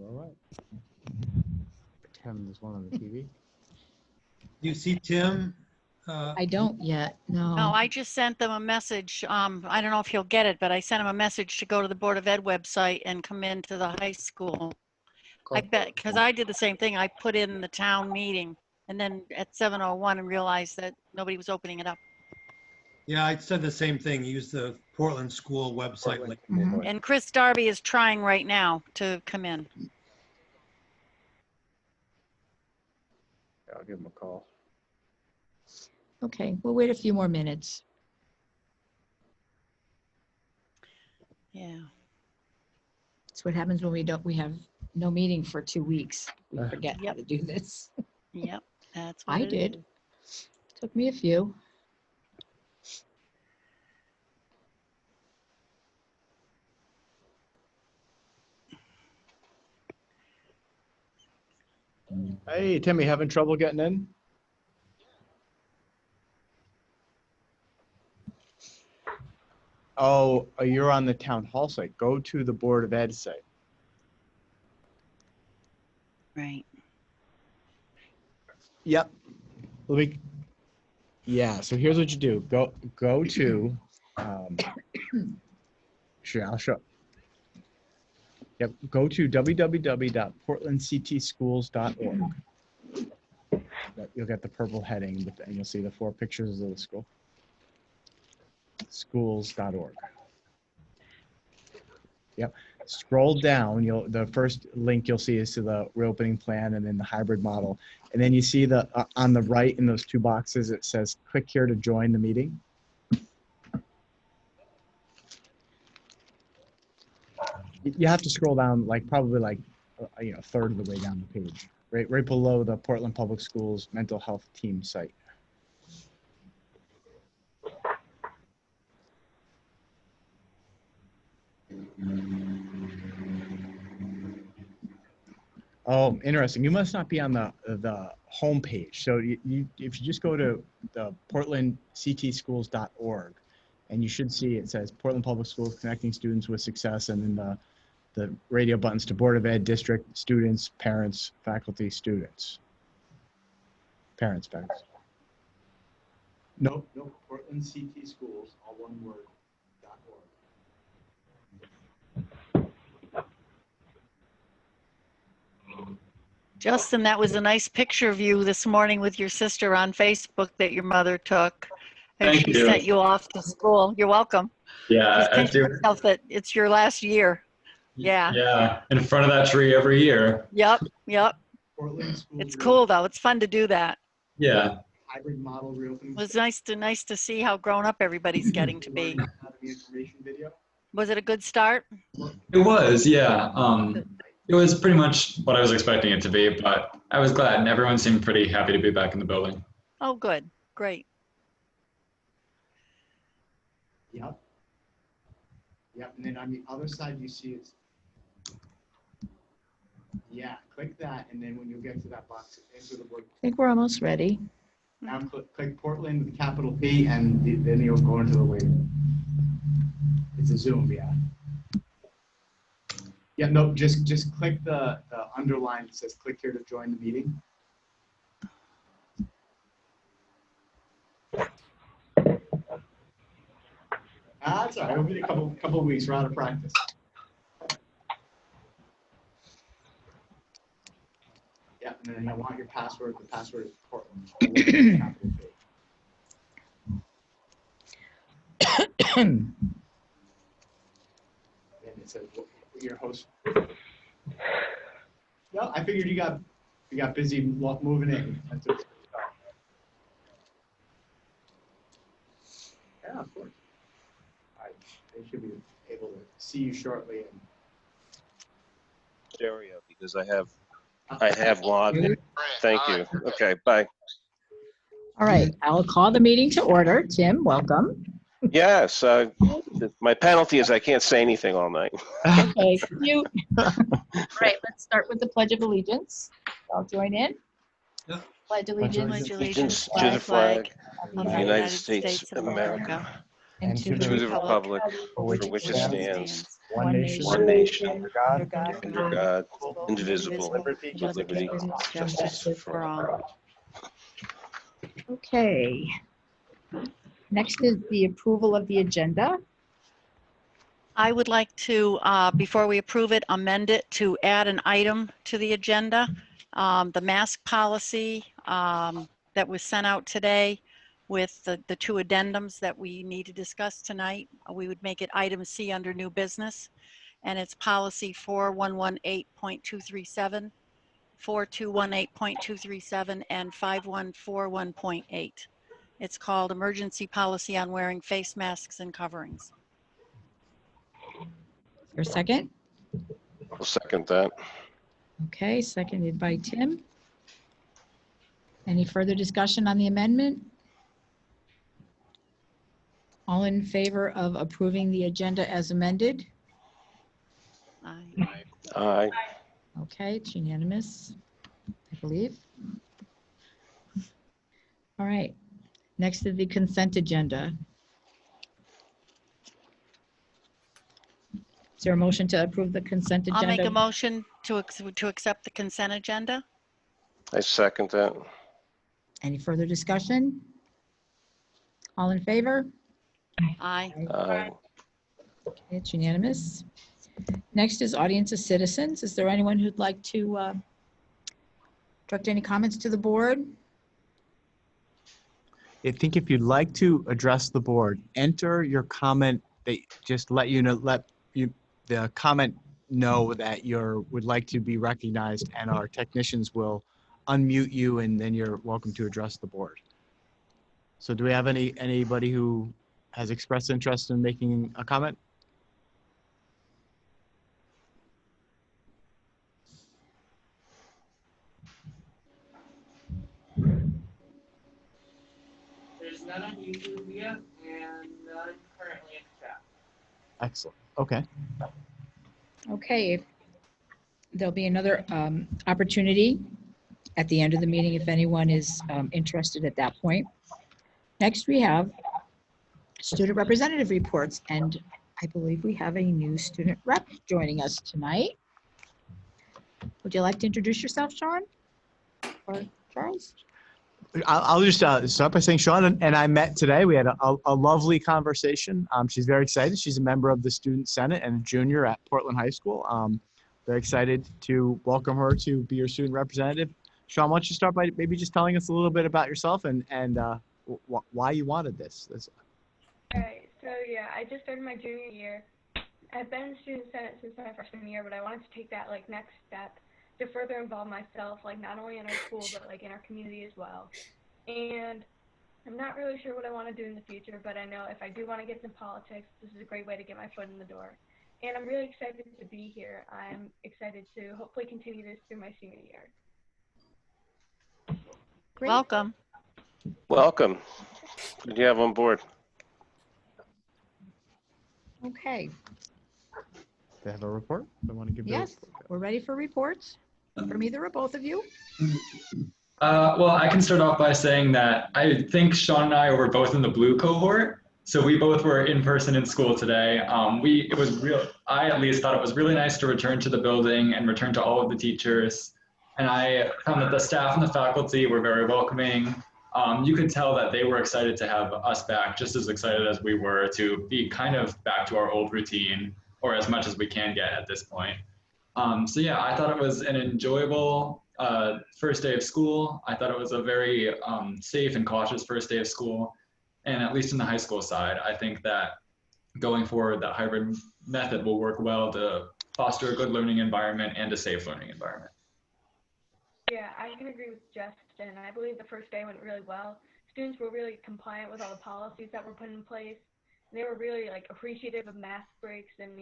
All right. Tim is one on the TV. Do you see Tim? I don't yet, no. No, I just sent them a message. I don't know if he'll get it, but I sent him a message to go to the Board of Ed website and come into the high school. I bet, because I did the same thing. I put in the town meeting and then at 7:01 and realized that nobody was opening it up. Yeah, I said the same thing. Use the Portland School website link. Mhm. And Chris Darby is trying right now to come in. I'll give him a call. Okay, we'll wait a few more minutes. Yeah. That's what happens when we have no meeting for 2 weeks. We Uh. forget how Yep. to do this. Yep. That's what I it did. is. Took me a few. Hey, Timmy, having trouble getting in? Oh, you're on the town hall site. Go to the Board of Ed site. Right. Yep. Yeah, so here's what you do. Go to, sure, I'll show. Yep, go to www.portlandctschools.org. You'll get the purple heading, and you'll see the 4 pictures of the school. Schools.org. Yep. Scroll down. The first link you'll see is to the reopening plan and then the hybrid model. And then you see the on the right in those 2 boxes, it says click here to join the meeting. You have to scroll down probably a third of the way down the page, right below the Portland Public Schools mental health team site. Oh, interesting. You must not be on the home page. So if you just go to the portlandctschools.org, and you should see it says Portland Public Schools connecting students with success, and then the radio buttons to Board of Ed, district, students, parents, faculty, students. Parents. Nope. Portland CT Schools, all one word, .org. Justin, that was a nice picture of you this morning with your sister on Facebook that your mother took. And Thank she you. sent you off to school. You're welcome. Yeah, She's I pinching do. herself that it's your last year. Yeah. Yeah, in front of that tree every year. Yep. Portland School It's cool though. It's fun to do that. Yeah. Hybrid model reopening. It was nice to see how grown up everybody's getting to be. Anatomy information video. Was it a good start? It was, yeah. It was pretty much what I was expecting it to be, but I was glad, and everyone seemed pretty happy to be back in the building. Oh, good. Great. Yep. And then on the other side, you see it's. Yeah, click that, and then when you get to that box, enter the word. I think we're almost ready. Now click Portland with a capital P, and then you'll go into the waiting room. It's a Zoom, yeah. Yeah, no, just click the underline that says click here to join the meeting. That's all right. It'll be a couple of weeks. We're out of practice. Yeah, and then I want your password. The password is Portland. Capital P. And it says your host. Well, I figured you got busy moving in. That's it. Yeah, of course. They should be able to see you shortly. And Stereo, because I have logged. Thank you. Okay, bye. All right, I'll call the meeting to order. Tim, welcome. Yes, my penalty is I can't say anything all night. Okay, you. All right, let's start with the Pledge of Allegiance. I'll join in. Yeah. Pledge allegiance Pledge allegiance To the flag of of the United States of America and to the to the republic for which for which it stands, stands, one nation, one nation, under God, under God, indivisible, with liberty and justice for all. Okay. Next is the approval of the agenda. I would like to, before we approve it, amend it to add an item to the agenda. The mask policy that was sent out today with the two addendums that we need to discuss tonight. We would make it item C under new business. And it's policy 4118.237, 4218.237, and 5141.8. It's called Emergency Policy on Wearing Face Masks and Coverings. Your second? I'll second that. Okay, seconded by Tim. Any further discussion on the amendment? All in favor of approving the agenda as amended? Aye. Aye. Okay, it's unanimous, I believe. All right, next is the consent agenda. Is there a motion to approve the consent agenda? I'll make a motion to accept the consent agenda. I second that. Any further discussion? All in favor? Aye. Aye. Okay, it's unanimous. Next is audience of citizens. Is there anyone who'd like to direct any comments to the board? I think if you'd like to address the board, enter your comment. They just let the comment know that would like to be recognized, and our technicians will unmute you, and then you're welcome to address the board. So do we have anybody who has expressed interest in making a comment? There's none on YouTube yet, and none currently in chat. Excellent. Okay. Okay, there'll be another opportunity at the end of the meeting if anyone is interested at that point. Next, we have student representative reports, and I believe we have a new student rep joining us tonight. Would you like to introduce yourself, Sean or Charles? I'll just start by saying Sean and I met today. We had a lovely conversation. She's very excited. She's a member of the Student Senate and a junior at Portland High School. Very excited to welcome her to be your student representative. Sean, why don't you start by maybe just telling us a little bit about yourself and why you wanted this? All right, so yeah, I just started my junior year. I've been in Student Senate since my freshman year, but I wanted to take that next step to further involve myself, not only in our school, but in our community as well. And I'm not really sure what I want to do in the future, but I know if I do want to get into politics, this is a great way to get my foot in the door. And I'm really excited to be here. I'm excited to hopefully continue this through my senior year. Great. Welcome. Welcome. Good to have on board. Okay, They have a report? I want to give yes, we're ready for reports from either or both of you. Well, I can start off by saying that I think Sean and I were both in the blue cohort. So we both were in person in school today. I at least thought it was really nice to return to the building and return to all of the teachers. And I found that the staff and the faculty were very welcoming. You could tell that they were excited to have us back, just as excited as we were to be kind of back to our old routine, or as much as we can get at this point. So yeah, I thought it was an enjoyable first day of school. I thought it was a very safe and cautious first day of school. And at least in the high school side, I think that going forward, that hybrid method will work well to foster a good learning environment and a safe learning environment. Yeah, I can agree with Justin. I believe the first day went really well. Students were really compliant with all the policies that were put in place. They were really appreciative of mask breaks and,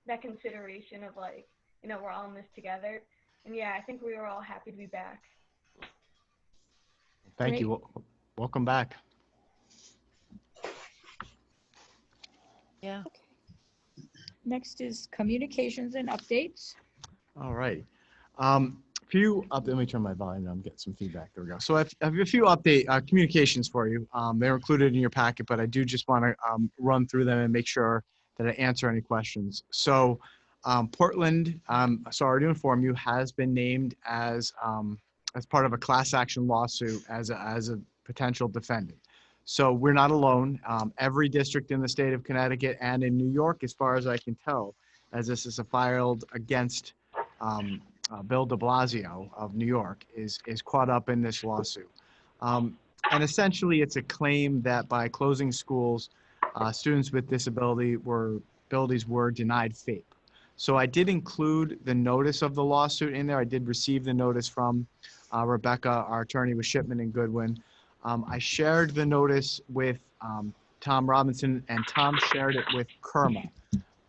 that consideration of we're all in this together. And yeah, I think we were all happy to be back. Thank you. Welcome back. Yeah. Next is communications and updates. All right. few up. Let me turn my volume down. I'm getting some feedback. There we go. So I have a few update communications for you. They're included in your packet, but I do just want to run through them and make sure that I answer any questions. So Portland, sorry to inform you, has been named as part of a class action lawsuit as a potential defendant. So we're not alone. Every district in the state of Connecticut and in New York, as far as I can tell, as this is filed against Bill de Blasio of New York, is caught up in this lawsuit. And essentially, it's a claim that by closing schools, students with disabilities were denied FAPE. So I did include the notice of the lawsuit in there. I did receive the notice from Rebecca, our attorney with Shipman and Goodwin. I shared the notice with Tom Robinson, and Tom shared it with Kerma.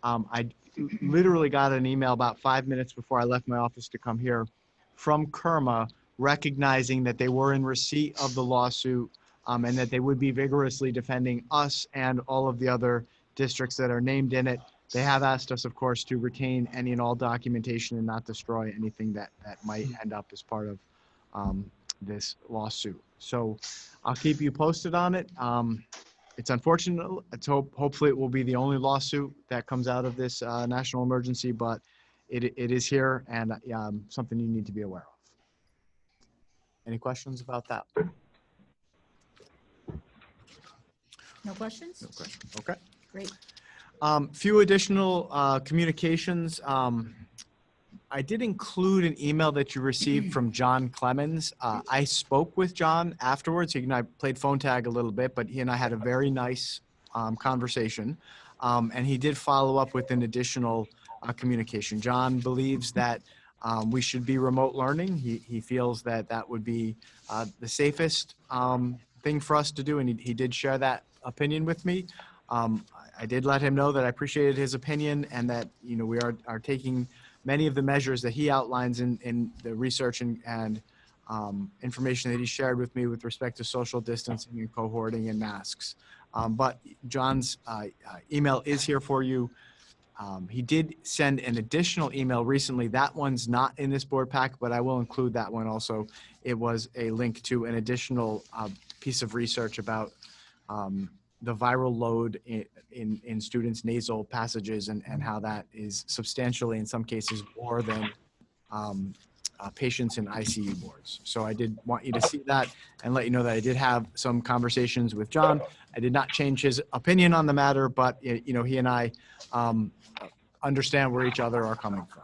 I literally got an email about 5 minutes before I left my office to come here from Kerma, recognizing that they were in receipt of the lawsuit and that they would be vigorously defending us and all of the other districts that are named in it. They have asked us, of course, to retain any and all documentation and not destroy anything that might end up as part of this lawsuit. So I'll keep you posted on it. It's unfortunate. Hopefully it will be the only lawsuit that comes out of this national emergency, but it is here and something you need to be aware of. Any questions about that? No questions? No questions. Okay. Great. Few additional communications. I did include an email that you received from John Clemens. I spoke with John afterwards. He and I played phone tag a little bit, but he and I had a very nice conversation. And he did follow up with an additional communication. John believes that we should be remote learning. He feels that that would be the safest thing for us to do. And he did share that opinion with me. I did let him know that I appreciated his opinion and that, you know, we are taking many of the measures that he outlines in the research and information that he shared with me with respect to social distancing and cohorting and masks. But John's email is here for you. He did send an additional email recently. That one's not in this board pack, but I will include that one also. It was a link to an additional piece of research about the viral load in students' nasal passages and how that is substantially, in some cases, more than patients in ICU wards. So I did want you to see that and let you know that I did have some conversations with John. I did not change his opinion on the matter, but you know, he and I understand where each other are coming from.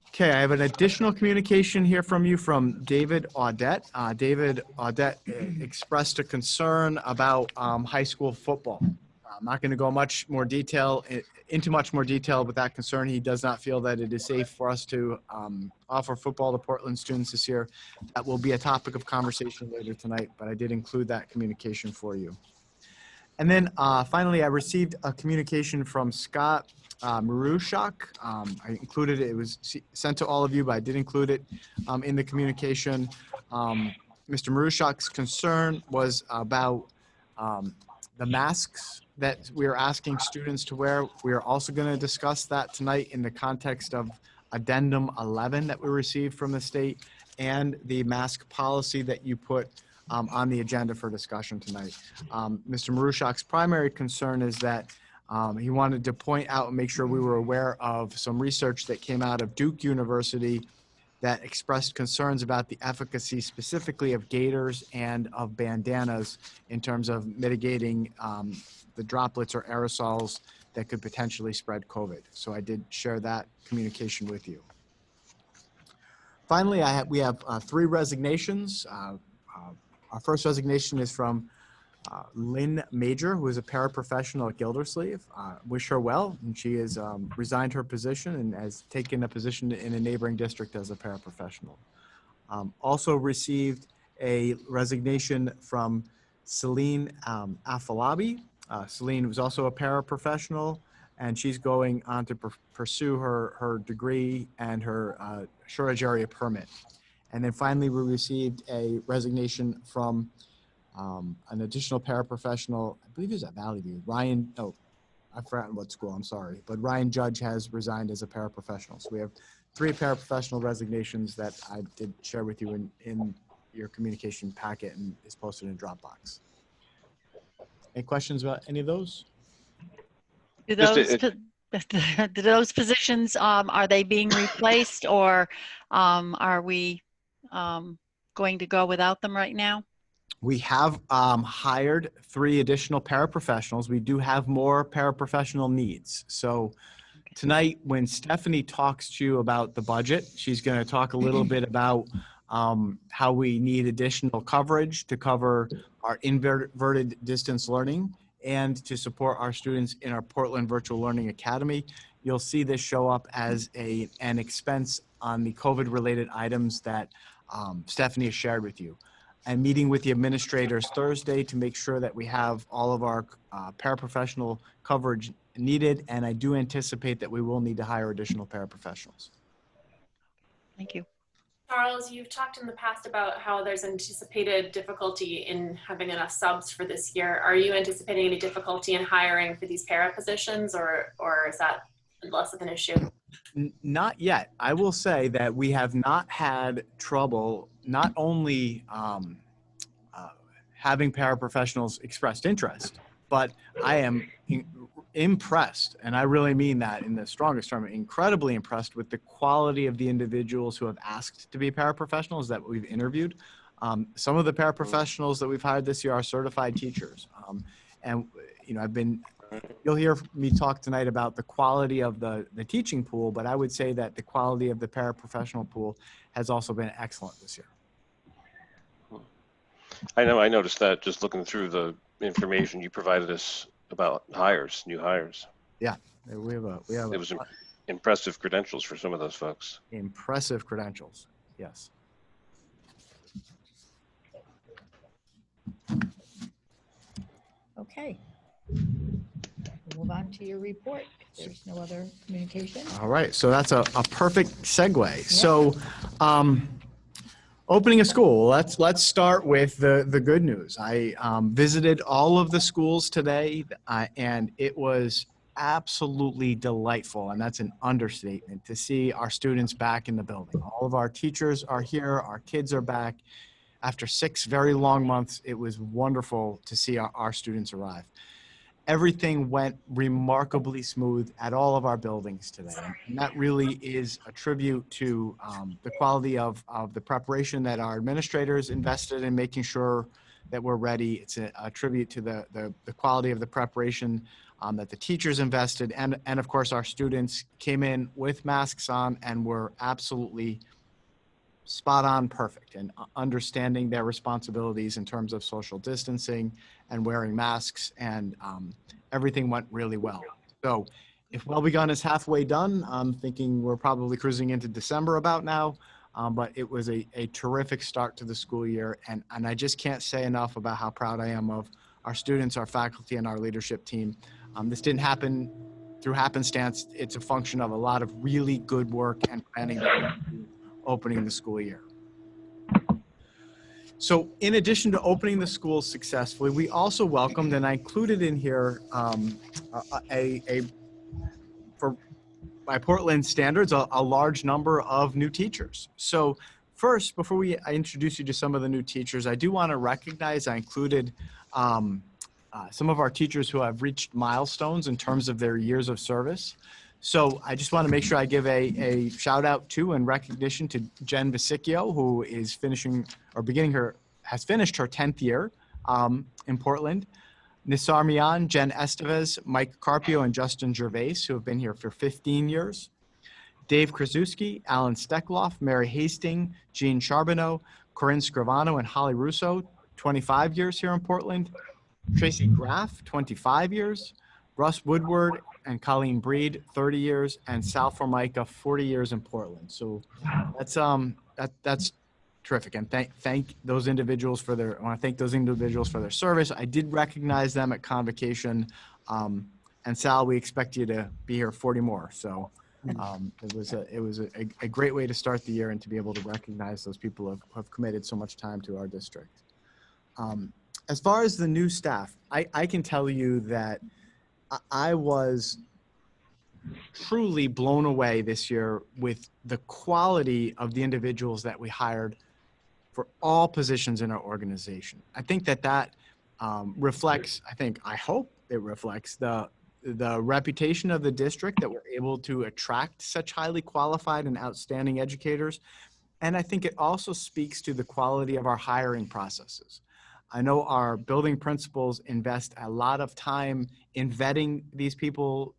Okay, I have an additional communication here from you from David Audette. David Audette expressed a concern about high school football. I'm not going to go into much more detail with that concern. He does not feel that it is safe for us to offer football to Portland students this year. That will be a topic of conversation later tonight, but I did include that communication for you. And then finally, I received a communication from Scott Marushak. I included it. It was sent to all of you, but I did include it in the communication. Mr. Marushak's concern was about the masks that we are asking students to wear. We are also going to discuss that tonight in the context of Addendum 11 that we received from the state and the mask policy that you put on the agenda for discussion tonight. Mr. Marushak's primary concern is that he wanted to point out and make sure we were aware of some research that came out of Duke University that expressed concerns about the efficacy specifically of gaiters and of bandanas in terms of mitigating the droplets or aerosols that could potentially spread COVID. So I did share that communication with you. Finally, we have 3 resignations. Our first resignation is from Lynn Major, who is a paraprofessional at Gildersleeve. Wish her well, and she has resigned her position and has taken a position in a neighboring district as a paraprofessional. Also received a resignation from Celine Afalabi. Celine was also a paraprofessional, and she's going on to pursue her degree and her shortage area permit. And then finally, we received a resignation from an additional paraprofessional, I believe he was at Valley View. Ryan, oh, I've forgotten what school, I'm sorry. But Ryan Judge has resigned as a paraprofessional. So we have 3 paraprofessional resignations that I did share with you in your communication packet and is posted in Dropbox. Any questions about any of those? Do Just those, do those positions, are they being replaced, or are we going to go without them right now? We have hired 3 additional paraprofessionals. We do have more paraprofessional needs. So tonight, when Stephanie talks to you about the budget, she's going to talk a little bit about how we need additional coverage to cover our inverted distance learning and to support our students in our Portland Virtual Learning Academy. You'll see this show up as an expense on the COVID-related items that Stephanie has shared with you. I'm meeting with the administrators Thursday to make sure that we have all of our paraprofessional coverage needed, and I do anticipate that we will need to hire additional paraprofessionals. Thank you. Charles, you've talked in the past about how there's anticipated difficulty in having enough subs for this year. Are you anticipating any difficulty in hiring for these para positions, or is that less of an issue? Not yet. I will say that we have not had trouble not only having paraprofessionals expressed interest, but I am impressed, and I really mean that in the strongest term, incredibly impressed with the quality of the individuals who have asked to be paraprofessionals that we've interviewed. Some of the paraprofessionals that we've hired this year are certified teachers. And, you know, you'll hear me talk tonight about the quality of the teaching pool, but I would say that the quality of the paraprofessional pool has also been excellent this year. I know, I noticed that just looking through the information you provided us about new hires. Yeah, we have It was impressive credentials for some of those folks. Impressive credentials, yes. Okay. We'll move on to your report if there's no other communication. All right, so that's a perfect segue. Yeah. So, opening a school, let's start with the good news. I visited all of the schools today, and it was absolutely delightful, and that's an understatement, to see our students back in the building. All of our teachers are here, our kids are back. After 6 very long months, it was wonderful to see our students arrive. Everything went remarkably smooth at all of our buildings today. And that really is a tribute to the quality of the preparation that our administrators invested in making sure that we're ready. It's a tribute to the quality of the preparation that the teachers invested. And of course, our students came in with masks on and were absolutely spot on perfect and understanding their responsibilities in terms of social distancing and wearing masks, and everything went really well. So if Well Begun is halfway done, I'm thinking we're probably cruising into December about now, but it was a terrific start to the school year, and I just can't say enough about how proud I am of our students, our faculty, and our leadership team. This didn't happen through happenstance. It's a function of a lot of really good work and planning that went into opening the school year. So in addition to opening the school successfully, we also welcomed, and I included in here for by Portland standards, a large number of new teachers. So first, before I introduce you to some of the new teachers, I do want to recognize I included some of our teachers who have reached milestones in terms of their years of service. So I just want to make sure I give a shout out to and recognition to Jen Vesicchio, who is has finished her 10th year in Portland. Nisar Mian, Jen Estevez, Mike Carpio, and Justin Gervais, who have been here for 15 years. Dave Krasuski, Alan Steckloff, Mary Hastings, Jean Charbonneau, Corinne Scrivano, and Holly Russo, 25 years here in Portland. Tracy Graff, 25 years. Russ Woodward and Colleen Breed, 30 years, and Sal Formica, 40 years in Portland. So that's terrific. And thank those individuals for I want to thank those individuals for their service. I did recognize them at convocation. And Sal, we expect you to be here 40 more. So it was a great way to start the year and to be able to recognize those people who have committed so much time to our district. As far as the new staff, I can tell you that I was truly blown away this year with the quality of the individuals that we hired for all positions in our organization. I think that reflects, I hope it reflects the reputation of the district, that we're able to attract such highly qualified and outstanding educators. And I think it also speaks to the quality of our hiring processes. I know our building principals invest a lot of time in vetting these people,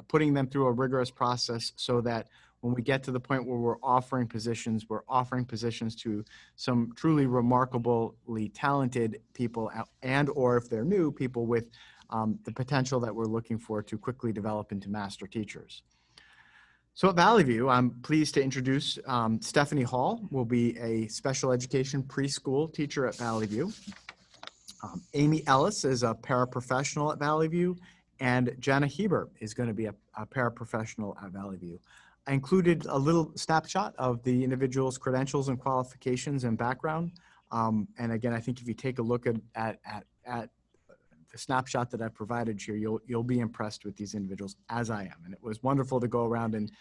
putting them through a rigorous process so that when we get to the point where we're offering positions to some truly remarkably talented people, and or if they're new, people with the potential that we're looking for to quickly develop into master teachers. So at Valley View, I'm pleased to introduce Stephanie Hall, will be a special education preschool teacher at Valley View. Amy Ellis is a paraprofessional at Valley View, and Jenna Hebert is going to be a paraprofessional at Valley View. I included a little snapshot of the individual's credentials and qualifications and background. And again, I think if you take a look at the snapshot that I provided here, you'll be impressed with these individuals, as I am. And it was wonderful to go around and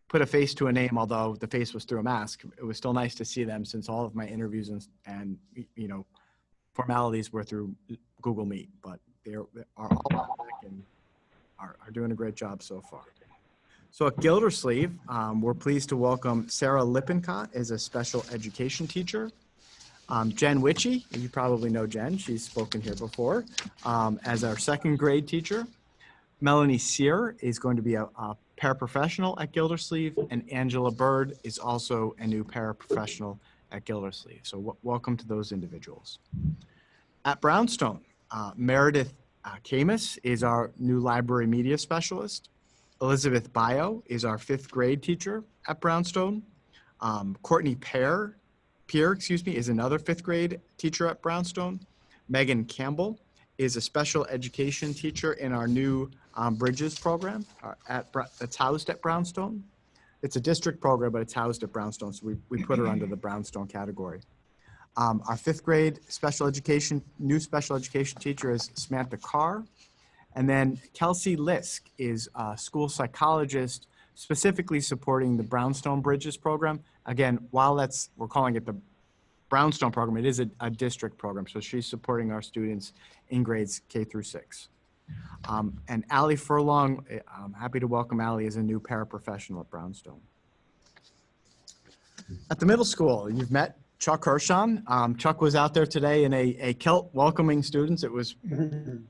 put a face to a name, although the face was through a mask. It was still nice to see them, since all of my interviews and formalities were through Google Meet, but they are all back and are doing a great job so far. So at Gildersleeve, we're pleased to welcome Sarah Lippincott as a special education teacher. Jen Witchy, you probably know Jen, she's spoken here before, as our second grade teacher. Melanie Sear is going to be a paraprofessional at Gildersleeve, and Angela Bird is also a new paraprofessional at Gildersleeve. So welcome to those individuals. At Brownstone, Meredith Camus is our new library media specialist. Elizabeth Bio is our 5th grade teacher at Brownstone. Courtney Pierre, is another 5th grade teacher at Brownstone. Megan Campbell is a special education teacher in our new Bridges program that's housed at Brownstone. It's a district program, but it's housed at Brownstone, so we put her under the Brownstone category. Our 5th grade new special education teacher is Samantha Carr. And then Kelsey Lisk is a school psychologist, specifically supporting the Brownstone Bridges program. Again, while we're calling it the Brownstone program, it is a district program. So she's supporting our students in grades K through 6. And Allie Furlong, I'm happy to welcome Allie as a new paraprofessional at Brownstone. At the middle school, you've met Chuck Hershon. Chuck was out there today in a kilt welcoming students. It was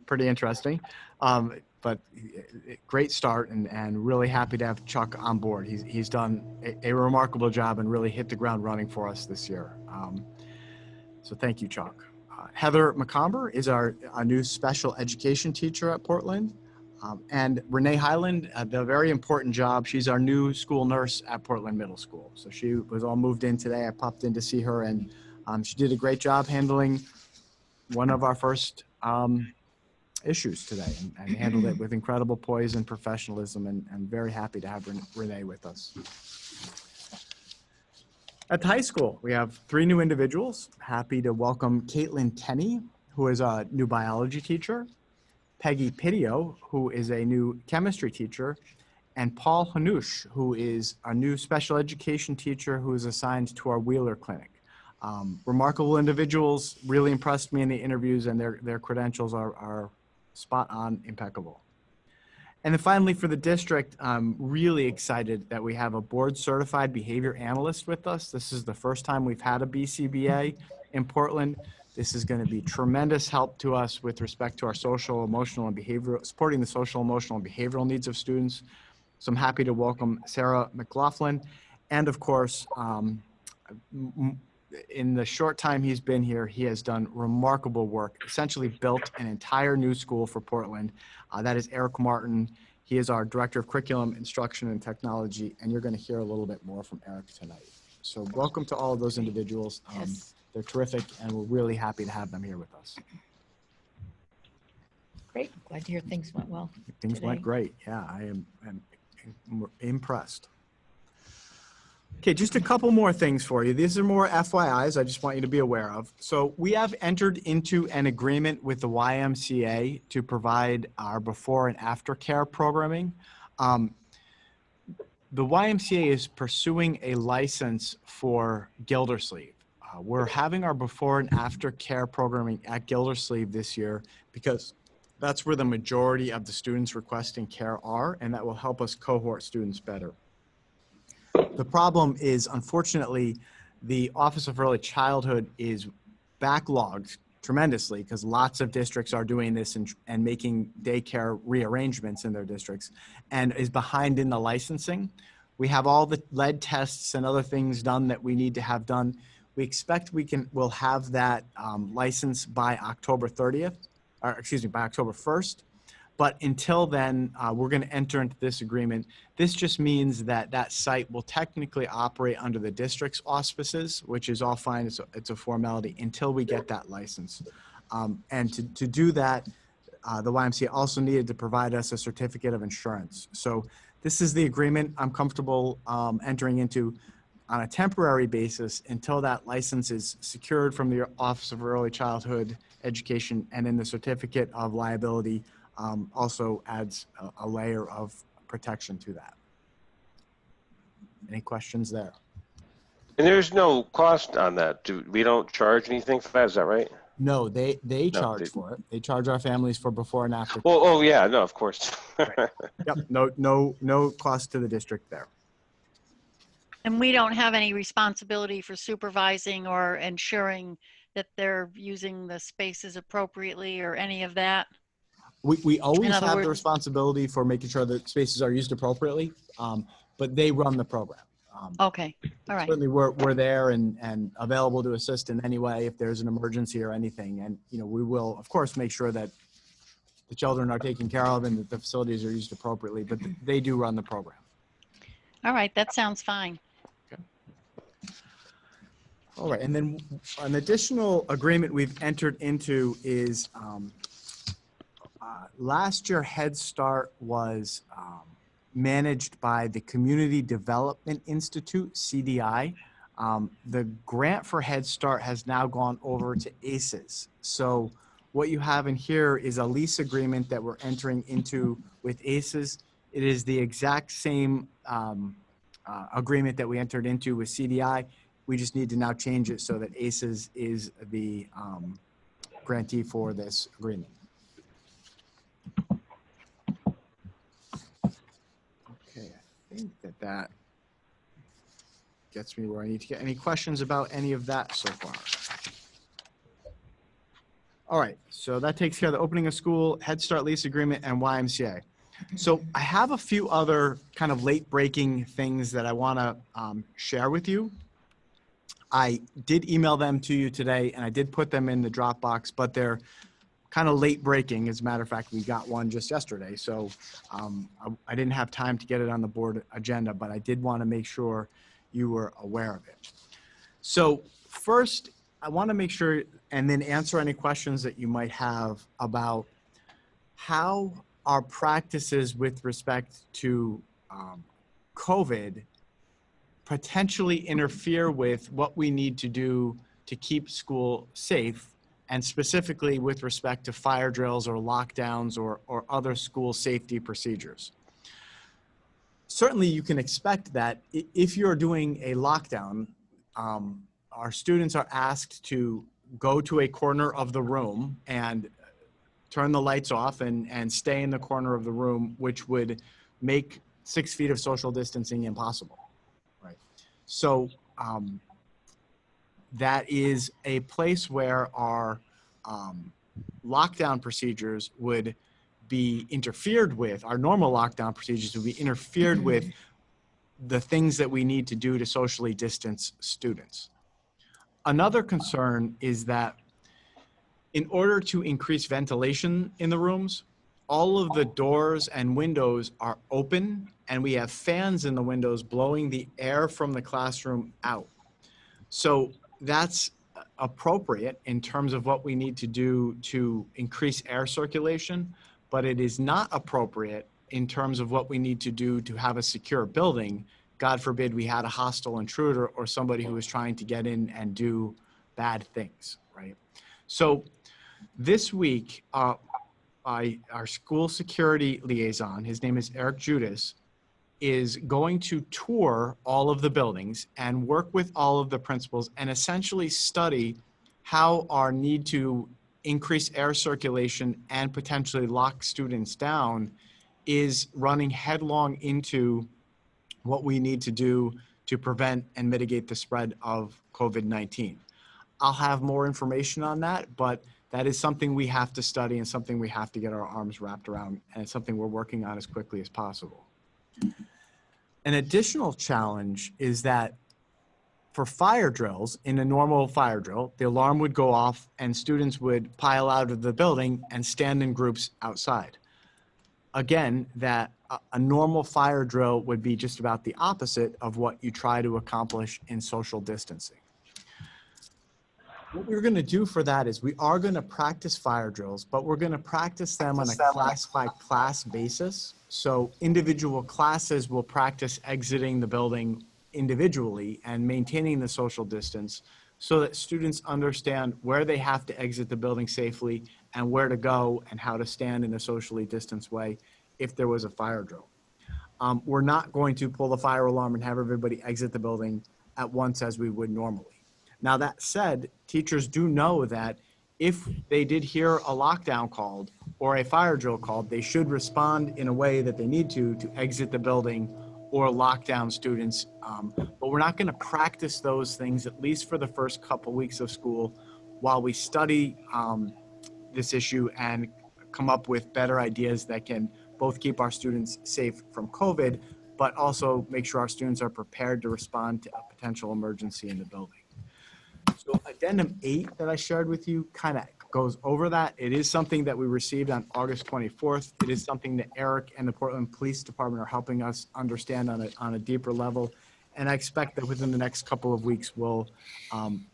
pretty interesting, but great start, and really happy to have Chuck on board. He's done a remarkable job and really hit the ground running for us this year. So thank you, Chuck. Heather McComber is our new special education teacher at Portland. And Renee Highland, the very important job, she's our new school nurse at Portland Middle School. So she was all moved in today. I popped in to see her, and she did a great job handling one of our first issues today, and handled it with incredible poise and professionalism, and very happy to have Renee with us. At the high school, we have 3 new individuals. Happy to welcome Caitlin Tenney, who is a new biology teacher, Peggy Pidio, who is a new chemistry teacher, and Paul Hanush, who is a new special education teacher who is assigned to our Wheeler Clinic. Remarkable individuals, really impressed me in the interviews, and their credentials are spot on, impeccable. And then finally, for the district, I'm really excited that we have a board certified behavior analyst with us. This is the first time we've had a BCBA in Portland. This is going to be tremendous help to us with respect to our social, emotional, and behavioral, supporting the social, emotional, and behavioral needs of students. So I'm happy to welcome Sarah McLaughlin. And of course, in the short time he's been here, he has done remarkable work, essentially built an entire new school for Portland. That is Eric Martin. He is our Director of Curriculum, Instruction, and Technology, and you're going to hear a little bit more from Eric tonight. So welcome to all of those individuals. Yes. They're terrific, and we're really happy to have them here with us. Great. Glad to hear things went well. Things today. went great. Yeah, I am impressed. Okay, just a couple more things for you. These are more FYIs I just want you to be aware of. So we have entered into an agreement with the YMCA to provide our before and after care programming. The YMCA is pursuing a license for Gildersleeve. We're having our before and after care programming at Gildersleeve this year because that's where the majority of the students requesting care are, and that will help us cohort students better. The problem is, unfortunately, the Office of Early Childhood is backlogged tremendously because lots of districts are doing this and making daycare rearrangements in their districts, and is behind in the licensing. We have all the lead tests and other things done that we need to have done. We expect we'll have that license by October 30th, or excuse me, by October 1st. But until then, we're going to enter into this agreement. This just means that that site will technically operate under the district's auspices, which is all fine. It's a formality until we get that license. And to do that, the YMCA also needed to provide us a certificate of insurance. So this is the agreement I'm comfortable entering into on a temporary basis until that license is secured from the Office of Early Childhood Education, and then the certificate of liability also adds a layer of protection to that. Any questions there? And there's no cost on that. We don't charge anything for that, is that right? No, they charge for it. They charge our families for before and after. Well, oh yeah, no, of course. Right. Yep, no cost to the district there. And we don't have any responsibility for supervising or ensuring that they're using the spaces appropriately or any of that? We always In other have the words- responsibility for making sure that spaces are used appropriately, but they run the program. Okay, all right. Certainly we're there and available to assist in any way if there's an emergency or anything. And, we will, of course, make sure that the children are taken care of and that the facilities are used appropriately, but they do run the program. All right, that sounds fine. All right, and then an additional agreement we've entered into is last year Head Start was managed by the Community Development Institute, CDI. The grant for Head Start has now gone over to ACES. So what you have in here is a lease agreement that we're entering into with ACES. It is the exact same agreement that we entered into with CDI. We just need to now change it so that ACES is the grantee for this agreement. Okay, I think that gets me where I need to get. Any questions about any of that so far? All right, so that takes care of the opening of school, Head Start lease agreement, and YMCA. So I have a few other kind of late breaking things that I want to share with you. I did email them to you today, and I did put them in the Dropbox, but they're kind of late breaking. As a matter of fact, we got one just yesterday, so I didn't have time to get it on the board agenda, but I did want to make sure you were aware of it. So first, I want to make sure and then answer any questions that you might have about how our practices with respect to COVID potentially interfere with what we need to do to keep school safe, and specifically with respect to fire drills or lockdowns or other school safety procedures. Certainly you can expect that if you're doing a lockdown, our students are asked to go to a corner of the room and turn the lights off and stay in the corner of the room, which would make 6 feet of social distancing impossible. So that is a place where our lockdown procedures would be interfered with, our normal lockdown procedures would be interfered with the things that we need to do to socially distance students. Another concern is that in order to increase ventilation in the rooms, all of the doors and windows are open, and we have fans in the windows blowing the air from the classroom out. So that's appropriate in terms of what we need to do to increase air circulation, but it is not appropriate in terms of what we need to do to have a secure building. God forbid we had a hostile intruder or somebody who was trying to get in and do bad things, right? So this week, our school security liaison, his name is Eric Judas, is going to tour all of the buildings and work with all of the principals and essentially study how our need to increase air circulation and potentially lock students down is running headlong into what we need to do to prevent and mitigate the spread of COVID-19. I'll have more information on that, but that is something we have to study and something we have to get our arms wrapped around, and it's something we're working on as quickly as possible. An additional challenge is that for fire drills, in a normal fire drill, the alarm would go off and students would pile out of the building and stand in groups outside. Again, that a normal fire drill would be just about the opposite of what you try to accomplish in social distancing. What we're going to do for that is we are going to practice fire drills, but we're going to practice them on a class-by-class basis. So individual classes will practice exiting the building individually and maintaining the social distance so that students understand where they have to exit the building safely and where to go and how to stand in a socially distanced way if there was a fire drill. We're not going to pull the fire alarm and have everybody exit the building at once as we would normally. Now, that said, teachers do know that if they did hear a lockdown called or a fire drill called, they should respond in a way that they need to exit the building or lock down students. But we're not going to practice those things, at least for the first couple weeks of school, while we study this issue and come up with better ideas that can both keep our students safe from COVID, but also make sure our students are prepared to respond to a potential emergency in the building. So addendum 8 that I shared with you kind of goes over that. It is something that we received on August 24th. It is something that Eric and the Portland Police Department are helping us understand on a deeper level. And I expect that within the next couple of weeks, we'll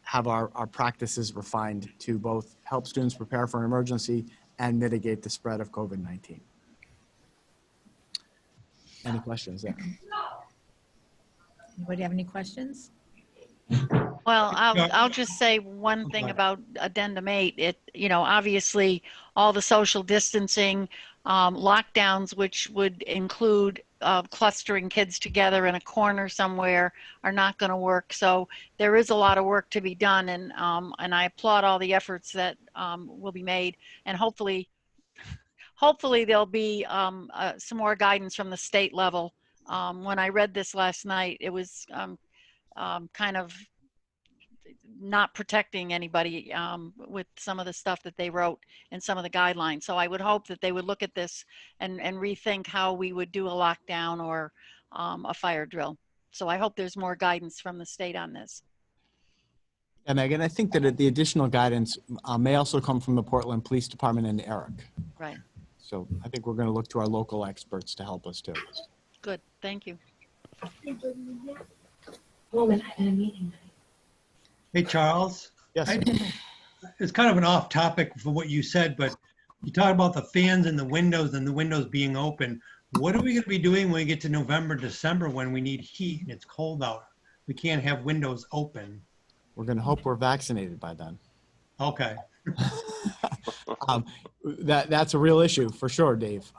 have our practices refined to both help students prepare for an emergency and mitigate the spread of COVID-19. Any questions there? Anybody have any questions? Well, I'll just say one thing about addendum 8. It, obviously all the social distancing, lockdowns, which would include clustering kids together in a corner somewhere, are not going to work. So there is a lot of work to be done, and I applaud all the efforts that will be made, and hopefully there'll be some more guidance from the state level. When I read this last night, it was kind of not protecting anybody with some of the stuff that they wrote and some of the guidelines. So I would hope that they would look at this and rethink how we would do a lockdown or a fire drill. So I hope there's more guidance from the state on this. And Megan, I think that the additional guidance may also come from the Portland Police Department and Eric. Right. So I think we're going to look to our local experts to help us too. Good. Thank you. Hey, Charles. Yes. It's kind of an off topic for what you said, but you talk about the fans and the windows being open. What are we going to be doing when we get to November, December, when we need heat and it's cold out? We can't have windows open. We're going to hope we're vaccinated by then. Okay. That's a real issue for sure, Dave.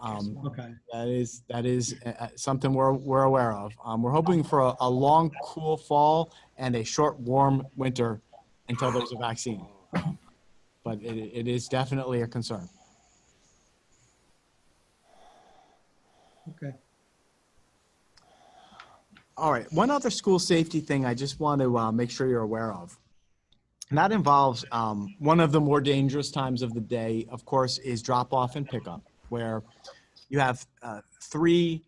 Okay. That is something we're aware of. We're hoping for a long, cool fall and a short, warm winter until there's a vaccine. But it is definitely a concern. Okay. All right. One other school safety thing I just want to make sure you're aware of. And that involves one of the more dangerous times of the day, of course, is drop off and pickup, where you have three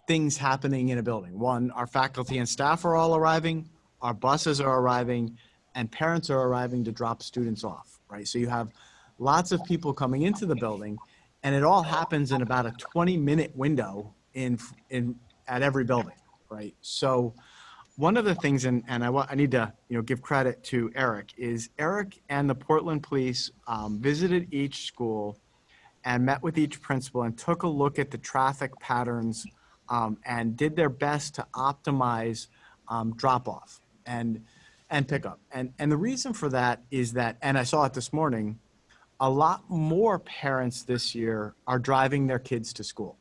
things happening in a building. One, our faculty and staff are all arriving, our buses are arriving, and parents are arriving to drop students off, right? So you have lots of people coming into the building, and it all happens in about a 20-minute window at every building, right? So one of the things, and I need to give credit to Eric, is Eric and the Portland Police visited each school and met with each principal and took a look at the traffic patterns and did their best to optimize drop-off and pickup. And the reason for that is that, and I saw it this morning, a lot more parents this year are driving their kids to school,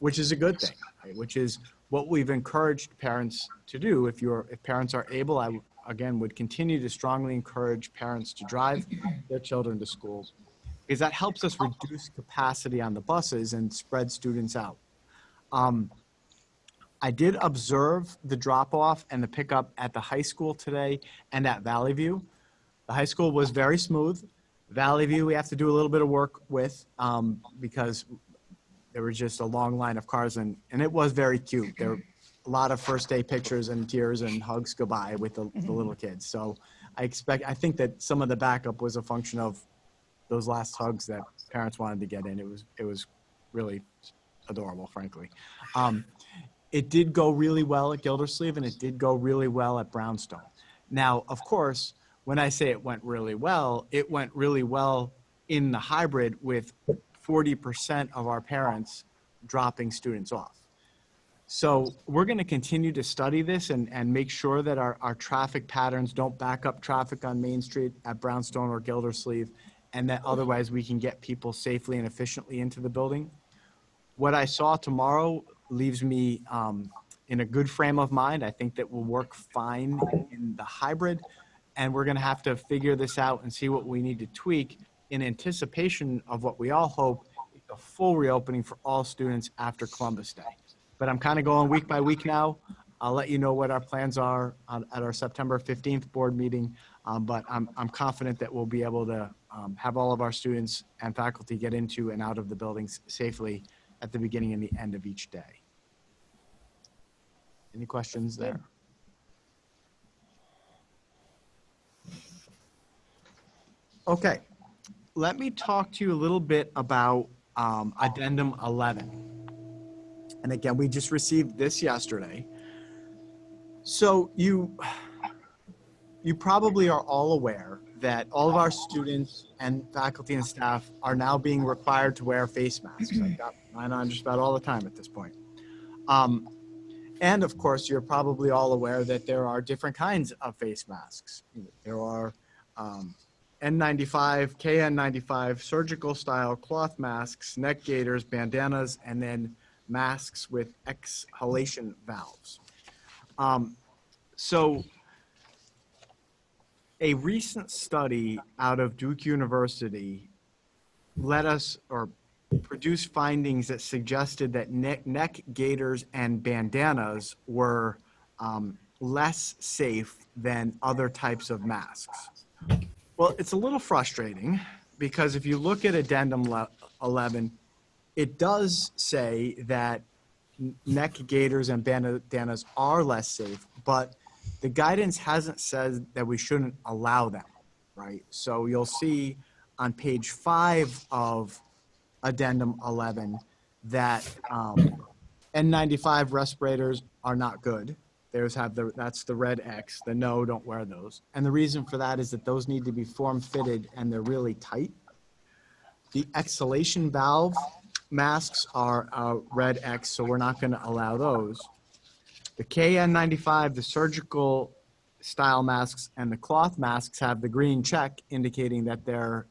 which is a good thing, right? Which is what we've encouraged parents to do. If parents are able, I again would continue to strongly encourage parents to drive their children to school, because that helps us reduce capacity on the buses and spread students out. I did observe the drop-off and the pickup at the high school today and at Valley View. The high school was very smooth. Valley View, we have to do a little bit of work with because there was just a long line of cars, and it was very cute. There were a lot of first day pictures and tears and hugs goodbye with the little kids. So I think that some of the backup was a function of those last hugs that parents wanted to get in. It was really adorable, frankly. It did go really well at Gildersleeve, and it did go really well at Brownstone. Now, of course, when I say it went really well in the hybrid with 40% of our parents dropping students off. So we're going to continue to study this and make sure that our traffic patterns don't back up traffic on Main Street at Brownstone or Gildersleeve, and that otherwise we can get people safely and efficiently into the building. What I saw tomorrow leaves me in a good frame of mind. I think that will work fine in the hybrid, and we're going to have to figure this out and see what we need to tweak in anticipation of what we all hope is a full reopening for all students after Columbus Day. But I'm kind of going week by week now. I'll let you know what our plans are at our September 15th board meeting, but I'm confident that we'll be able to have all of our students and faculty get into and out of the buildings safely at the beginning and the end of each day. Any questions there? Okay, let me talk to you a little bit about Addendum 11. And again, we just received this yesterday. So you probably are all aware that all of our students and faculty and staff are now being required to wear face masks. I've got mine on just about all the time at this point. And of course, you're probably all aware that there are different kinds of face masks. There are N95, KN95, surgical style cloth masks, neck gaiters, bandanas, and then masks with exhalation valves. So a recent study out of Duke University produced findings that suggested that neck gaiters and bandanas were less safe than other types of masks. Well, it's a little frustrating because if you look at Addendum 11, it does say that neck gaiters and bandanas are less safe, but the guidance hasn't said that we shouldn't allow them, right? So you'll see on page 5 of Addendum 11 that N95 respirators are not good. That's the red X, the no, don't wear those. And the reason for that is that those need to be form-fitted and they're really tight. The exhalation valve masks are red X, so we're not going to allow those. The KN95, the surgical style masks, and the cloth masks have the green check indicating that they're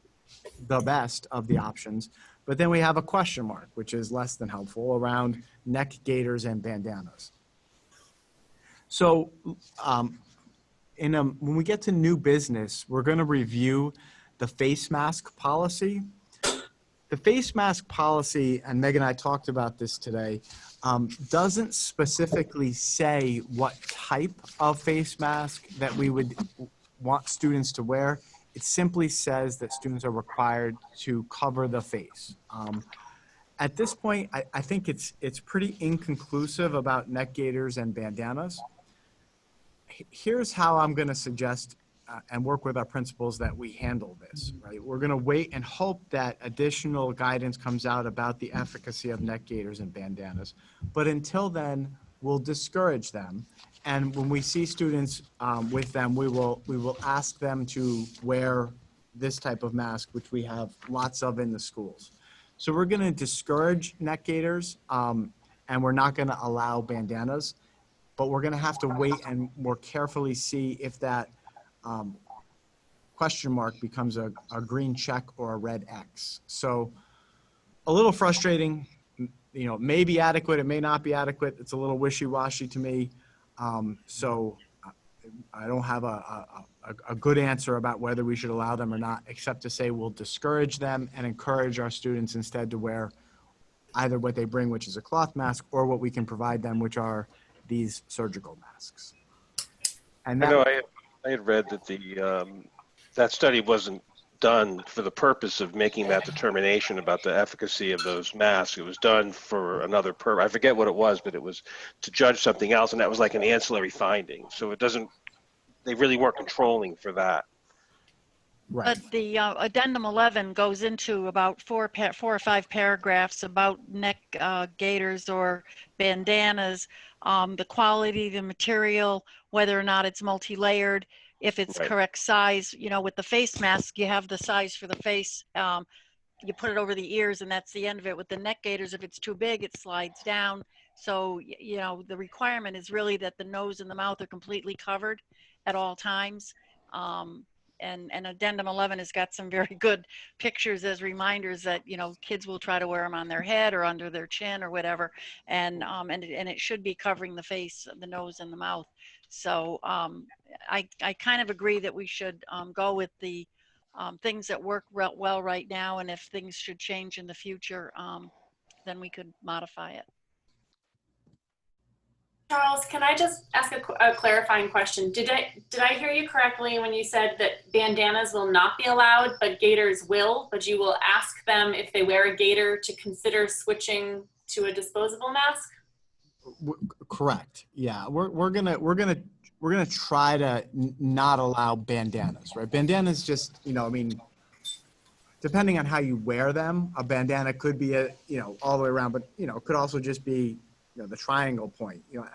the best of the options. But then we have a question mark, which is less than helpful, around neck gaiters and bandanas. So when we get to new business, we're going to review the face mask policy. The face mask policy, and Meg and I talked about this today, doesn't specifically say what type of face mask that we would want students to wear. It simply says that students are required to cover the face. At this point, I think it's pretty inconclusive about neck gaiters and bandanas. Here's how I'm going to suggest and work with our principals that we handle this, right? We're going to wait and hope that additional guidance comes out about the efficacy of neck gaiters and bandanas. But until then, we'll discourage them. And when we see students with them, we will ask them to wear this type of mask, which we have lots of in the schools. So we're going to discourage neck gaiters, and we're not going to allow bandanas. But we're going to have to wait and more carefully see if that question mark becomes a green check or a red X. So a little frustrating, you know, may be adequate, it may not be adequate. It's a little wishy-washy to me. So I don't have a good answer about whether we should allow them or not, except to say we'll discourage them and encourage our students instead to wear either what they bring, which is a cloth mask, or what we can provide them, which are these surgical masks. And I know I had read that that study wasn't done for the purpose of making that determination about the efficacy of those masks. It was done for another purpose. I forget what it was, but it was to judge something else, and that was like an ancillary finding. So it doesn't, they really weren't controlling for that. right. But the addendum 11 goes into about four or five paragraphs about neck gaiters or bandanas, the quality, the material, whether or not it's multi-layered, if it's Right. correct size. You know, with the face mask, you have the size for the face. You put it over the ears and that's the end of it. With the neck gaiters, if it's too big, it slides down. So, you know, the requirement is really that the nose and the mouth are completely covered at all times. And addendum 11 has got some very good pictures as reminders that, you know, kids will try to wear them on their head or under their chin or whatever. And it should be covering the face, the nose and the mouth. So I kind of agree that we should go with the things that work well right now. And if things should change in the future, then we could modify it. Charles, can I just ask a clarifying question? Did I hear you correctly when you said that bandanas will not be allowed, but gaiters will, but you will ask them if they wear a gaiter to consider switching to a disposable mask? Correct. Yeah, we're gonna try to not allow bandanas, right? Bandanas just, you know, I mean, depending on how you wear them, a bandana could be you know, all the way around, but you know, it could also just be, you know, the triangle point. You know,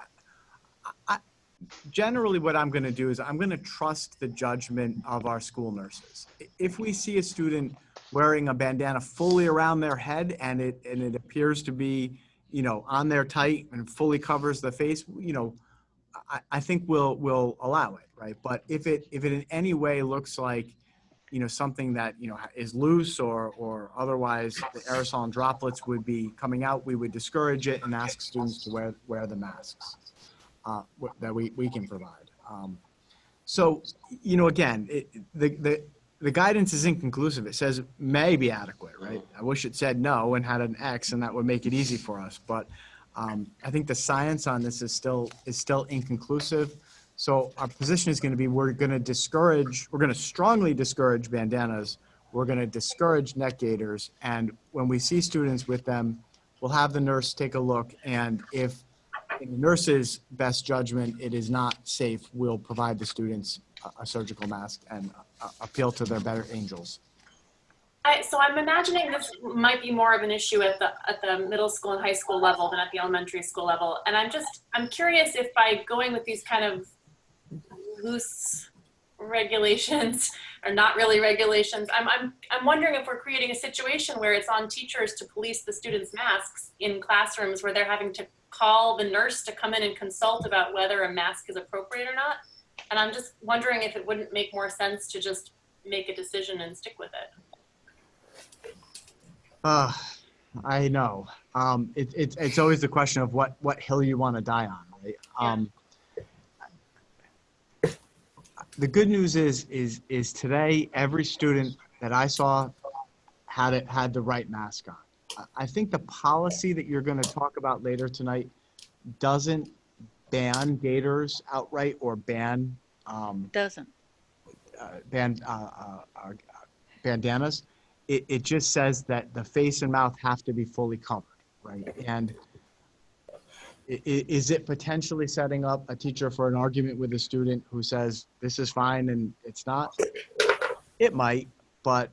generally what I'm going to do is I'm going to trust the judgment of our school nurses. If we see a student wearing a bandana fully around their head and it appears to be, you know, on there tight and fully covers the face, you know, I think we'll allow it, right? But if it in any way looks like, you know, something that, you know, is loose or otherwise the aerosol and droplets would be coming out, we would discourage it and ask students to wear the masks that we can provide. So, you know, again, the guidance is inconclusive. It says may be adequate, right? I wish it said no and had an X, and that would make it easy for us. But I think the science on this is still inconclusive. So our position is going to be, we're going to strongly discourage bandanas. We're going to discourage neck gaiters. And when we see students with them, we'll have the nurse take a look. And if in the nurse's best judgment, it is not safe, we'll provide the students a surgical mask and appeal to their better angels. So I'm imagining this might be more of an issue at the middle school and high school level than at the elementary school level. And I'm curious if by going with these kind of loose regulations or not really regulations, I'm wondering if we're creating a situation where it's on teachers to police the students' masks in classrooms where they're having to call the nurse to come in and consult about whether a mask is appropriate or not. And I'm just wondering if it wouldn't make more sense to just make a decision and stick with it. I know. It's always the question of what hill you want to die on, right? Yeah. The good news is today every student that I saw had the right mask on. I think the policy that you're going to talk about later tonight doesn't ban gaiters outright or ban bandanas. It just says that the face and mouth have to be fully covered, right? And is it potentially setting up a teacher for an argument with a student who says this is fine and it's not? It might, but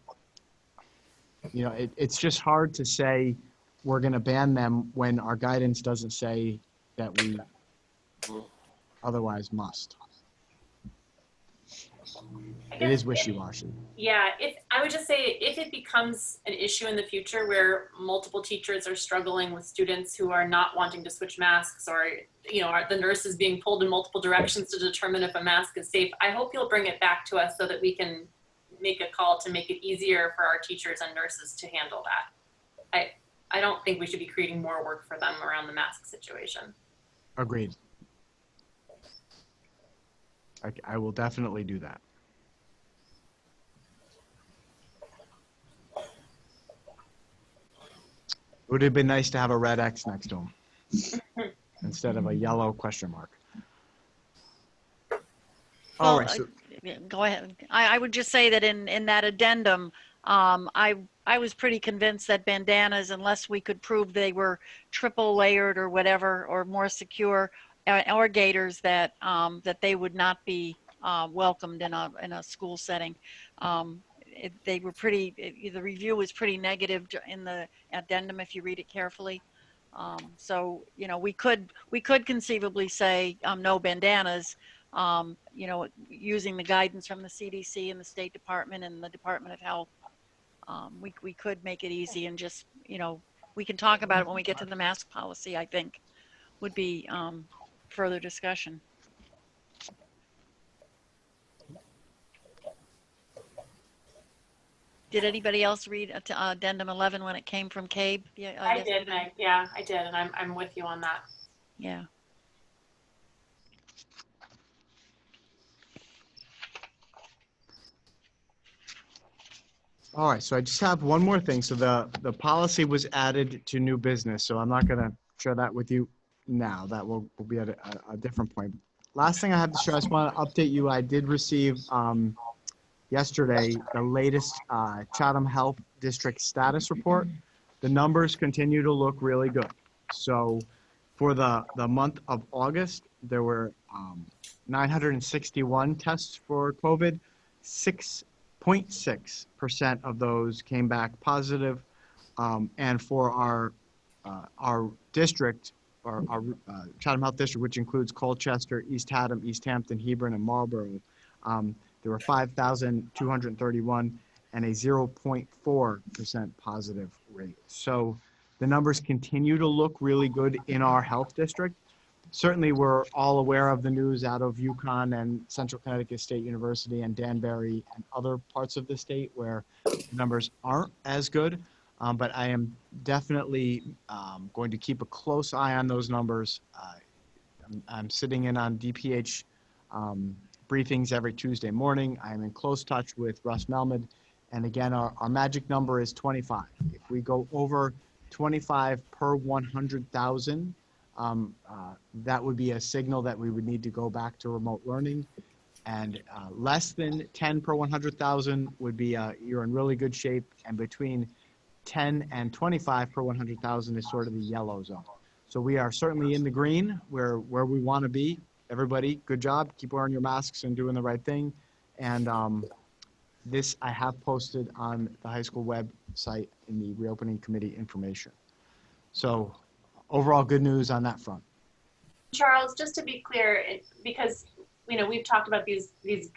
you know, it's just hard to say we're going to ban them when our guidance doesn't say that we otherwise must. It is wishy-washy. Yeah, I would just say if it becomes an issue in the future where multiple teachers are struggling with students who are not wanting to switch masks, or, you know, the nurse is being pulled in multiple directions to determine if a mask is safe, I hope you'll bring it back to us so that we can make a call to make it easier for our teachers and nurses to handle that. I don't think we should be creating more work for them around the mask situation. Agreed. I will definitely do that. It would have been nice to have a red X next to him instead of a yellow question mark. All Well, right, so yeah, go ahead. I would just say that in that addendum, I was pretty convinced that bandanas, unless we could prove they were triple layered or whatever, or more secure, or gaiters, that that they would not be welcomed in a school setting. They were pretty. The review was pretty negative in the addendum if you read it carefully. So you know, we could conceivably say no bandanas. You know, using the guidance from the CDC and the State Department and the Department of Health. We could make it easy and just, you know, we can talk about it when we get to the mask policy, I think, would be further discussion. Did anybody else read addendum 11 when it came from CABE? Yeah, I did, Meg. Yeah, I did, and I'm with you on that. Yeah. all right, so I just have one more thing. So the policy was added to new business, so I'm not gonna share that with you now. That will be at a different point. Last thing I have to share, I just want to update you. I did receive yesterday the latest Chatham Health District status report. The numbers continue to look really good. So for the month of August, there were 961 tests for COVID. 6.6% of those came back positive. And for our district, our Chatham Health District, which includes Colchester, East Haddam, East Hampton, Hebron, and Marlborough, there were 5,231 and a 0.4% positive rate. So the numbers continue to look really good in our health district. Certainly, we're all aware of the news out of UConn and Central Connecticut State University and Danbury and other parts of the state where the numbers aren't as good. But I am definitely going to keep a close eye on those numbers. I'm sitting in on DPH briefings every Tuesday morning. I'm in close touch with Russ Melmond. And again, our magic number is 25. If we go over 25 per 100,000, that would be a signal that we would need to go back to remote learning. And less than 10 per 100,000 would be you're in really good shape. And between 10 and 25 per 100,000 is sort of the yellow zone. So we are certainly in the green, where we want to be. Everybody, good job. Keep wearing your masks and doing the right thing. And this I have posted on the high school website in the reopening committee information. So overall good news on that front. Charles, just to be clear, because you know we've talked about these the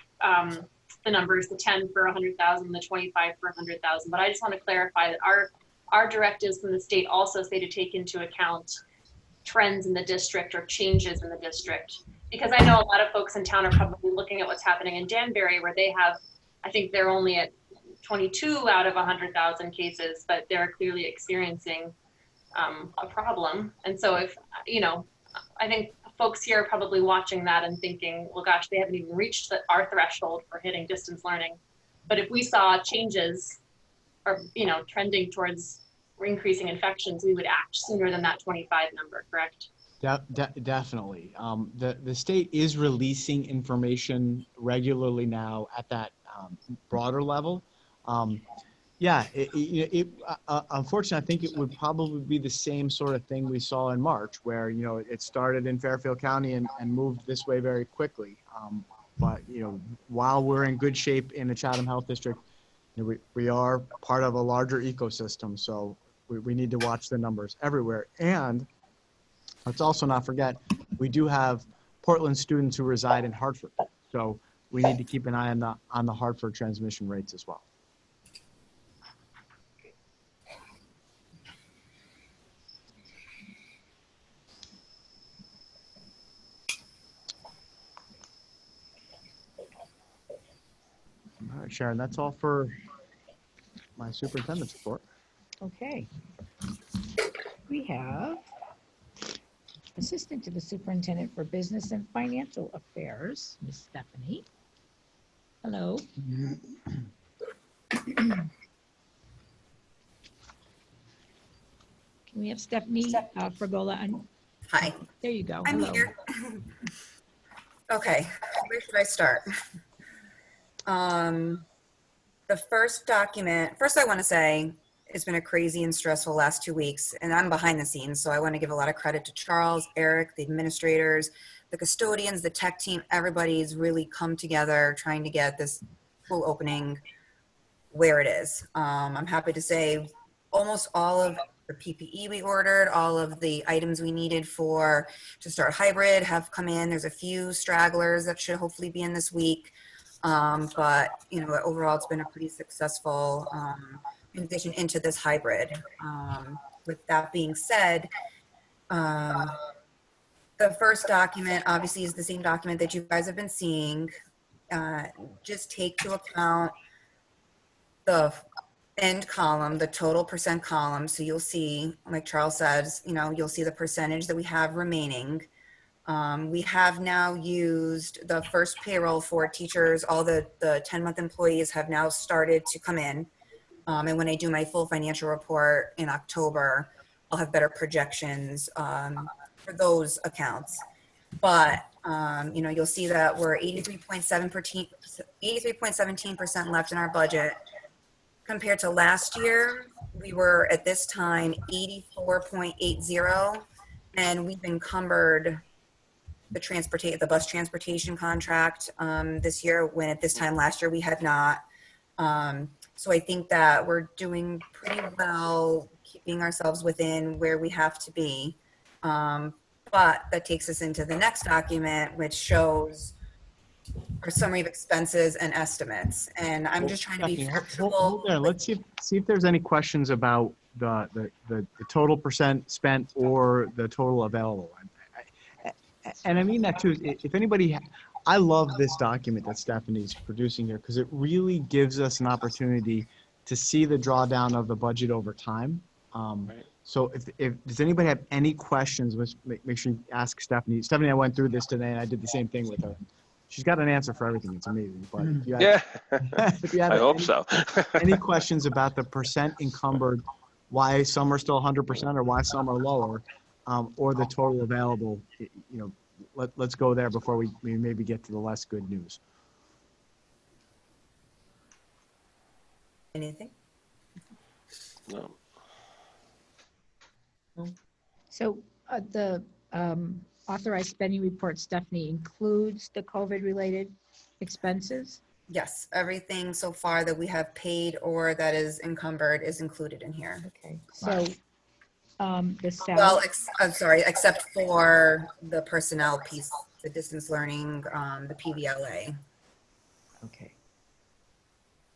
numbers, the 10 per 100,000, the 25 per 100,000, but I just want to clarify that our directives from the state also say to take into account trends in the district or changes in the district. Because I know a lot of folks in town are probably looking at what's happening in Danbury, where they have, I think they're only at 22 out of 100,000 cases, but they're clearly experiencing a problem. And so if, you know, I think folks here are probably watching that and thinking, well, gosh, they haven't even reached our threshold for hitting distance learning. But if we saw changes or, you know, trending towards increasing infections, we would act sooner than that 25 number, correct? Definitely. The state is releasing information regularly now at that broader level. Unfortunately, I think it would probably be the same sort of thing we saw in March, where, you know, it started in Fairfield County and moved this way very quickly. But, you know, while we're in good shape in the Chatham Health District, you know, we are part of a larger ecosystem. So we need to watch the numbers everywhere. And let's also not forget, we do have Portland students who reside in Hartford. So we need to keep an eye on the Hartford transmission rates as well. right, Sharon, that's all for my superintendent's report. Okay. We have Assistant to the Superintendent for Business and Financial Affairs, Ms. Stephanie. Hello. Can we have Stephanie Fragola? Hi, There you go. I'm Hello. here. Okay, where should I start? The first document, first I want to say it's been a crazy and stressful last 2 weeks, and I'm behind the scenes, so I want to give a lot of credit to Charles, Eric, the administrators, the custodians, the tech team. Everybody's really come together trying to get this school opening where it is. I'm happy to say almost all of the PPE we ordered, all of the items we needed to start hybrid have come in. There's a few stragglers that should hopefully be in this week. But you know, overall it's been a pretty successful transition into this hybrid. With that being said, the first document obviously is the same document that you guys have been seeing. Just take to account the end column, the total percent column. So you'll see, like Charles says, you know, you'll see the percentage that we have remaining. We have now used the first payroll for teachers. All the 10-month employees have now started to come in. And when I do my full financial report in October, I'll have better projections for those accounts. But, you know, you'll see that we're 83.17% left in our budget. Compared to last year, we were at this time 84.80, and we've encumbered the bus transportation contract this year, when at this time last year we had not. So I think that we're doing pretty well keeping ourselves within where we have to be. But that takes us into the next document, which shows our summary of expenses and estimates. And I'm just trying to be flexible. Hold there. Let's see if there's any questions about the total percent spent or the total available. And I mean that too. If anybody, I love this document that Stephanie's producing here, because it really gives us an opportunity to see the drawdown of the budget over time. So if does anybody have any questions, let's make sure you ask Stephanie. Stephanie, I went through this today and I did the same thing with her. She's got an answer for everything. It's amazing. But if you have, if you have I hope so. any questions about the percent encumbered, why some are still 100% or why some are lower, or the total available, you know, let's go there before we maybe get to the less good news. Anything? No. So the authorized spending report, Stephanie, includes the COVID-related expenses? Yes, everything so far that we have paid or that is encumbered is included in here. Okay, so the salary. Well, I'm sorry, except for the personnel piece, the distance learning, the PVLA. Okay.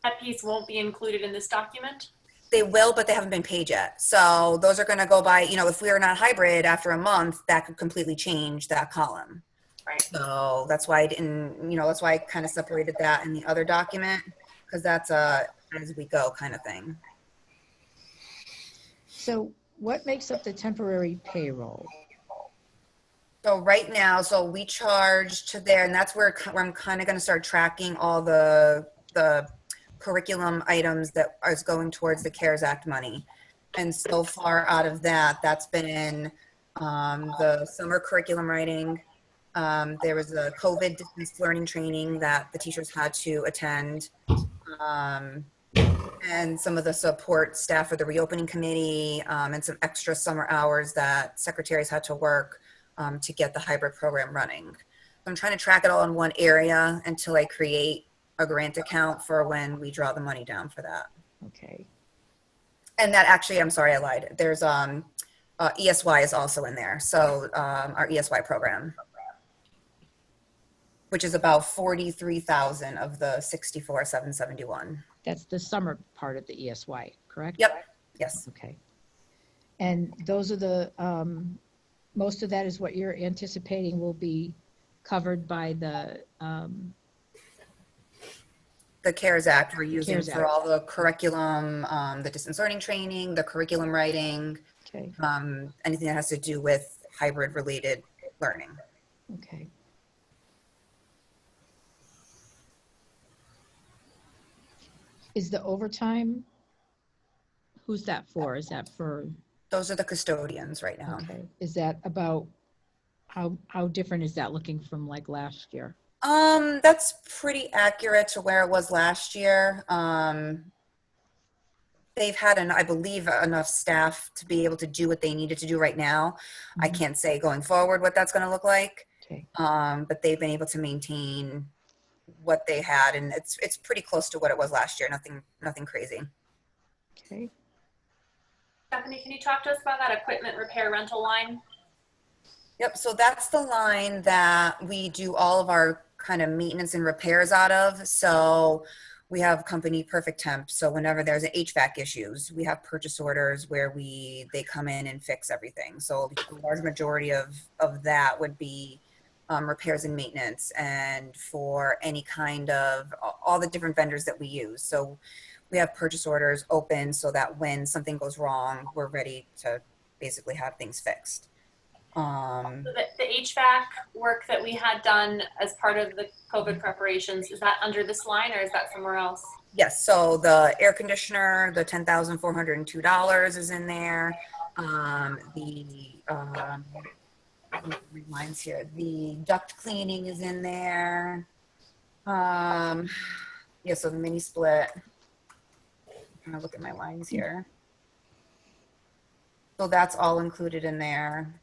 That piece won't be included in this document? They will, but they haven't been paid yet. So those are going to go by, you know, if we are not hybrid after a month, that could completely change that column. Right. So that's why I didn't, you know, that's why I kind of separated that in the other document, because that's a as we go kind of thing. So what makes up the temporary payroll? So right now, so we charge to there, and that's where I'm kind of going to start tracking all the curriculum items that is going towards the CARES Act money. And so far out of that, that's been in the summer curriculum writing. There was a COVID distance learning training that the teachers had to attend. And some of the support staff for the reopening committee, and some extra summer hours that secretaries had to work to get the hybrid program running. I'm trying to track it all in one area until I create a grant account for when we draw the money down for that. Okay. And that actually, I'm sorry, I lied. There's ESY is also in there. So our ESY program, which is about 43,000 of the 64,771. That's the summer part of the ESY, correct? Yep. Yes. Okay. And those are the, most of that is what you're anticipating will be covered by the the CARES Act we're using CARES for Act. all the curriculum, the distance learning training, the curriculum writing, Okay, anything that has to do with hybrid related learning. okay. Is the overtime, who's that for? Is that for, Those are the custodians right now. okay, is that about, how different is that looking from like last year? That's pretty accurate to where it was last year. They've had, I believe, enough staff to be able to do what they needed to do right now. I Mhm. can't say going forward what that's going to look like, Okay, but they've been able to maintain what they had, and it's pretty close to what it was last year. Nothing crazy. okay. Stephanie, can you talk to us about that equipment repair rental line? Yep, so that's the line that we do all of our kind of maintenance and repairs out of. So we have company Perfect Temp. So whenever there's an HVAC issues, we have purchase orders where they come in and fix everything. So the large majority of that would be repairs and maintenance, and for any kind of all the different vendors that we use. So we have purchase orders open so that when something goes wrong, we're ready to basically have things fixed. So the HVAC work that we had done as part of the COVID preparations, is that under this line or is that somewhere else? Yes, so the air conditioner, the $10,402 is in there. Lines here. The duct cleaning is in there. Yeah, so the mini split. I'm gonna look at my lines here. So that's all included in there.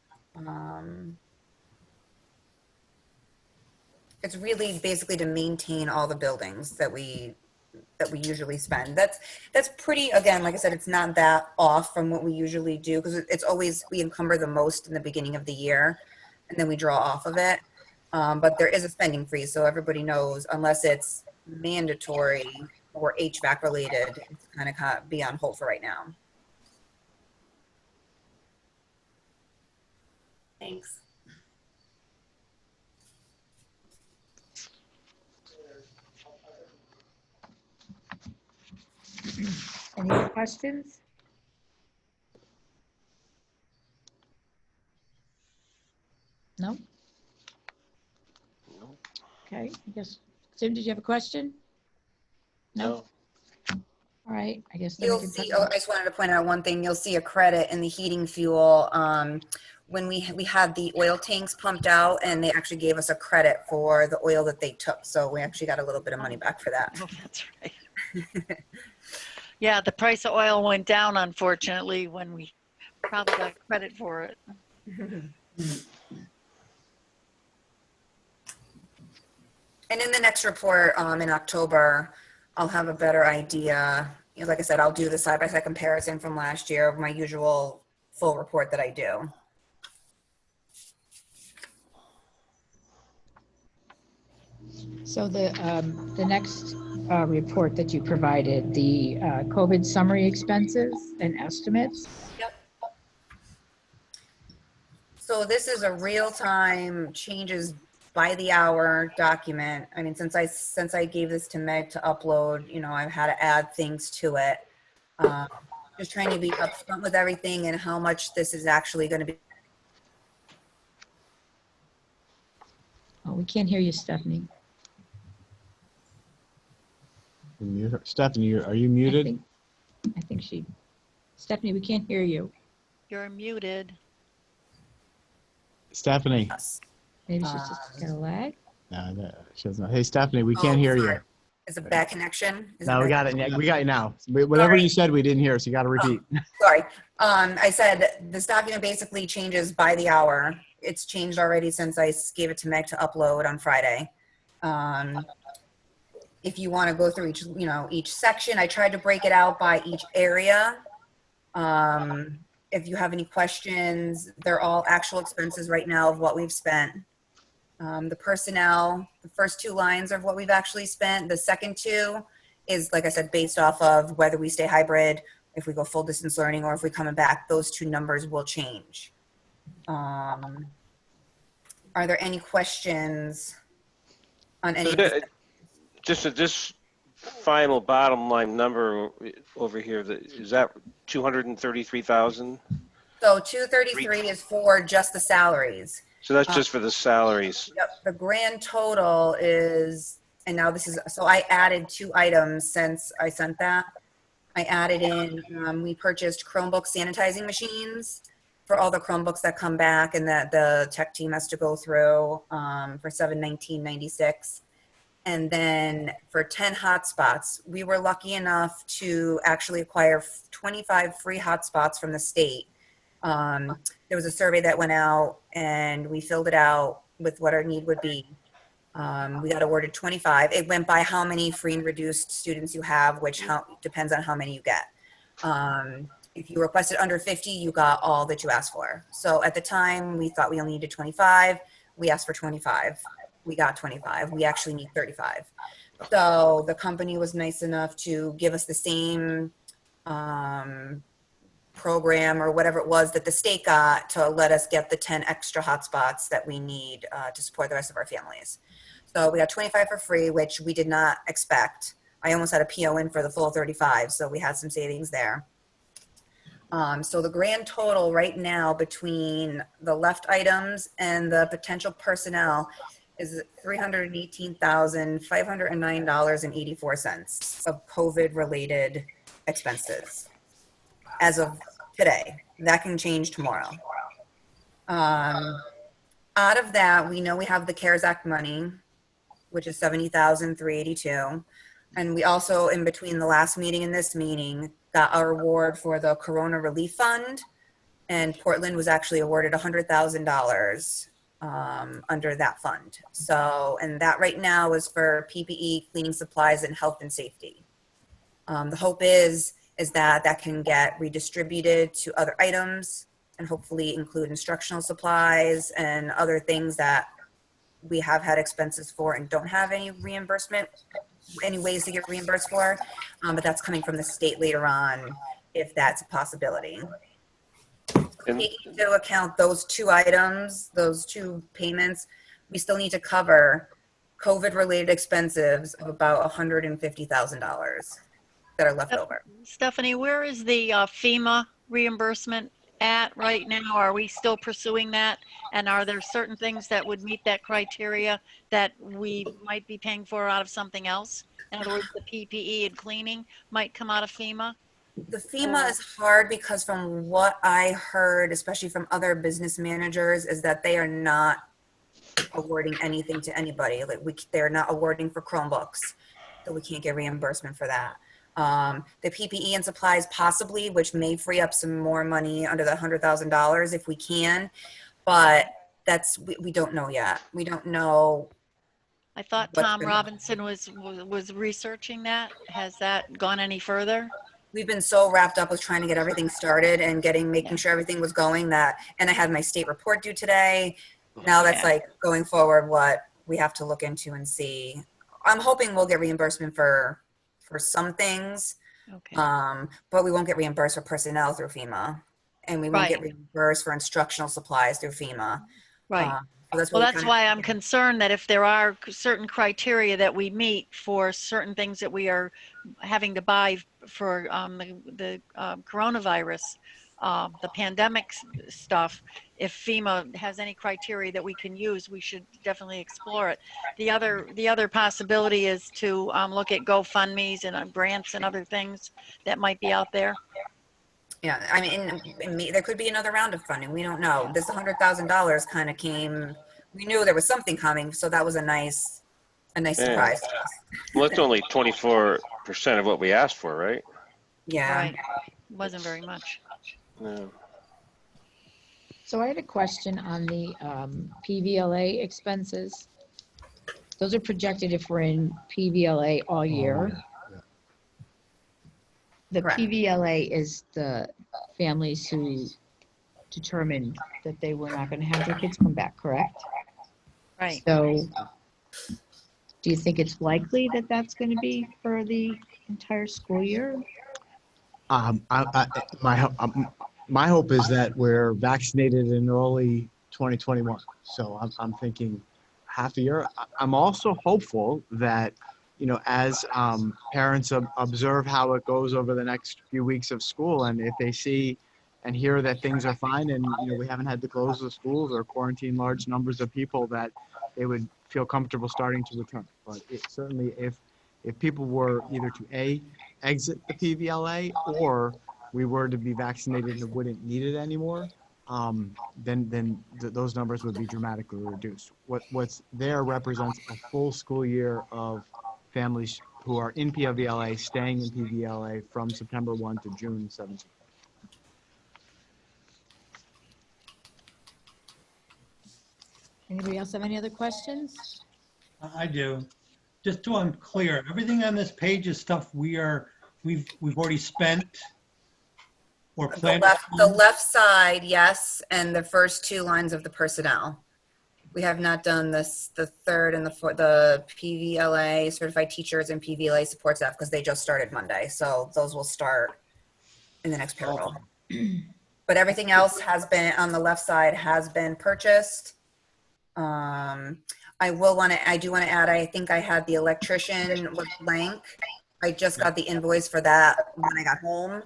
It's really basically to maintain all the buildings that we usually spend. That's pretty, again, like I said, it's not that off from what we usually do, because it's always, we encumber the most in the beginning of the year and then we draw off of it. But there is a spending freeze, so everybody knows, unless it's mandatory or HVAC related, it's kind of be on hold for right now. Thanks. Any other questions? No? No. Okay, I guess, Tim, did you have a question? No. All right, I guess. then we You'll can see, talk about- I just wanted to point out one thing. You'll see a credit in the heating fuel. When we had the oil tanks pumped out, and they actually gave us a credit for the oil that they took. So we actually got a little bit of money back for that. Oh, that's right. Yeah, the price of oil went down, unfortunately, when we probably got credit for it. And in the next report in October, I'll have a better idea. You know, like I said, I'll do the side-by-side comparison from last year of my usual full report that I do. So the next report that you provided, the COVID summary expenses and estimates. Yep. So this is a real-time changes by the hour document. I mean, since I gave this to Meg to upload, you know, I've had to add things to it. Just trying to be upfront with everything and how much this is actually going to be. Oh, we can't hear you, Stephanie. Stephanie, are you muted? I think Stephanie, we can't hear you. You're muted. Stephanie? Maybe she's just got a lag. No, she doesn't. Hey, Stephanie, we can't hear you. Is it bad connection? No, we got it. We got you now. Whatever you said, we didn't hear, so you got to repeat. Sorry. I said this document basically changes by the hour. It's changed already since I gave it to Meg to upload on Friday. If you want to go through each section, I tried to break it out by each area. If you have any questions, they're all actual expenses right now of what we've spent. The personnel, the first two lines of what we've actually spent. The second two is, like I said, based off of whether we stay hybrid, if we go full distance learning, or if we're coming back, those two numbers will change. Are there any questions on any? Just final bottom line number over here, is that 233,000? So 233 is for just the salaries. So that's just for the salaries. Yep, the grand total is, and now this is, so I added 2 items since I sent that. I added in, we purchased Chromebook sanitizing machines for all the Chromebooks that come back and that the tech team has to go through for $719.96. And then for 10 hotspots, we were lucky enough to actually acquire 25 free hotspots from the state. There was a survey that went out and we filled it out with what our need would be. We got awarded 25. It went by how many free and reduced students you have, which depends on how many you get. If you requested under 50, you got all that you asked for. So at the time, we thought we only needed 25. We asked for 25. We got 25. We actually need 35. So the company was nice enough to give us the same program or whatever it was that the state got to let us get the 10 extra hotspots that we need to support the rest of our families. So we got 25 for free, which we did not expect. I almost had a PO in for the full 35, so we had some savings there. So the grand total right now between the left items and the potential personnel is $318,509.84 of COVID-related expenses as of today. That can change tomorrow. Out of that, we know we have the CARES Act money, which is $70,382. And we also, in between the last meeting and this meeting, got our award for the Corona Relief Fund. And Portland was actually awarded $100,000 under that fund. So, and that right now is for PPE, cleaning supplies, and health and safety. The hope is that that can get redistributed to other items and hopefully include instructional supplies and other things that we have had expenses for and don't have any reimbursement, any ways to get reimbursed for. But that's coming from the state later on, if that's a possibility. Taking into account those 2 items, those 2 payments, we still need to cover COVID-related expenses of about $150,000 that are left over. Stephanie, where is the FEMA reimbursement at right now? Are we still pursuing that? And are there certain things that would meet that criteria that we might be paying for out of something else? In other words, the PPE and cleaning might come out of FEMA? The FEMA is hard because from what I heard, especially from other business managers, is that they are not awarding anything to anybody. Like they're not awarding for Chromebooks, so we can't get reimbursement for that. The PPE and supplies possibly, which may free up some more money under the $100,000 if we can, but that's, we don't know yet. We don't know. I thought Tom Robinson was researching that. Has that gone any further? We've been so wrapped up with trying to get everything started and making sure everything was going that, and I had my state report due today. Now that's like going forward what we have to look into and see. I'm hoping we'll get reimbursement for some things, but we won't get reimbursed for personnel through FEMA, and we won't get reimbursed for instructional supplies through FEMA. Right. So that's why I'm concerned that if there are certain criteria that we meet for certain things that we are having to buy for the coronavirus, the pandemic stuff, if FEMA has any criteria that we can use, we should definitely explore it. The other possibility is to look at GoFundMe's and grants and other things that might be out there. Yeah, I mean, there could be another round of funding. We don't know. This $100,000 kind of came. We knew there was something coming, so that was a nice surprise to us. Well, it's only 24% of what we asked for, right? Yeah. Right. Wasn't very much. No. So I had a question on the PVLA expenses. Those are projected if we're in PVLA all year. The Correct. PVLA is the families who determined that they were not going to have their kids come back, correct? Right. So do you think it's likely that that's going to be for the entire school year? My hope is that we're vaccinated in early 2021. So I'm thinking half a year. I'm also hopeful that as parents observe how it goes over the next few weeks of school, and if they see and hear that things are fine and, we haven't had to close the schools or quarantine large numbers of people, that they would feel comfortable starting to return. But certainly if people were either to exit the PVLA, or we were to be vaccinated and wouldn't need it anymore, then those numbers would be dramatically reduced. What's there represents a full school year of families who are in PVLA staying in PVLA from September 1 to June 17. Anybody else have any other questions? I do. Just so I'm clear, everything on this page is stuff we've already spent or planned. The left side, yes, and the first two lines of the personnel. We have not done the third and the PVLA, certified teachers and PVLA support staff, because they just started Monday. So those will start in the next payroll. But everything else has been, on the left side, has been purchased. I do want to add, I think I had the electrician with blank. I just got the invoice for that when I got home.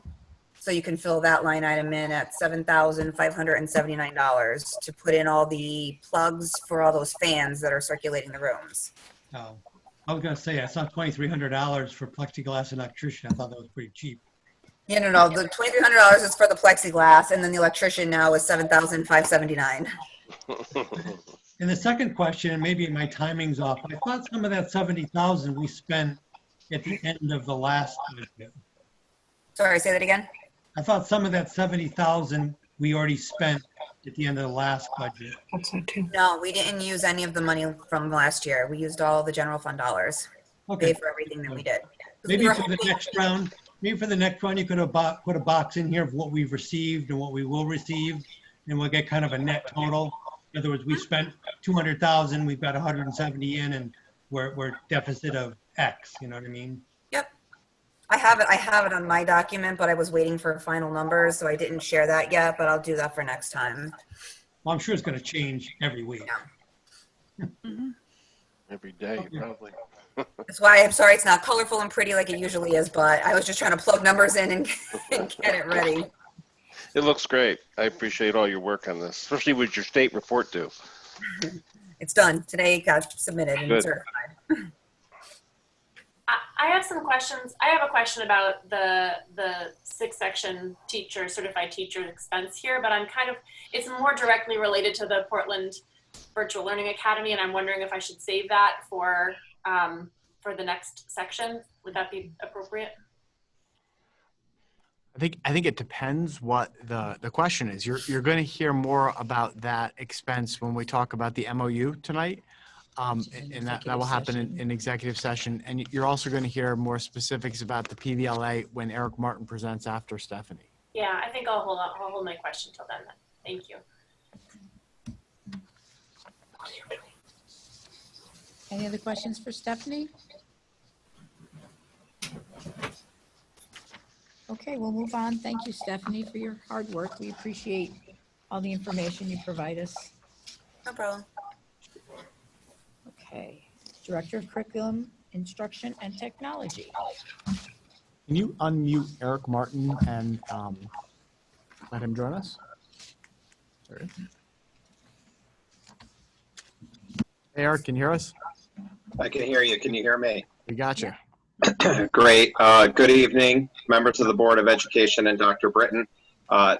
So you can fill that line item in at $7,579 to put in all the plugs for all those fans that are circulating the rooms. Oh, I was gonna say, I saw $2,300 for plexiglass and electrician. I thought that was pretty cheap. Yeah, no, the $2,300 is for the plexiglass, and then the electrician now is $7,579. And the second question, and maybe my timing's off, I thought some of that $70,000 we spent at the end of the last budget. Sorry, say that again. I thought some of that $70,000 we already spent at the end of the last budget. No, we didn't use any of the money from last year. We used all the general fund dollars. Okay. Pay for everything that we did. Maybe for the next round, you could have put a box in here of what we've received and what we will receive, and we'll get kind of a net total. In other words, we spent 200,000, we've got 170 in, and we're deficit of X. You know what I mean? Yep. I have it on my document, but I was waiting for final numbers, so I didn't share that yet, but I'll do that for next time. Well, I'm sure it's going to change every week. Yeah. Every day, probably. That's why I'm sorry it's not colorful and pretty like it usually is, but I was just trying to plug numbers in and get it ready. It looks great. I appreciate all your work on this, especially with your state report due. It's done. Today it got submitted and Good. certified. I have some questions. I have a question about the 6-section teacher, certified teacher expense here, but it's more directly related to the Portland Virtual Learning Academy, and I'm wondering if I should save that for the next section. Would that be appropriate? I think it depends what the question is. You're going to hear more about that expense when we talk about the MOU tonight. And that will happen in executive session. And you're also going to hear more specifics about the PVLA when Eric Martin presents after Stephanie. Yeah, I think I'll hold my question till then. Thank you. Any other questions for Stephanie? Okay, we'll move on. Thank you, Stephanie, for your hard work. We appreciate all the information you provide us. No problem. Okay, Director of Curriculum, Instruction, and Technology. Can you unmute Eric Martin and let him join us? Sorry. Hey, Eric, can you hear us? I can hear you. Can you hear me? We got you. Great. Good evening, members of the Board of Education and Dr. Britton.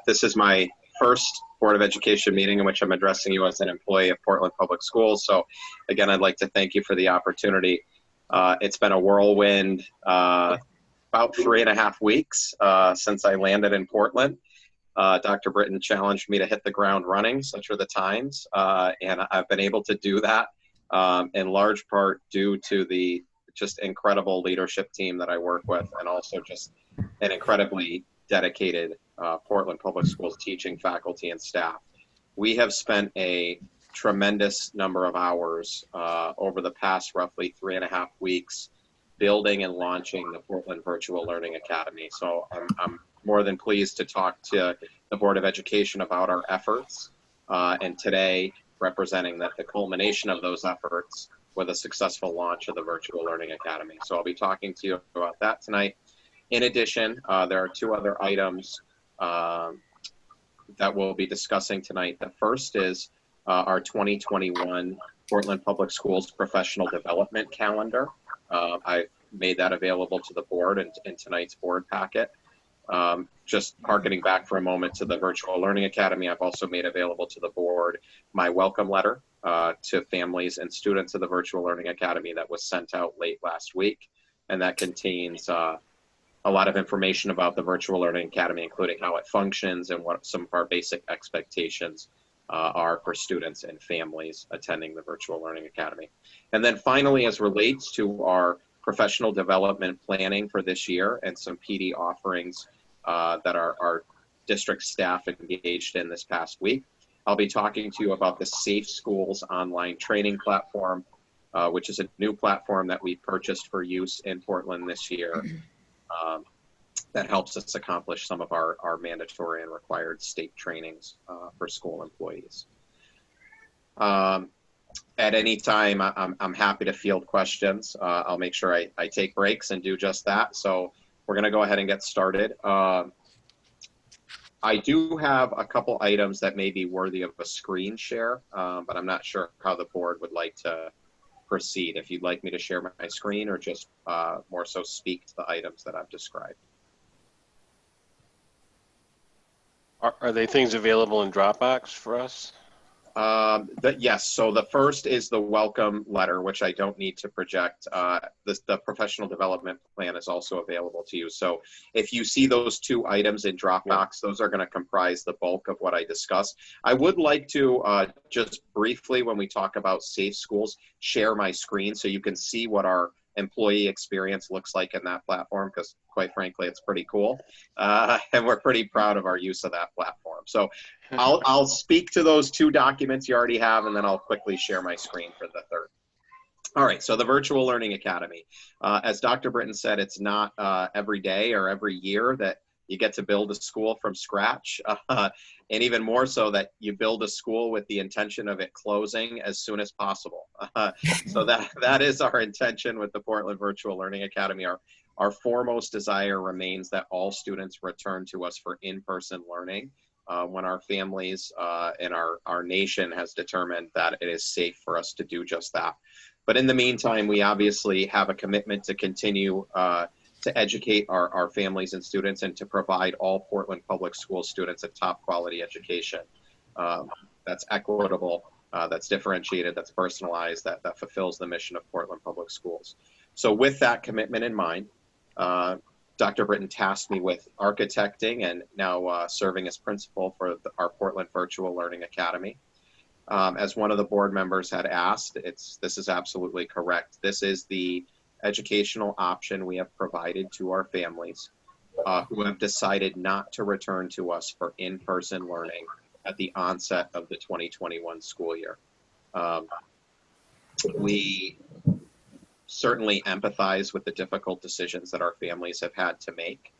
This is my first Board of Education meeting in which I'm addressing you as an employee of Portland Public Schools. So again, I'd like to thank you for the opportunity. It's been a whirlwind, about 3.5 weeks since I landed in Portland. Dr. Britton challenged me to hit the ground running, such are the times, and I've been able to do that in large part due to the just incredible leadership team that I work with, and also just an incredibly dedicated Portland Public Schools teaching faculty and staff. We have spent a tremendous number of hours over the past roughly 3.5 weeks building and launching the Portland Virtual Learning Academy. So I'm more than pleased to talk to the Board of Education about our efforts, and today representing that the culmination of those efforts with a successful launch of the Virtual Learning Academy. So I'll be talking to you about that tonight. In addition, there are two other items that we'll be discussing tonight. The first is our 2021 Portland Public Schools Professional Development Calendar. I made that available to the board in tonight's board packet. Just harkening back for a moment to the Virtual Learning Academy, I've also made available to the board my welcome letter to families and students of the Virtual Learning Academy that was sent out late last week. And that contains a lot of information about the Virtual Learning Academy, including how it functions and what some of our basic expectations are for students and families attending the Virtual Learning Academy. And then finally, as relates to our professional development planning for this year and some PD offerings that our district staff engaged in this past week, I'll be talking to you about the Safe Schools online training platform, which is a new platform that we purchased for use in Portland this year. That helps us accomplish some of our mandatory and required state trainings for school employees. At any time, I'm happy to field questions. I'll make sure I take breaks and do just that. So we're gonna go ahead and get started. I do have a couple items that may be worthy of a screen share, but I'm not sure how the board would like to proceed. If you'd like me to share my screen or just more so speak to the items that I've described. Are they things available in Dropbox for us? Yes, so the first is the welcome letter, which I don't need to project. The professional development plan is also available to you. So if you see those two items in Dropbox, those are going to comprise the bulk of what I discussed. I would like to just briefly, when we talk about Safe Schools, share my screen so you can see what our employee experience looks like in that platform, because quite frankly, it's pretty cool. And we're pretty proud of our use of that platform. So I'll speak to those two documents you already have, and then I'll quickly share my screen for the third. All right, so the Virtual Learning Academy. As Dr. Britton said, it's not every day or every year that you get to build a school from scratch, and even more so that you build a school with the intention of it closing as soon as possible. So that is our intention with the Portland Virtual Learning Academy. Our foremost desire remains that all students return to us for in-person learning when our families and our nation has determined that it is safe for us to do just that. But in the meantime, we obviously have a commitment to continue to educate our families and students and to provide all Portland Public School students a top quality education that's equitable, that's differentiated, that's personalized, that fulfills the mission of Portland Public Schools. So with that commitment in mind, Dr. Britton tasked me with architecting and now serving as principal for our Portland Virtual Learning Academy. As one of the board members had asked, this is absolutely correct. This is the educational option we have provided to our families who have decided not to return to us for in-person learning at the onset of the 2021 school year. We certainly empathize with the difficult decisions that our families have had to make.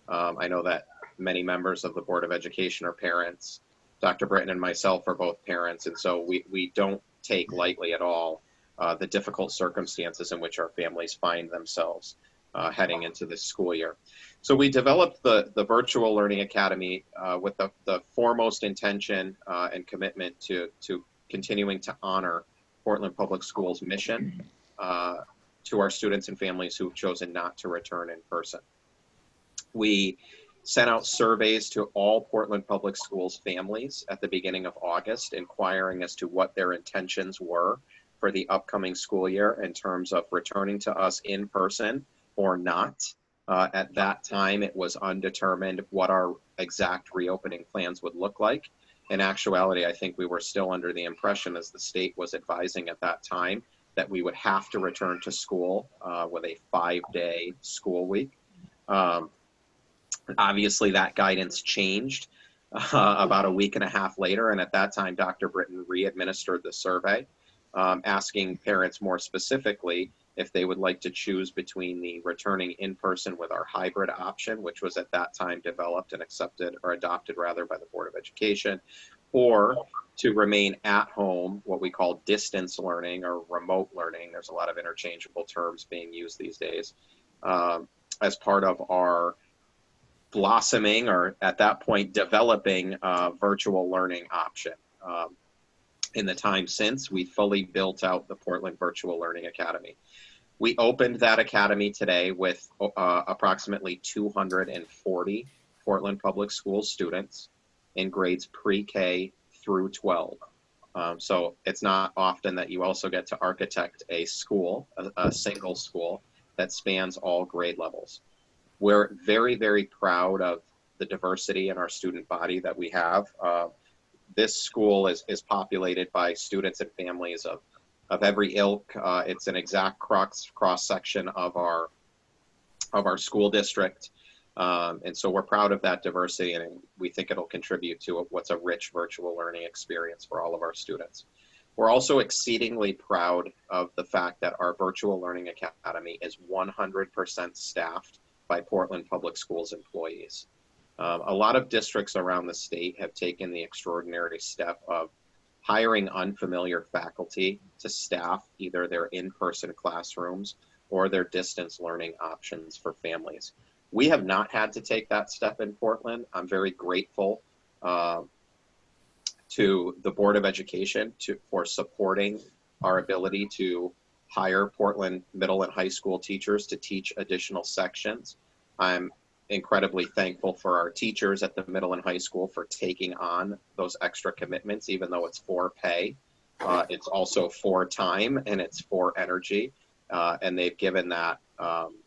I know that many members of the Board of Education are parents. Dr. Britton and myself are both parents, and so we don't take lightly at all the difficult circumstances in which our families find themselves heading into this school year. So we developed the Virtual Learning Academy with the foremost intention and commitment to continuing to honor Portland Public Schools' mission to our students and families who've chosen not to return in person. We sent out surveys to all Portland Public Schools families at the beginning of August, inquiring as to what their intentions were for the upcoming school year in terms of returning to us in person or not. At that time, it was undetermined what our exact reopening plans would look like. In actuality, I think we were still under the impression, as the state was advising at that time, that we would have to return to school with a 5-day school week. Obviously, that guidance changed about a week and a half later, and at that time, Dr. Britton re-administered the survey, asking parents more specifically if they would like to choose between the returning in person with our hybrid option, which was at that time developed and accepted or adopted rather by the Board of Education, or to remain at home, what we call distance learning or remote learning. There's a lot of interchangeable terms being used these days, as part of our blossoming, or at that point developing, virtual learning option. In the time since, we fully built out the Portland Virtual Learning Academy. We opened that academy today with approximately 240 Portland Public Schools students in grades pre-K through 12. So it's not often that you also get to architect a school, a single school that spans all grade levels. We're very, very proud of the diversity in our student body that we have. This school is populated by students and families of every ilk. It's an exact cross section of our school district. And so we're proud of that diversity, and we think it'll contribute to what's a rich virtual learning experience for all of our students. We're also exceedingly proud of the fact that our Virtual Learning Academy is 100% staffed by Portland Public Schools employees. A lot of districts around the state have taken the extraordinary step of hiring unfamiliar faculty to staff either their in-person classrooms or their distance learning options for families. We have not had to take that step in Portland. I'm very grateful to the Board of Education for supporting our ability to hire Portland middle and high school teachers to teach additional sections. I'm incredibly thankful for our teachers at the middle and high school for taking on those extra commitments, even though it's for pay. It's also for time and it's for energy. And they've given that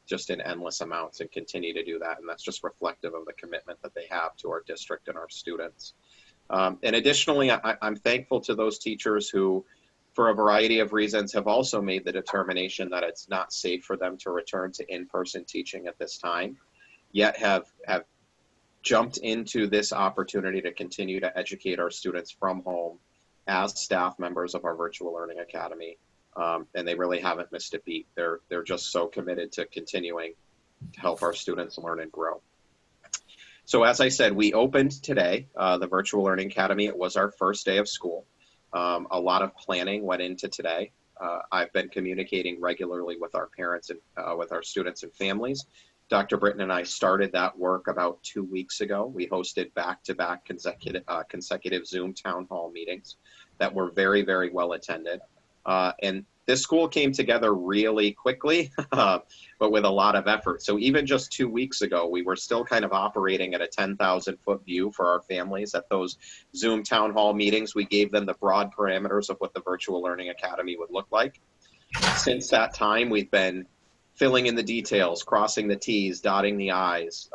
just in endless amounts and continue to do that. And that's just reflective of the commitment that they have to our district and our students. And additionally, I'm thankful to those teachers who, for a variety of reasons, have also made the determination that it's not safe for them to return to in-person teaching at this time, yet have jumped into this opportunity to continue to educate our students from home as staff members of our Virtual Learning Academy. And they really haven't missed a beat. They're just so committed to continuing to help our students learn and grow. So as I said, we opened today, the Virtual Learning Academy. It was our first day of school. A lot of planning went into today. I've been communicating regularly with our parents and with our students and families. Dr. Britton and I started that work about 2 weeks ago. We hosted back-to-back consecutive Zoom town hall meetings that were very, very well attended. And this school came together really quickly, but with a lot of effort. So even just 2 weeks ago, we were still kind of operating at a 10,000-foot view for our families at those Zoom town hall meetings. We gave them the broad parameters of what the Virtual Learning Academy would look like. Since that time, we've been filling in the details, crossing the T's, dotting the I's,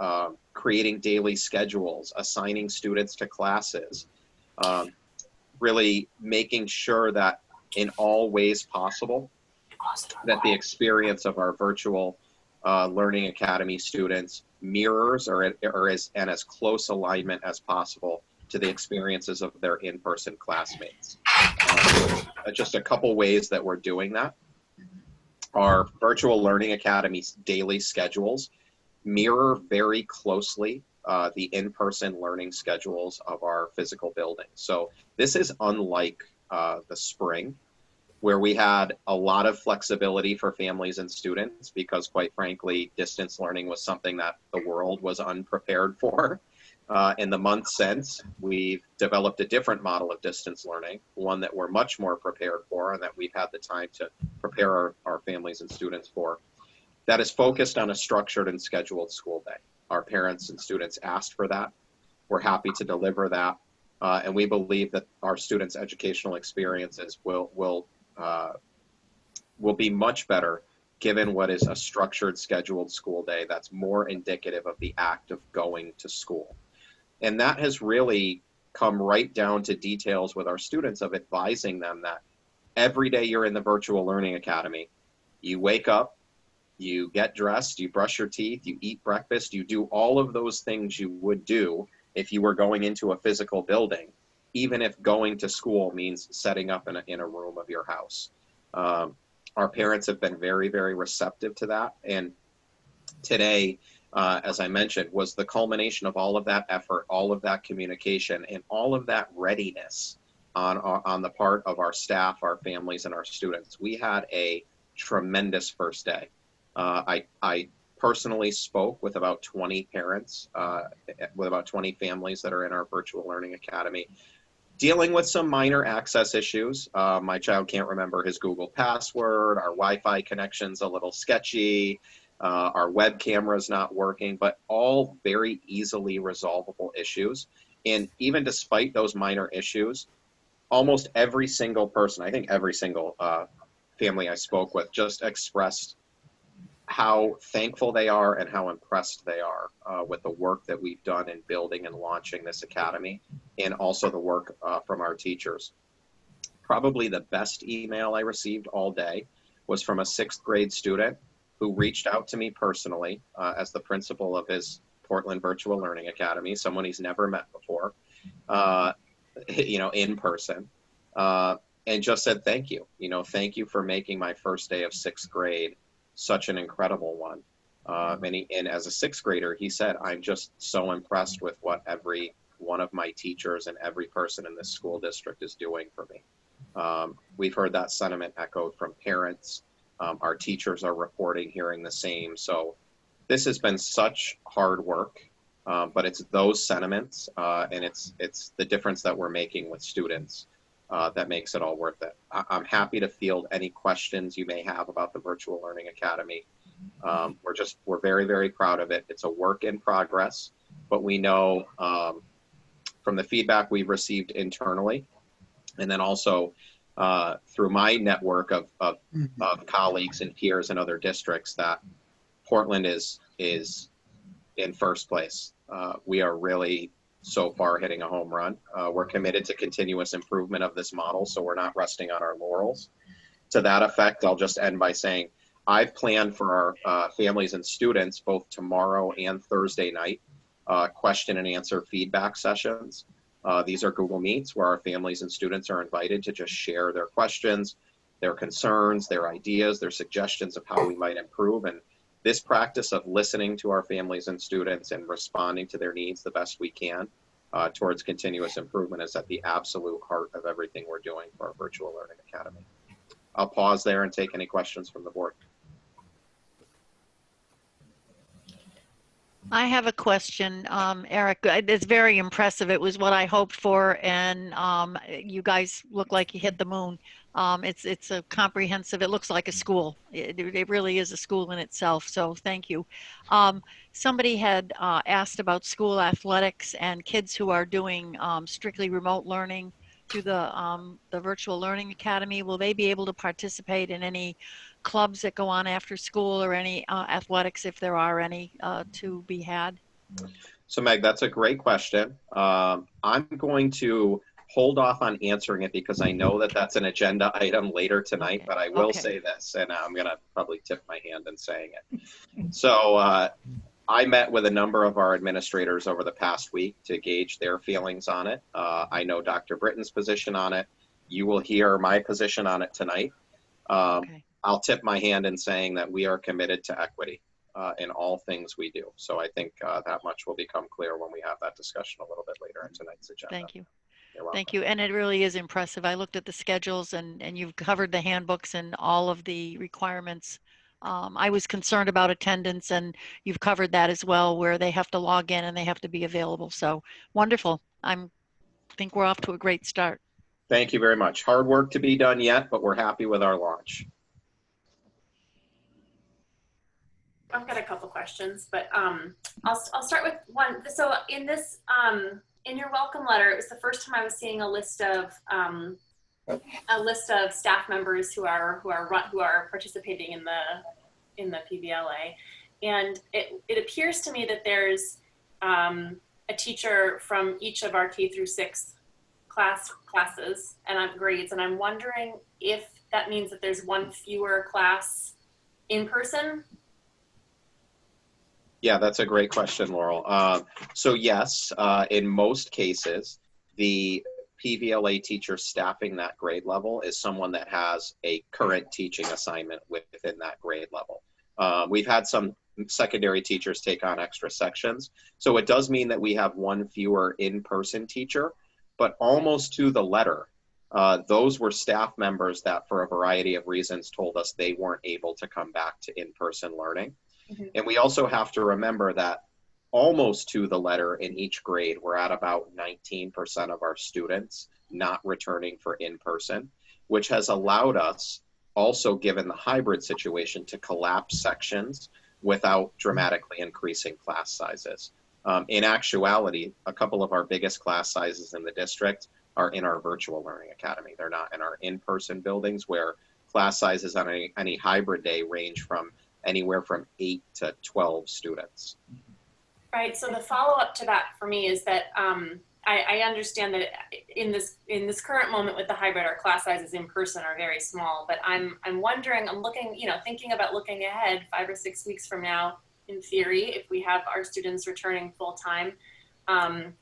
creating daily schedules, assigning students to classes, really making sure that in all ways possible, that the experience of our Virtual Learning Academy students mirrors or is in as close alignment as possible to the experiences of their in-person classmates. Just a couple ways that we're doing that. Our Virtual Learning Academy's daily schedules mirror very closely the in-person learning schedules of our physical buildings. So this is unlike the spring, where we had a lot of flexibility for families and students because, quite frankly, distance learning was something that the world was unprepared for. In the months since, we've developed a different model of distance learning, one that we're much more prepared for and that we've had the time to prepare our families and students for, that is focused on a structured and scheduled school day. Our parents and students asked for that. We're happy to deliver that. And we believe that our students' educational experiences will be much better given what is a structured, scheduled school day that's more indicative of the act of going to school. And that has really come right down to details with our students of advising them that every day you're in the Virtual Learning Academy, you wake up, you get dressed, you brush your teeth, you eat breakfast, you do all of those things you would do if you were going into a physical building, even if going to school means setting up in a room of your house. Our parents have been very, very receptive to that. And today, as I mentioned, was the culmination of all of that effort, all of that communication, and all of that readiness on the part of our staff, our families, and our students. We had a tremendous first day. I personally spoke with about 20 parents, with about 20 families that are in our virtual learning academy, dealing with some minor access issues. My child can't remember his Google password, our Wi-Fi connection's a little sketchy, our web camera's not working, but all very easily resolvable issues. And even despite those minor issues, almost every single person, I think every single family I spoke with, just expressed how thankful they are and how impressed they are with the work that we've done in building and launching this academy, and also the work from our teachers. Probably the best email I received all day was from a 6th grade student who reached out to me personally as the principal of his Portland Virtual Learning Academy, someone he's never met before, you know, in person, and just said, thank you. You know, thank you for making my first day of 6th grade such an incredible one. And as a 6th grader, he said, I'm just so impressed with what every one of my teachers and every person in this school district is doing for me. We've heard that sentiment echoed from parents. Our teachers are reporting, hearing the same. So this has been such hard work, but it's those sentiments and it's the difference that we're making with students that makes it all worth it. I'm happy to field any questions you may have about the Virtual Learning Academy. We're very, very proud of it. It's a work in progress, but we know from the feedback we've received internally, and then also through my network of colleagues and peers in other districts, that Portland is in first place. We are really so far hitting a home run. We're committed to continuous improvement of this model, so we're not resting on our laurels. To that effect, I'll just end by saying I've planned for our families and students both tomorrow and Thursday night question and answer feedback sessions. These are Google Meets where our families and students are invited to just share their questions, their concerns, their ideas, their suggestions of how we might improve. And this practice of listening to our families and students and responding to their needs the best we can towards continuous improvement is at the absolute heart of everything we're doing for our Virtual Learning Academy. I'll pause there and take any questions from the board. I have a question, Eric. It's very impressive. It was what I hoped for, and you guys look like you hit the moon. It's a comprehensive. It looks like a school. It really is a school in itself. So thank you. Somebody had asked about school athletics and kids who are doing strictly remote learning through the Virtual Learning Academy. Will they be able to participate in any clubs that go on after school, or any athletics, if there are any, to be had? So Meg, that's a great question. I'm going to hold off on answering it because I know that that's an agenda item later tonight, but I will say this, and I'm going to probably tip my hand in saying it. So I met with a number of our administrators over the past week to gauge their feelings on it. I know Dr. Britton's position on it. You will hear my position on it tonight. I'll tip my hand in saying that we are committed to equity in all things we do. So I think that much will become clear when we have that discussion a little bit later in tonight's agenda. Thank you. Thank you. And it really is impressive. I looked at the schedules, and you've covered the handbooks and all of the requirements. I was concerned about attendance, and you've covered that as well, where they have to log in and they have to be available. So wonderful. I think we're off to a great start. Thank you very much. Hard work to be done yet, but we're happy with our launch. I've got a couple questions, but I'll start with one. So in this, in your welcome letter, it was the first time I was seeing a list of staff members who are participating in the PVLA, and it appears to me that there's a teacher from each of our K through 6 classes and grades, and I'm wondering if that means that there's one fewer class in person. Yeah, that's a great question, Laurel. So yes, in most cases, the PVLA teacher staffing that grade level is someone that has a current teaching assignment within that grade level. We've had some secondary teachers take on extra sections. So it does mean that we have one fewer in-person teacher, but almost to the letter, those were staff members that for a variety of reasons told us they weren't able to come back to in-person learning. And we also have to remember that almost to the letter in each grade, we're at about 19% of our students not returning for in-person, which has allowed us, also given the hybrid situation, to collapse sections without dramatically increasing class sizes. In actuality, a couple of our biggest class sizes in the district are in our virtual learning academy. They're not in our in-person buildings, where class sizes on any hybrid day range from anywhere from 8 to 12 students. Right. So the follow-up to that for me is that I understand that in this current moment with the hybrid, our class sizes in person are very small. But I'm wondering, I'm looking, thinking about looking ahead 5 or 6 weeks from now. In theory, if we have our students returning full time,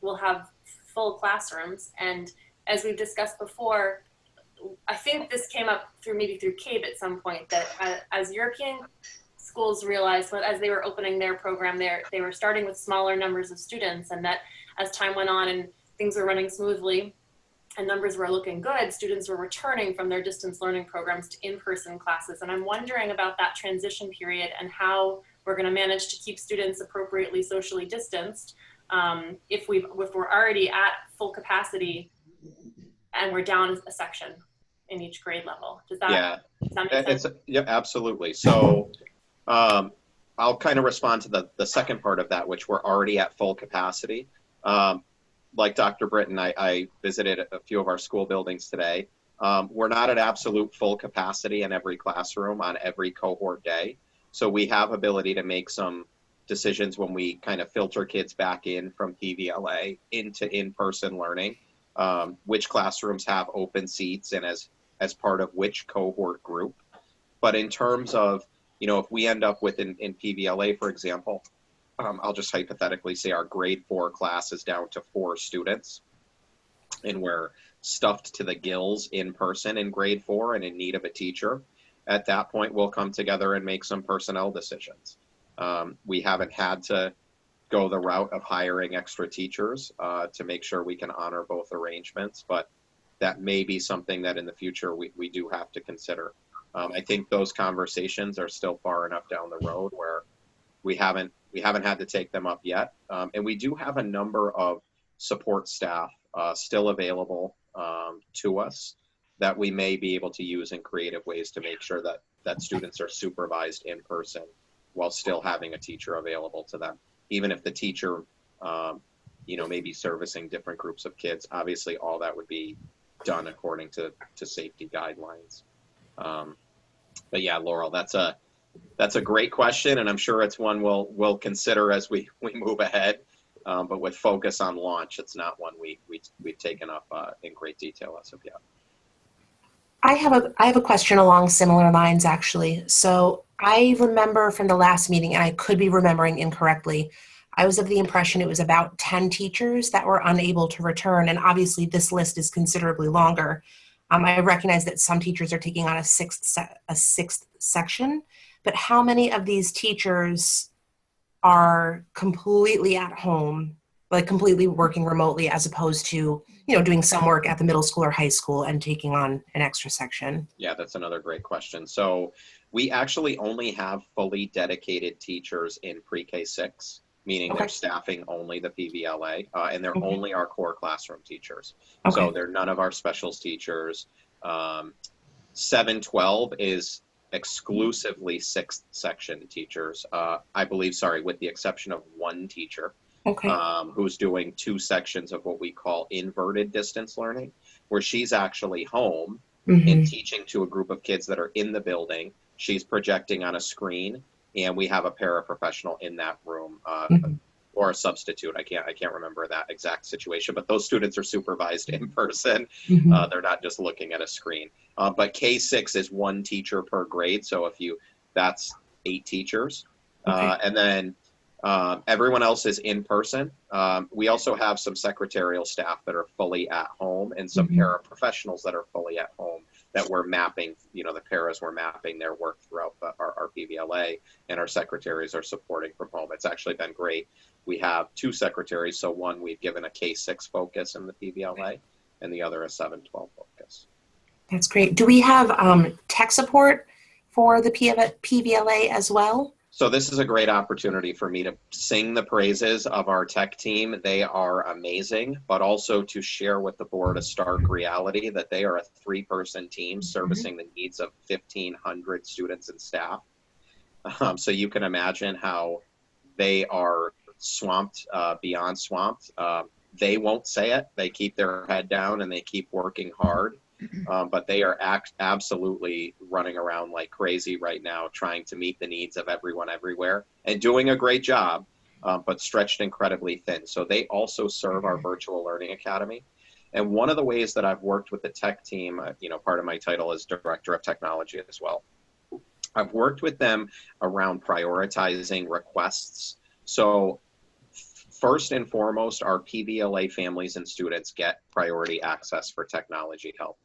we'll have full classrooms. And as we've discussed before, I think this came up through CABE at some point, that as European schools realized that as they were opening their program, they were starting with smaller numbers of students, and that as time went on and things were running smoothly and numbers were looking good, students were returning from their distance learning programs to in-person classes. And I'm wondering about that transition period and how we're going to manage to keep students appropriately socially distanced if we're already at full capacity and we're down a section in each grade level. Does that make sense? Yeah, absolutely. So I'll kind of respond to the second part of that, which we're already at full capacity. Like Dr. Britton, I visited a few of our school buildings today. We're not at absolute full capacity in every classroom on every cohort day. So we have ability to make some decisions when we kind of filter kids back in from PVLA into in-person learning, which classrooms have open seats and as part of which cohort group. But in terms of, if we end up with in PVLA, for example, I'll just hypothetically say our grade 4 class is down to 4 students and we're stuffed to the gills in person in grade 4 and in need of a teacher. At that point, we'll come together and make some personnel decisions. We haven't had to go the route of hiring extra teachers to make sure we can honor both arrangements, but that may be something that in the future we do have to consider. I think those conversations are still far enough down the road where we haven't had to take them up yet. And we do have a number of support staff still available to us that we may be able to use in creative ways to make sure that students are supervised in person while still having a teacher available to them. Even if the teacher, may be servicing different groups of kids, obviously all that would be done according to safety guidelines. But yeah, Laurel, that's a great question, and I'm sure it's one we'll consider as we move ahead. But with focus on launch, it's not one we've taken up in great detail as of yet. I have a question along similar lines, actually. So I remember from the last meeting, and I could be remembering incorrectly, I was of the impression it was about 10 teachers that were unable to return, and obviously this list is considerably longer. I recognize that some teachers are taking on a sixth section, but how many of these teachers are completely at home, like completely working remotely, as opposed to, doing some work at the middle school or high school and taking on an extra section? Yeah, that's another great question. So we actually only have fully dedicated teachers in pre-K 6, meaning they're staffing only the PVLA, and they're only our core classroom teachers. So they're none of our specials teachers. 7-12 is exclusively 6th section teachers, I believe, with the exception of one teacher who's doing 2 sections of what we call inverted distance learning, where she's actually home and teaching to a group of kids that are in the building. She's projecting on a screen, and we have a paraprofessional in that room, or a substitute. I can't remember that exact situation, but those students are supervised in person. They're not just looking at a screen. But K6 is 1 teacher per grade, so that's 8 teachers. And then everyone else is in person. We also have some secretarial staff that are fully at home and some paraprofessionals that are fully at home that we're mapping, the paras were mapping their work throughout our PVLA, and our secretaries are supporting from home. It's actually been great. We have 2 secretaries, so one we've given a K6 focus in the PVLA, and the other a 7-12 focus. That's great. Do we have tech support for the PVLA as well? So this is a great opportunity for me to sing the praises of our tech team. They are amazing, but also to share with the board a stark reality that they are a 3-person team servicing the needs of 1,500 students and staff. So you can imagine how they are swamped, beyond swamped. They won't say it. They keep their head down and they keep working hard. But they are absolutely running around like crazy right now, trying to meet the needs of everyone everywhere and doing a great job, but stretched incredibly thin. So they also serve our virtual learning academy. And one of the ways that I've worked with the tech team, part of my title is director of technology as well. I've worked with them around prioritizing requests. So first and foremost, our PVLA families and students get priority access for technology help.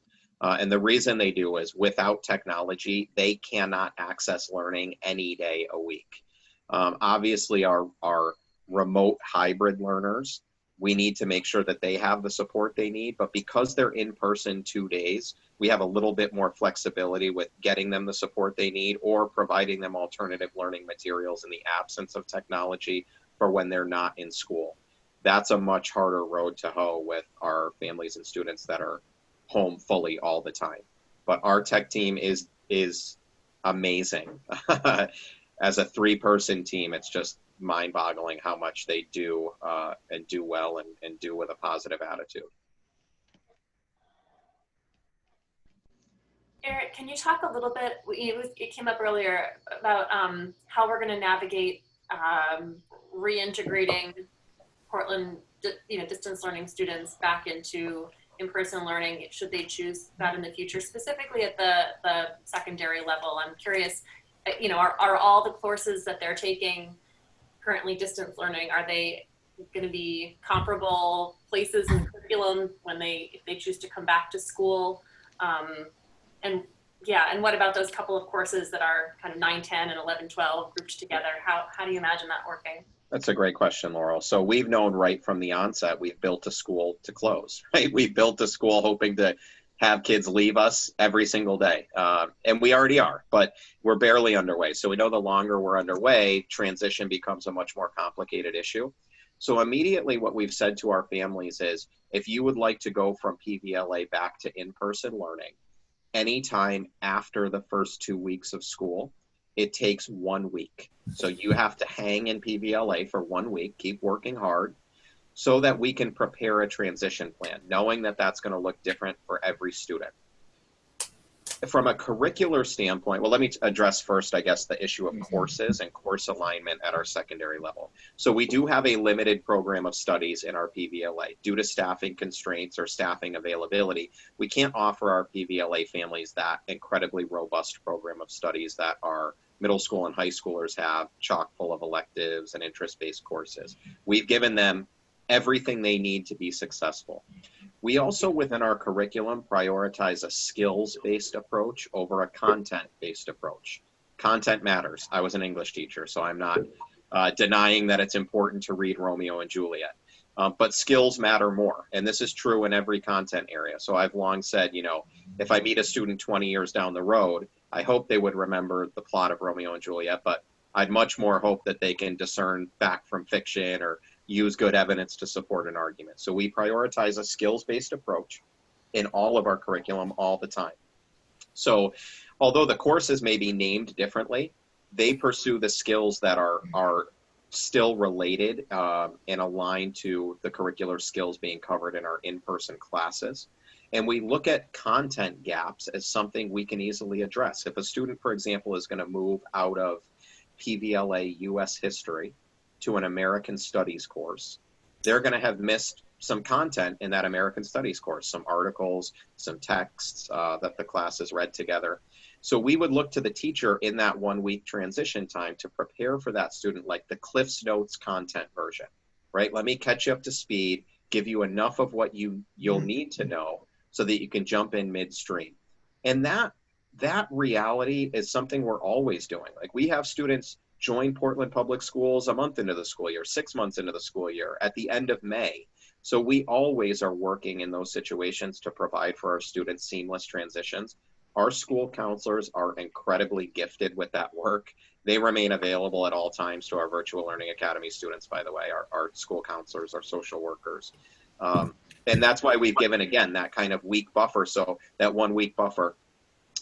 And the reason they do is without technology, they cannot access learning any day a week. Obviously, our remote hybrid learners, we need to make sure that they have the support they need, but because they're in person 2 days, we have a little bit more flexibility with getting them the support they need or providing them alternative learning materials in the absence of technology for when they're not in school. That's a much harder road to hoe with our families and students that are home fully all the time. But our tech team is amazing. As a 3-person team, it's just mind-boggling how much they do and do well and do with a positive attitude. Eric, can you talk a little bit, it came up earlier about how we're going to navigate reintegrating Portland, distance learning students back into in-person learning, should they choose that in the future, specifically at the secondary level. I'm curious, are all the courses that they're taking currently distance learning, are they going to be comparable places in the curriculum if they choose to come back to school? And what about those couple of courses that are kind of 9, 10, and 11, 12 grouped together? How do you imagine that working? That's a great question, Laurel. So we've known right from the onset, we've built a school to close, right? We've built a school hoping to have kids leave us every single day. And we already are, but we're barely underway. So we know the longer we're underway, transition becomes a much more complicated issue. So immediately what we've said to our families is, if you would like to go from PVLA back to in-person learning, anytime after the first 2 weeks of school, it takes 1 week. So you have to hang in PVLA for 1 week, keep working hard, so that we can prepare a transition plan, knowing that that's going to look different for every student. From a curricular standpoint, well, let me address first, I guess, the issue of courses and course alignment at our secondary level. So we do have a limited program of studies in our PVLA. Due to staffing constraints or staffing availability, we can't offer our PVLA families that incredibly robust program of studies that our middle school and high schoolers have, chock full of electives and interest-based courses. We've given them everything they need to be successful. We also, within our curriculum, prioritize a skills-based approach over a content-based approach. Content matters. I was an English teacher, so I'm not denying that it's important to read Romeo and Juliet. But skills matter more, and this is true in every content area. So I've long said, if I meet a student 20 years down the road, I hope they would remember the plot of Romeo and Juliet, but I'd much more hope that they can discern fact from fiction or use good evidence to support an argument. So we prioritize a skills-based approach in all of our curriculum all the time. So although the courses may be named differently, they pursue the skills that are still related and aligned to the curricular skills being covered in our in-person classes. And we look at content gaps as something we can easily address. If a student, for example, is going to move out of PVLA US history to an American Studies course, they're going to have missed some content in that American Studies course, some articles, some texts that the class has read together. So we would look to the teacher in that 1 week transition time to prepare for that student, like the Cliff's Notes content version, right? Let me catch you up to speed, give you enough of what you'll need to know so that you can jump in midstream. And that reality is something we're always doing. Like, we have students join Portland Public Schools a month into the school year, 6 months into the school year, at the end of May. So we always are working in those situations to provide for our students seamless transitions. Our school counselors are incredibly gifted with that work. They remain available at all times to our Virtual Learning Academy students, by the way, our school counselors, our social workers. And that's why we've given, again, that kind of week buffer, so that 1 week buffer,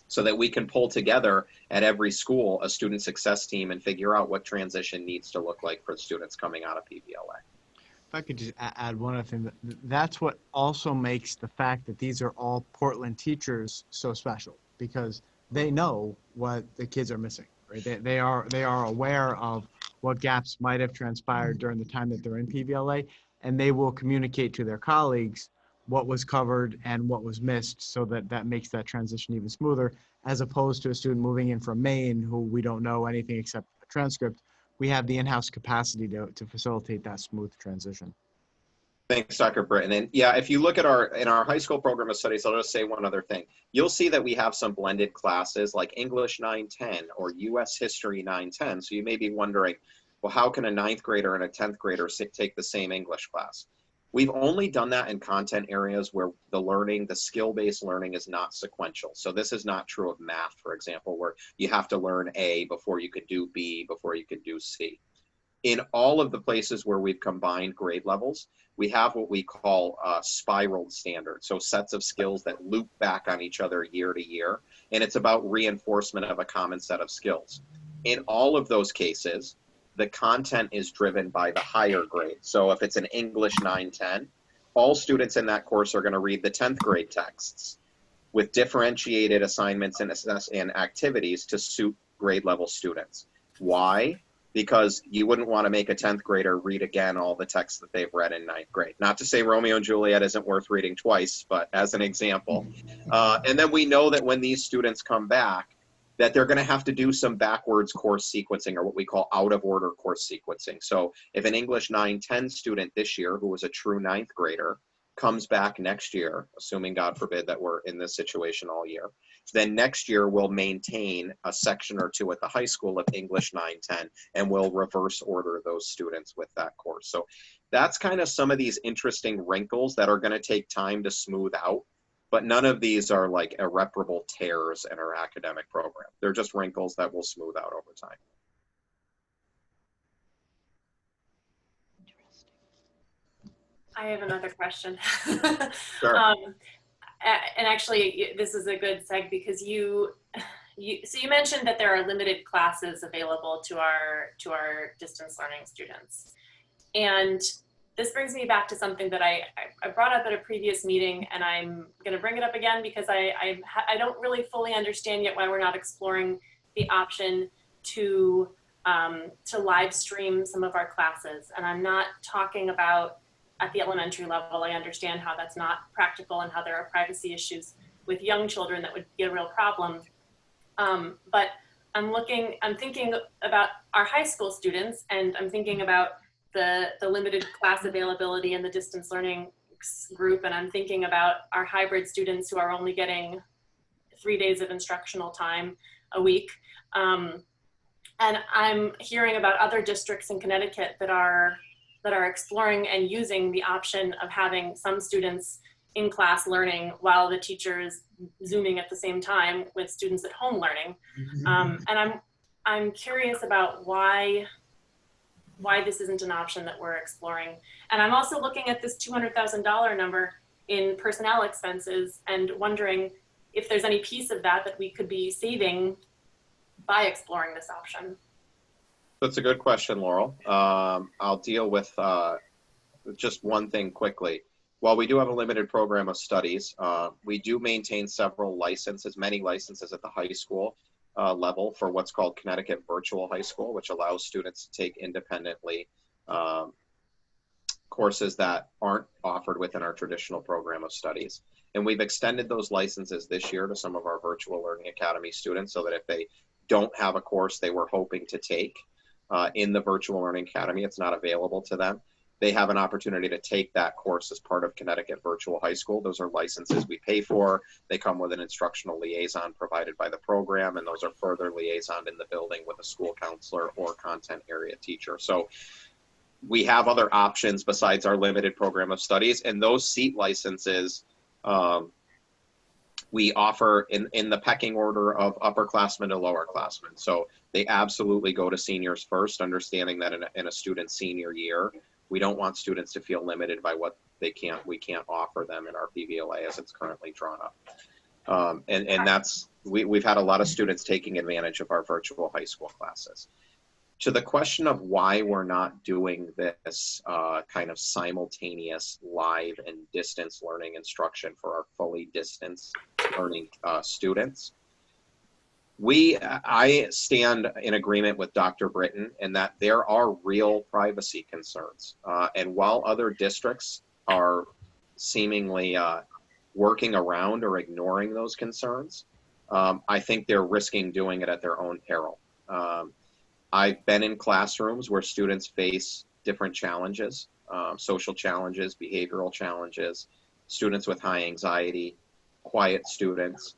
so that we can pull together at every school a student success team and figure out what transition needs to look like for the students coming out of PBLA. If I could just add one other thing, that's what also makes the fact that these are all Portland teachers so special, because they know what the kids are missing, right? They are aware of what gaps might have transpired during the time that they're in PBLA, and they will communicate to their colleagues what was covered and what was missed, so that makes that transition even smoother, as opposed to a student moving in from Maine who we don't know anything except a transcript. We have the in-house capacity to facilitate that smooth transition. Thanks, Dr. Britton. And yeah, if you look at in our high school program of studies, I'll just say one other thing. You'll see that we have some blended classes like English 910 or US History 910. So you may be wondering, well, how can a 9th grader and a 10th grader take the same English class? We've only done that in content areas where the skill-based learning is not sequential. So this is not true of math, for example, where you have to learn A before you can do B, before you can do C. In all of the places where we've combined grade levels, we have what we call spiraled standards. So sets of skills that loop back on each other year to year. And it's about reinforcement of a common set of skills. In all of those cases, the content is driven by the higher grade. So if it's an English 910, all students in that course are going to read the 10th grade texts with differentiated assignments and activities to suit grade level students. Why? Because you wouldn't want to make a 10th grader read again all the texts that they've read in 9th grade. Not to say Romeo and Juliet isn't worth reading twice, but as an example. And then we know that when these students come back, that they're going to have to do some backwards course sequencing, or what we call out of order course sequencing. So if an English 910 student this year, who was a true 9th grader, comes back next year, assuming God forbid that we're in this situation all year, then next year we'll maintain a section or two at the high school of English 910, and we'll reverse order those students with that course. So that's kind of some of these interesting wrinkles that are going to take time to smooth out. But none of these are like irreparable tears in our academic program. They're just wrinkles that will smooth out over time. I have another question. Sure. And actually, this is a good seg because you mentioned that there are limited classes available to our distance learning students, and this brings me back to something that I brought up at a previous meeting, and I'm going to bring it up again because I don't really fully understand yet why we're not exploring the option to live stream some of our classes. And I'm not talking about at the elementary level. I understand how that's not practical and how there are privacy issues with young children that would be a real problem. But I'm thinking about our high school students, and I'm thinking about the limited class availability in the distance learning group, and I'm thinking about our hybrid students who are only getting 3 days of instructional time a week. And I'm hearing about other districts in Connecticut that are exploring and using the option of having some students in class learning while the teacher is Zooming at the same time with students at home learning. And I'm curious about why this isn't an option that we're exploring. And I'm also looking at this $200,000 number in personnel expenses and wondering if there's any piece of that we could be saving by exploring this option. That's a good question, Laurel. I'll deal with just one thing quickly. While we do have a limited program of studies, we do maintain several licenses, many licenses at the high school level for what's called Connecticut Virtual High School, which allows students to take independently courses that aren't offered within our traditional program of studies. And we've extended those licenses this year to some of our Virtual Learning Academy students, so that if they don't have a course they were hoping to take in the Virtual Learning Academy, it's not available to them, they have an opportunity to take that course as part of Connecticut Virtual High School. Those are licenses we pay for. They come with an instructional liaison provided by the program, and those are further liaisoned in the building with a school counselor or content area teacher. So we have other options besides our limited program of studies, and those seat licenses we offer in the pecking order of upperclassmen to lowerclassmen. So they absolutely go to seniors first, understanding that in a student's senior year, we don't want students to feel limited by what we can't offer them in our PVLA as it's currently drawn up. And that's, we've had a lot of students taking advantage of our virtual high school classes. To the question of why we're not doing this kind of simultaneous live and distance learning instruction for our fully distance learning students, I stand in agreement with Dr. Britton in that there are real privacy concerns. And while other districts are seemingly working around or ignoring those concerns, I think they're risking doing it at their own peril. I've been in classrooms where students face different challenges, social challenges, behavioral challenges, students with high anxiety, quiet students.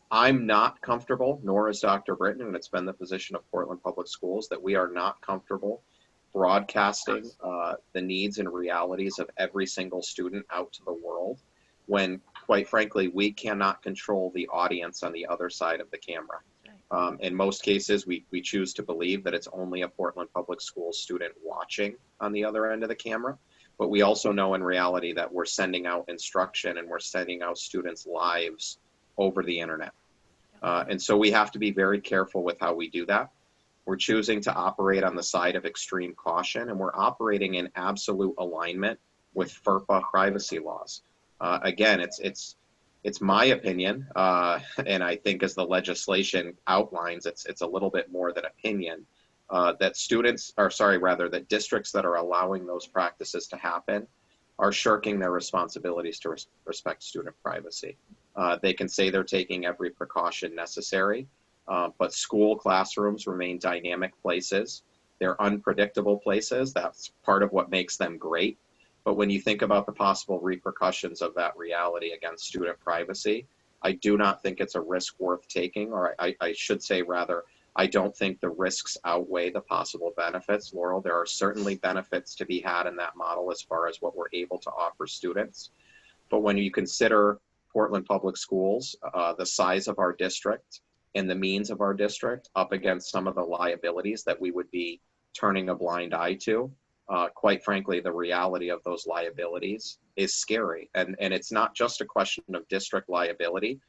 I'm not comfortable, nor is Dr. Britton, and it's been the position of Portland Public Schools, that we are not comfortable broadcasting the needs and realities of every single student out to the world when, quite frankly, we cannot control the audience on the other side of the camera. In most cases, we choose to believe that it's only a Portland Public Schools student watching on the other end of the camera. But we also know in reality that we're sending out instruction and we're sending out students' lives over the internet. And so we have to be very careful with how we do that. We're choosing to operate on the side of extreme caution, and we're operating in absolute alignment with FERPA privacy laws. Again, it's my opinion, and I think as the legislation outlines, it's a little bit more than opinion, that that districts that are allowing those practices to happen are shirking their responsibilities to respect student privacy. They can say they're taking every precaution necessary, but school classrooms remain dynamic places. They're unpredictable places. That's part of what makes them great. But when you think about the possible repercussions of that reality against student privacy, I do not think it's a risk worth taking, or I should say rather, I don't think the risks outweigh the possible benefits. Laurel, there are certainly benefits to be had in that model as far as what we're able to offer students. But when you consider Portland Public Schools, the size of our district and the means of our district up against some of the liabilities that we would be turning a blind eye to, quite frankly, the reality of those liabilities is scary. And it's not just a question of district liability.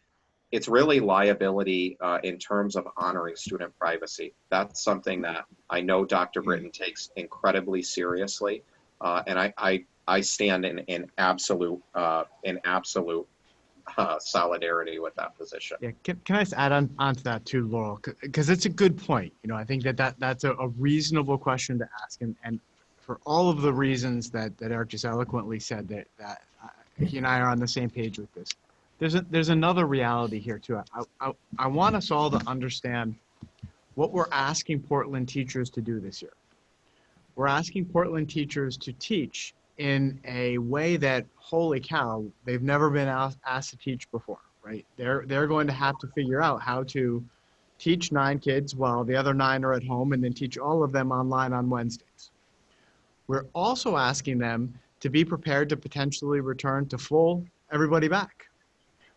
It's really liability in terms of honoring student privacy. That's something that I know Dr. Britton takes incredibly seriously. And I stand in absolute solidarity with that position. Yeah, can I just add on to that too, Laurel? Because it's a good point. You know, I think that's a reasonable question to ask, and for all of the reasons that Eric just eloquently said, that he and I are on the same page with this. There's another reality here too. I want us all to understand what we're asking Portland teachers to do this year. We're asking Portland teachers to teach in a way that, holy cow, they've never been asked to teach before, right? They're going to have to figure out how to teach 9 kids while the other 9 are at home, and then teach all of them online on Wednesdays. We're also asking them to be prepared to potentially return to full everybody back.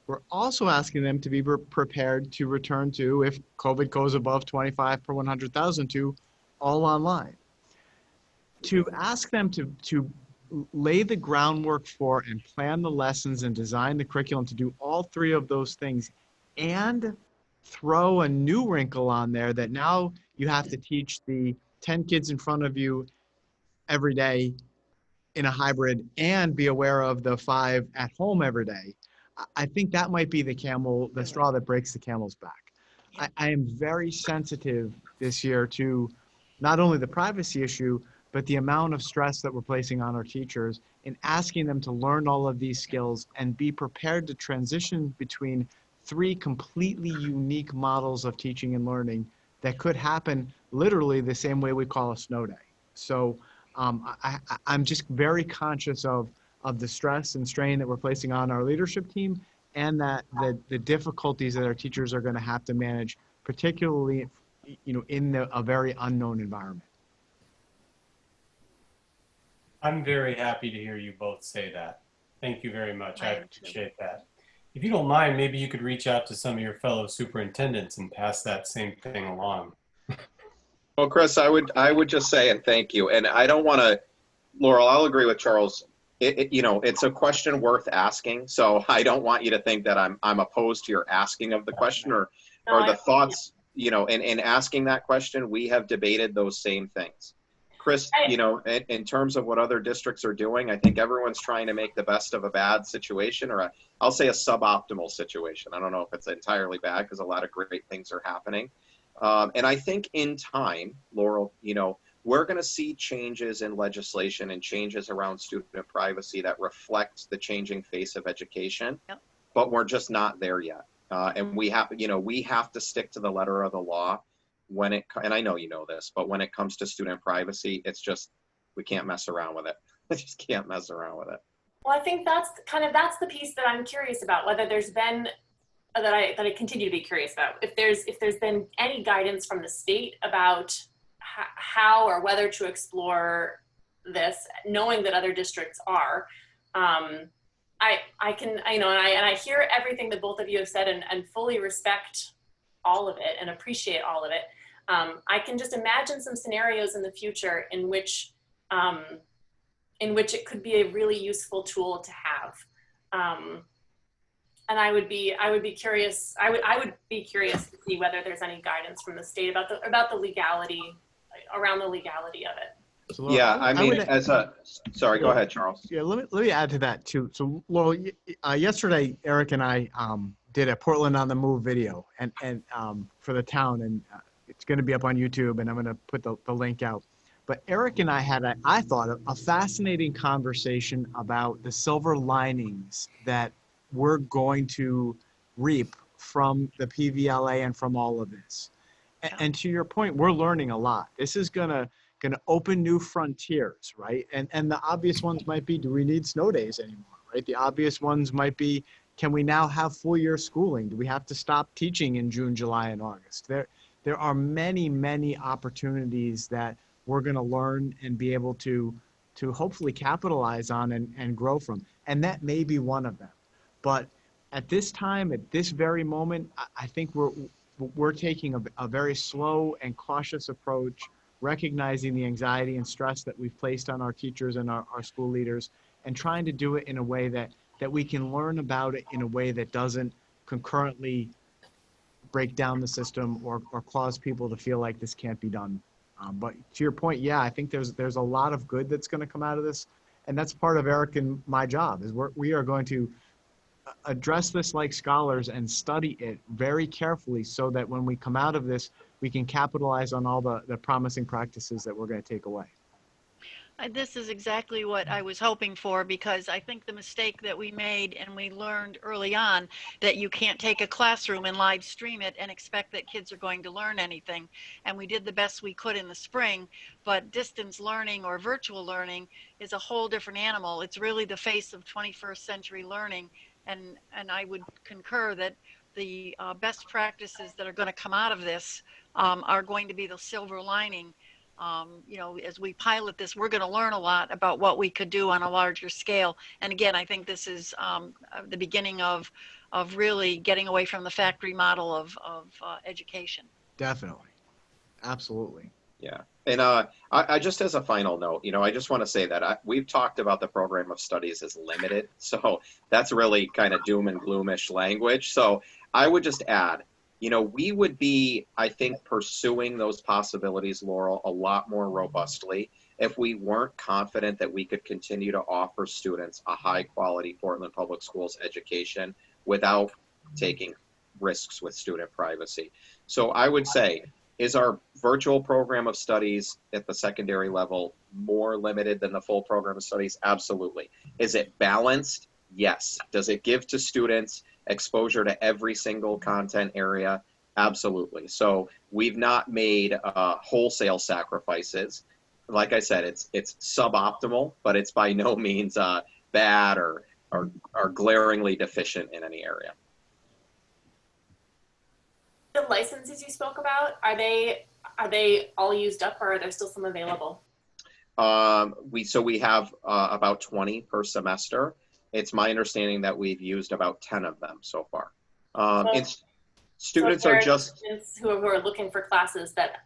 We're also asking them to be prepared to return to, if COVID goes above 25 per 100,000, to all online. To ask them to lay the groundwork for and plan the lessons and design the curriculum to do all 3 of those things, and throw a new wrinkle on there that now you have to teach the 10 kids in front of you every day in a hybrid and be aware of the 5 at home every day. I think that might be the straw that breaks the camel's back. I am very sensitive this year to not only the privacy issue, but the amount of stress that we're placing on our teachers in asking them to learn all of these skills and be prepared to transition between 3 completely unique models of teaching and learning that could happen literally the same way we call a snow day. So I'm just very conscious of the stress and strain that we're placing on our leadership team, and that the difficulties that our teachers are going to have to manage, particularly, in a very unknown environment. I'm very happy to hear you both say that. Thank you very much. I appreciate that. If you don't mind, maybe you could reach out to some of your fellow superintendents and pass that same thing along. Well, Chris, I would just say, and thank you. And I don't want to, Laurel, I'll agree with Charles. You know, it's a question worth asking. So I don't want you to think that I'm opposed to your asking of the question or the thoughts, you know, in asking that question. We have debated those same things. Chris, you know, in terms of what other districts are doing, I think everyone's trying to make the best of a bad situation, or I'll say a suboptimal situation. I don't know if it's entirely bad because a lot of great things are happening. And I think in time, Laurel, you know, we're going to see changes in legislation and changes around student privacy that reflect the changing face of education, but we're just not there yet. And we have to stick to the letter of the law when it, and I know you know this, but when it comes to student privacy, it's just, we can't mess around with it. We just can't mess around with it. Well, I think that's the piece that I'm curious about, whether there's been, that I continue to be curious about, if there's been any guidance from the state about how or whether to explore this, knowing that other districts are. I hear everything that both of you have said and fully respect all of it and appreciate all of it. I can just imagine some scenarios in the future in which it could be a really useful tool to have. And I would be curious. I would be curious to see whether there's any guidance from the state about the legality, around the legality of it. So, Laurel, yeah, I mean, sorry, go ahead, Charles. Yeah, let me add to that too. So, Laurel, yesterday, Eric and I did a Portland on the Move video and for the town, and it's going to be up on YouTube, and I'm going to put the link out. But Eric and I had, I thought, a fascinating conversation about the silver linings that we're going to reap from the PVLA and from all of this. And to your point, we're learning a lot. This is gonna open new frontiers, right? And the obvious ones might be, do we need snow days anymore, right? The obvious ones might be, can we now have full year schooling? Do we have to stop teaching in June, July, and August? There are many, many opportunities that we're gonna learn and be able to hopefully capitalize on and grow from. And that may be one of them. But at this time, at this very moment, I think we're taking a very slow and cautious approach, recognizing the anxiety and stress that we've placed on our teachers and our school leaders, and trying to do it in a way that we can learn about it in a way that doesn't concurrently break down the system or cause people to feel like this can't be done. But to your point, yeah, I think there's a lot of good that's going to come out of this. And that's part of Eric and my job, is we are going to address this like scholars and study it very carefully so that when we come out of this, we can capitalize on all the promising practices that we're going to take away. This is exactly what I was hoping for, because I think the mistake that we made, and we learned early on, that you can't take a classroom and live stream it and expect that kids are going to learn anything. And we did the best we could in the spring, but distance learning or virtual learning is a whole different animal. It's really the face of 21st century learning. And I would concur that the best practices that are going to come out of this are going to be the silver lining. You know, as we pilot this, we're going to learn a lot about what we could do on a larger scale. And again, I think this is the beginning of really getting away from the factory model of education. Definitely. Absolutely. Yeah. And I just, as a final note, you know, I just want to say that we've talked about the program of studies as limited. So that's really kind of doom and gloomish language. So I would just add, you know, we would be, I think, pursuing those possibilities, Laurel, a lot more robustly if we weren't confident that we could continue to offer students a high quality Portland Public Schools education without taking risks with student privacy. So I would say, is our virtual program of studies at the secondary level more limited than the full program of studies? Absolutely. Is it balanced? Yes. Does it give to students exposure to every single content area? Absolutely. So we've not made wholesale sacrifices. Like I said, it's suboptimal, but it's by no means bad or glaringly deficient in any area. The licenses you spoke about, are they all used up, or are there still some available? We have about 20 per semester. It's my understanding that we've used about 10 of them so far. Students so are just students who are looking for classes that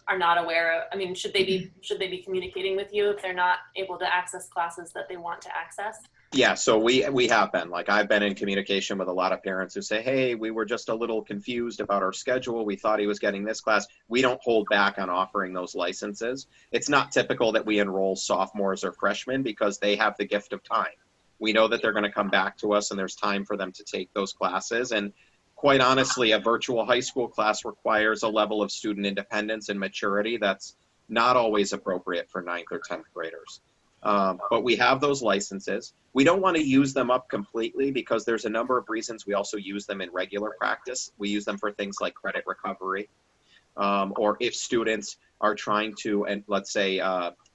are not aware of. I mean, should they be communicating with you if they're not able to access classes that they want to access? Yeah, so we have been, like, I've been in communication with a lot of parents who say, hey, we were just a little confused about our schedule. We thought he was getting this class. We don't hold back on offering those licenses. It's not typical that we enroll sophomores or freshmen because they have the gift of time. We know that they're going to come back to us and there's time for them to take those classes. And quite honestly, a virtual high school class requires a level of student independence and maturity that's not always appropriate for 9th or 10th graders. But we have those licenses. We don't want to use them up completely because there's a number of reasons we also use them in regular practice. We use them for things like credit recovery, or if students are trying to, and let's say,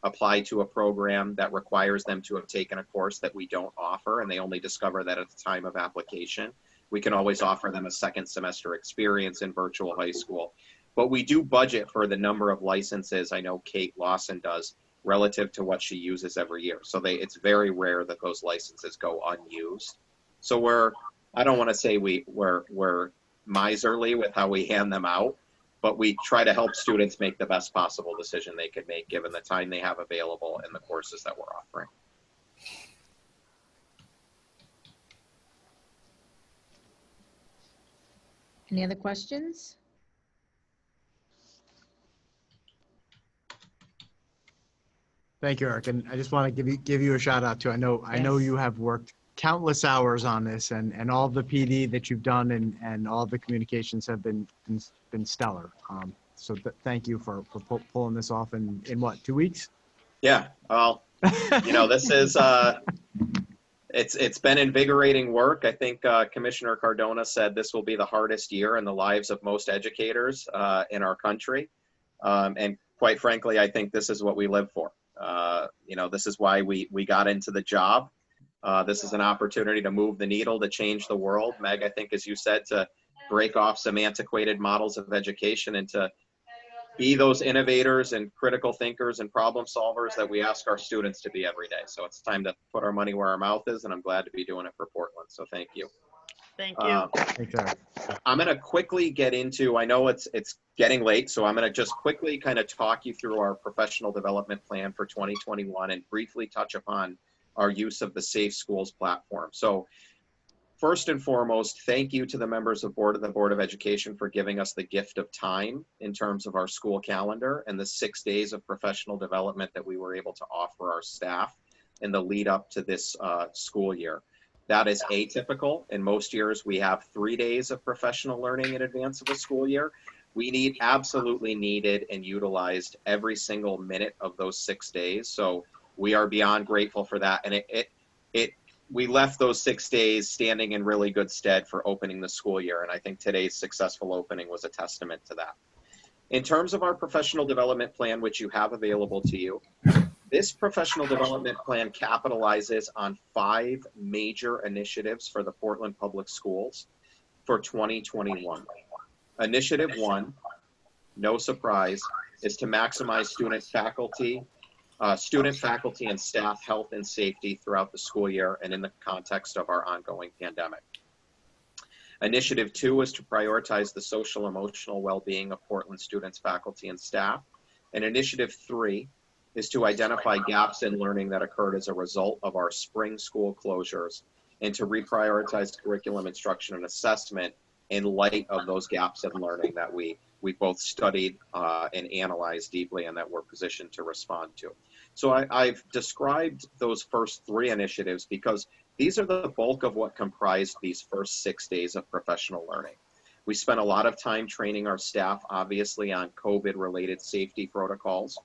apply to a program that requires them to have taken a course that we don't offer and they only discover that at the time of application. We can always offer them a second semester experience in virtual high school. But we do budget for the number of licenses I know Kate Lawson does relative to what she uses every year. So it's very rare that those licenses go unused. So I don't want to say we're miserly with how we hand them out, but we try to help students make the best possible decision they could make given the time they have available and the courses that we're offering. Any other questions? Thank you, Eric. And I just want to give you a shout out too. I know you have worked countless hours on this, and all of the PD that you've done and all of the communications have been stellar. So thank you for pulling this off in what, 2 weeks? Yeah. Well, this is it's been invigorating work. I think Commissioner Cardona said this will be the hardest year in the lives of most educators in our country. And quite frankly, I think this is what we live for. This is why we got into the job. This is an opportunity to move the needle, to change the world. Meg, I think, as you said, to break off some antiquated models of education and to be those innovators and critical thinkers and problem solvers that we ask our students to be every day. So it's time to put our money where our mouth is, and I'm glad to be doing it for Portland. So thank you. Thank you. Exactly. I'm going to quickly get into, I know it's getting late, so I'm going to just quickly kind of talk you through our professional development plan for 2021 and briefly touch upon our use of the Safe Schools platform. So first and foremost, thank you to the members of the Board of Education for giving us the gift of time in terms of our school calendar and the 6 days of professional development that we were able to offer our staff in the lead up to this school year. That is atypical. In most years, we have 3 days of professional learning in advance of a school year. We absolutely needed and utilized every single minute of those 6 days. So we are beyond grateful for that. And we left those 6 days standing in really good stead for opening the school year. And I think today's successful opening was a testament to that. In terms of our professional development plan, which you have available to you, this professional development plan capitalizes on 5 major initiatives for the Portland Public Schools for 2021. Initiative 1, no surprise, is to maximize student, faculty, and staff health and safety throughout the school year and in the context of our ongoing pandemic. Initiative 2 is to prioritize the social emotional well-being of Portland students, faculty, and staff. And Initiative 3 is to identify gaps in learning that occurred as a result of our spring school closures and to reprioritize curriculum instruction and assessment in light of those gaps in learning that we both studied and analyzed deeply and that we're positioned to respond to. So I've described those first 3 initiatives because these are the bulk of what comprised these first 6 days of professional learning. We spent a lot of time training our staff, obviously, on COVID-related safety protocols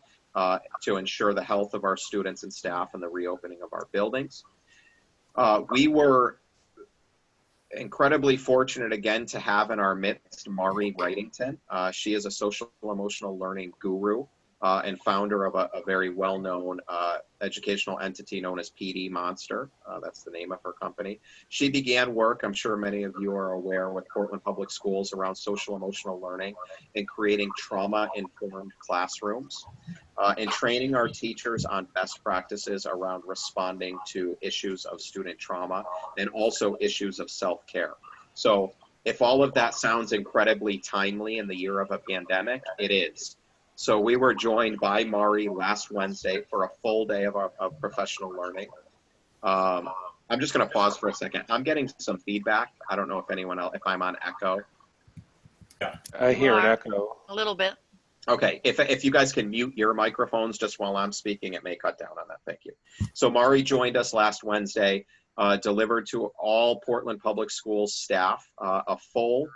to ensure the health of our students and staff and the reopening of our buildings. We were incredibly fortunate again to have in our midst Mari Wrightington. She is a social emotional learning guru and founder of a very well-known educational entity known as PD Monster. That's the name of her company. She began work, I'm sure many of you are aware, with Portland Public Schools around social emotional learning and creating trauma-informed classrooms and training our teachers on best practices around responding to issues of student trauma and also issues of self-care. So if all of that sounds incredibly timely in the year of a pandemic, it is. So we were joined by Mari last Wednesday for a full day of professional learning. I'm just going to pause for a second. I'm getting some feedback. I don't know if anyone else, if I'm on echo. Yeah. I hear an echo. A little bit. Okay, if you guys can mute your microphones just while I'm speaking, it may cut down on that. Thank you. So Mari joined us last Wednesday, delivered to all Portland Public Schools staff a full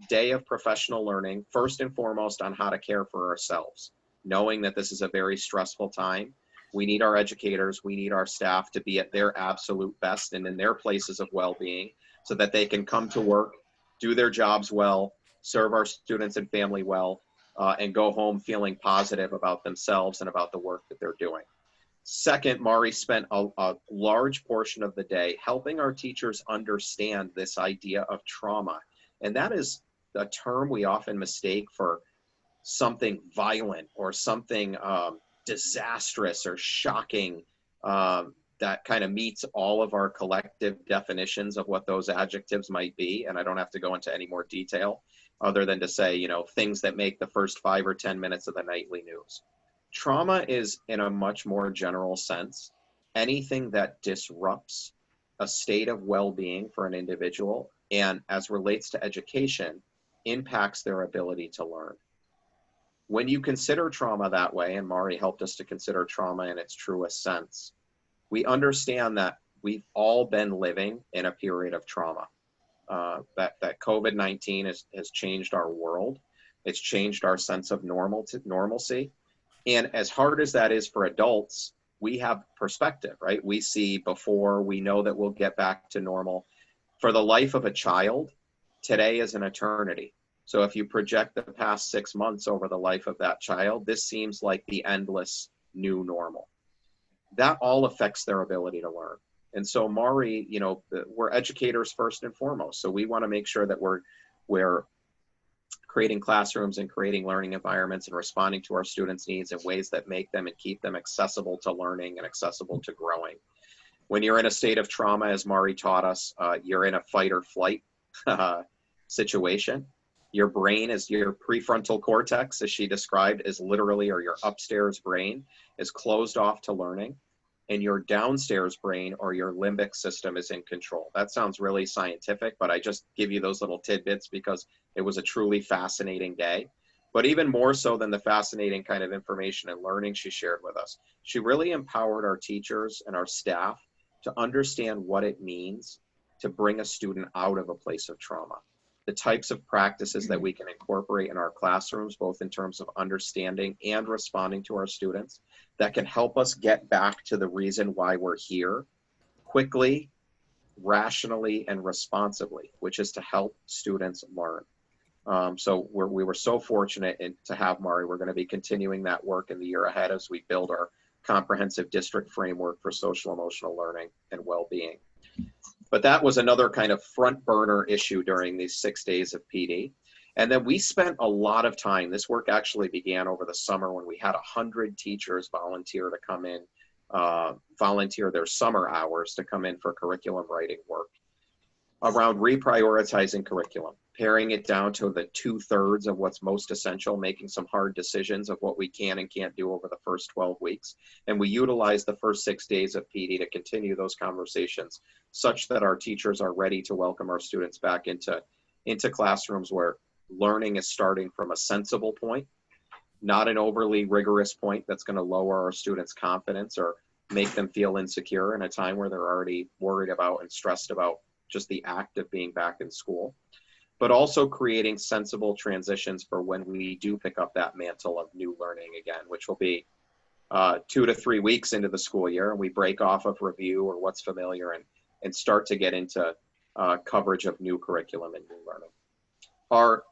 day of professional learning, first and foremost on how to care for ourselves, knowing that this is a very stressful time. We need our educators, we need our staff to be at their absolute best and in their places of well-being so that they can come to work, do their jobs well, serve our students and family well, and go home feeling positive about themselves and about the work that they're doing. Second, Mari spent a large portion of the day helping our teachers understand this idea of trauma. And that is a term we often mistake for something violent or something disastrous or shocking that kind of meets all of our collective definitions of what those adjectives might be. And I don't have to go into any more detail other than to say, you know, things that make the first 5 or 10 minutes of the nightly news. Trauma is, in a much more general sense, anything that disrupts a state of well-being for an individual and, as relates to education, impacts their ability to learn. When you consider trauma that way, and Mari helped us to consider trauma in its truest sense, we understand that we've all been living in a period of trauma. That COVID-19 has changed our world. It's changed our sense of normalcy. And as hard as that is for adults, we have perspective, right? We see before, we know that we'll get back to normal. For the life of a child, today is an eternity. So if you project the past 6 months over the life of that child, this seems like the endless new normal. That all affects their ability to learn. And so Mari, you know, we're educators first and foremost. So we want to make sure that we're creating classrooms and creating learning environments and responding to our students' needs in ways that make them and keep them accessible to learning and accessible to growing. When you're in a state of trauma, as Mari taught us, you're in a fight or flight situation. Your brain is your prefrontal cortex, as she described, is literally, or your upstairs brain is closed off to learning, and your downstairs brain or your limbic system is in control. That sounds really scientific, but I just give you those little tidbits because it was a truly fascinating day. But even more so than the fascinating kind of information and learning she shared with us, she really empowered our teachers and our staff to understand what it means to bring a student out of a place of trauma. The types of practices that we can incorporate in our classrooms, both in terms of understanding and responding to our students, that can help us get back to the reason why we're here quickly, rationally, and responsibly, which is to help students learn. So we were so fortunate to have Mari. We're going to be continuing that work in the year ahead as we build our comprehensive district framework for social emotional learning and well-being. But that was another kind of front burner issue during these 6 days of PD. And then we spent a lot of time, this work actually began over the summer when we had 100 teachers volunteer to come in, volunteer their summer hours to come in for curriculum writing work around reprioritizing curriculum, paring it down to the 2/3 of what's most essential, making some hard decisions of what we can and can't do over the first 12 weeks. And we utilize the first 6 days of PD to continue those conversations such that our teachers are ready to welcome our students back into classrooms where learning is starting from a sensible point, not an overly rigorous point that's going to lower our students' confidence or make them feel insecure in a time where they're already worried about and stressed about just the act of being back in school, but also creating sensible transitions for when we do pick up that mantle of new learning again, which will be 2 to 3 weeks into the school year, and we break off of review or what's familiar and start to get into coverage of new curriculum and new learning. Our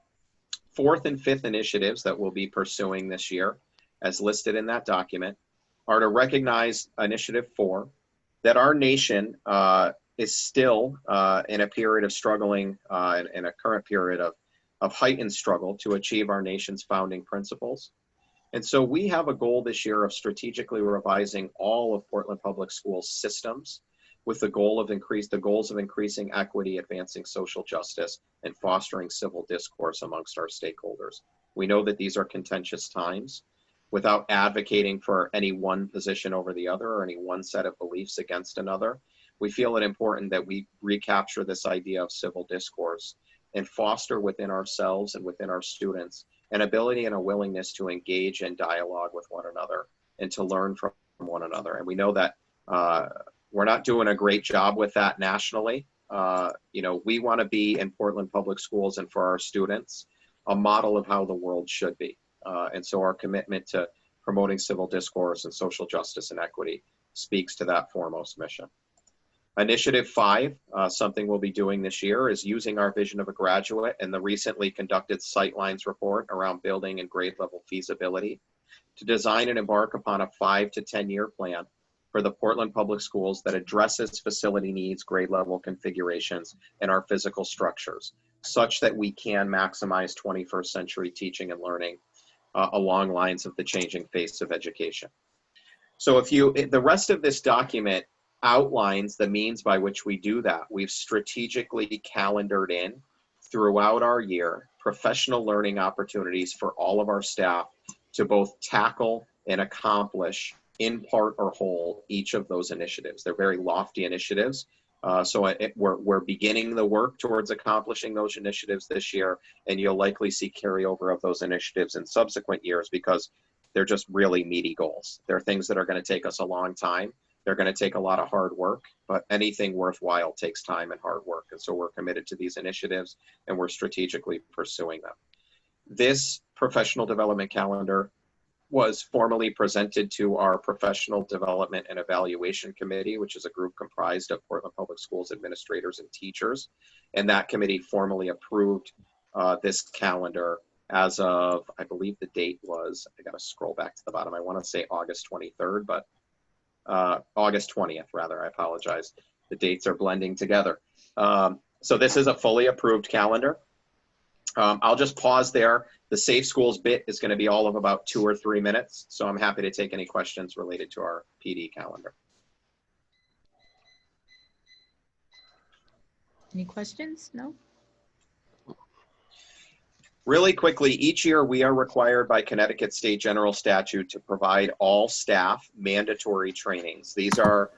4th and 5th initiatives that we'll be pursuing this year, as listed in that document, are to recognize Initiative 4, that our nation is still in a period of struggling, in a current period of heightened struggle to achieve our nation's founding principles. And so we have a goal this year of strategically revising all of Portland Public Schools systems with the goals of increasing equity, advancing social justice, and fostering civil discourse amongst our stakeholders. We know that these are contentious times. Without advocating for any one position over the other or any one set of beliefs against another, we feel it important that we recapture this idea of civil discourse and foster within ourselves and within our students an ability and a willingness to engage in dialogue with one another and to learn from one another. And we know that we're not doing a great job with that nationally. You know, we want to be in Portland Public Schools and for our students a model of how the world should be. And so our commitment to promoting civil discourse and social justice and equity speaks to that foremost mission. Initiative 5, something we'll be doing this year, is using our vision of a graduate and the recently conducted Sightlines report around building and grade level feasibility to design and embark upon a 5 to 10 year plan for the Portland Public Schools that addresses facility needs, grade level configurations, and our physical structures, such that we can maximize 21st century teaching and learning along lines of the changing face of education. So the rest of this document outlines the means by which we do that. We've strategically calendared in throughout our year professional learning opportunities for all of our staff to both tackle and accomplish in part or whole each of those initiatives. They're very lofty initiatives. We're beginning the work towards accomplishing those initiatives this year, and you'll likely see carryover of those initiatives in subsequent years because they're just really meaty goals. They're things that are going to take us a long time. They're going to take a lot of hard work, but anything worthwhile takes time and hard work. And so we're committed to these initiatives and we're strategically pursuing them. This professional development calendar was formally presented to our Professional Development and Evaluation Committee, which is a group comprised of Portland Public Schools administrators and teachers. And that committee formally approved this calendar as of, I believe the date was, I got to scroll back to the bottom. I want to say August 23rd, but August 20th, rather, I apologize. The dates are blending together. So this is a fully approved calendar. I'll just pause there. The Safe Schools bit is going to be all of about 2 or 3 minutes. So I'm happy to take any questions related to our PD calendar. Any questions? No? Really quickly, each year we are required by Connecticut State General Statute to provide all staff mandatory trainings. These are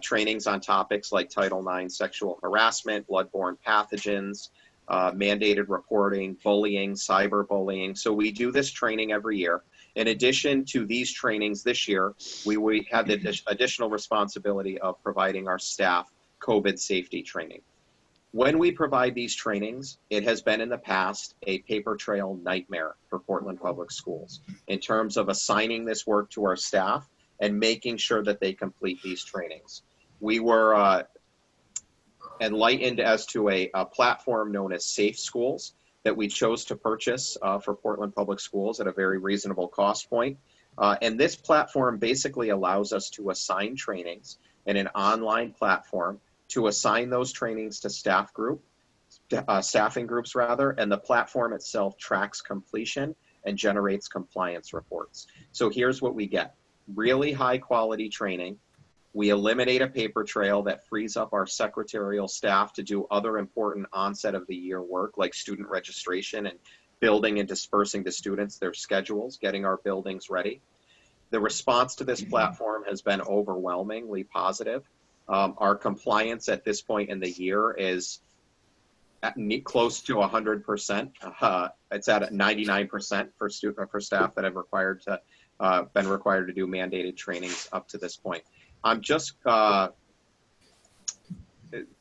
trainings on topics like Title IX sexual harassment, bloodborne pathogens, mandated reporting, bullying, cyberbullying. So we do this training every year. In addition to these trainings this year, we had the additional responsibility of providing our staff COVID safety training. When we provide these trainings, it has been in the past a paper trail nightmare for Portland Public Schools in terms of assigning this work to our staff and making sure that they complete these trainings. We were enlightened as to a platform known as Safe Schools that we chose to purchase for Portland Public Schools at a very reasonable cost point. And this platform basically allows us to assign trainings in an online platform to assign those trainings to staffing groups rather, and the platform itself tracks completion and generates compliance reports. So here's what we get. Really high quality training. We eliminate a paper trail that frees up our secretarial staff to do other important onset of the year work like student registration and building and dispersing to students their schedules, getting our buildings ready. The response to this platform has been overwhelmingly positive. Our compliance at this point in the year is close to 100%. It's at 99% for staff that have been required to do mandated trainings up to this point. I'm just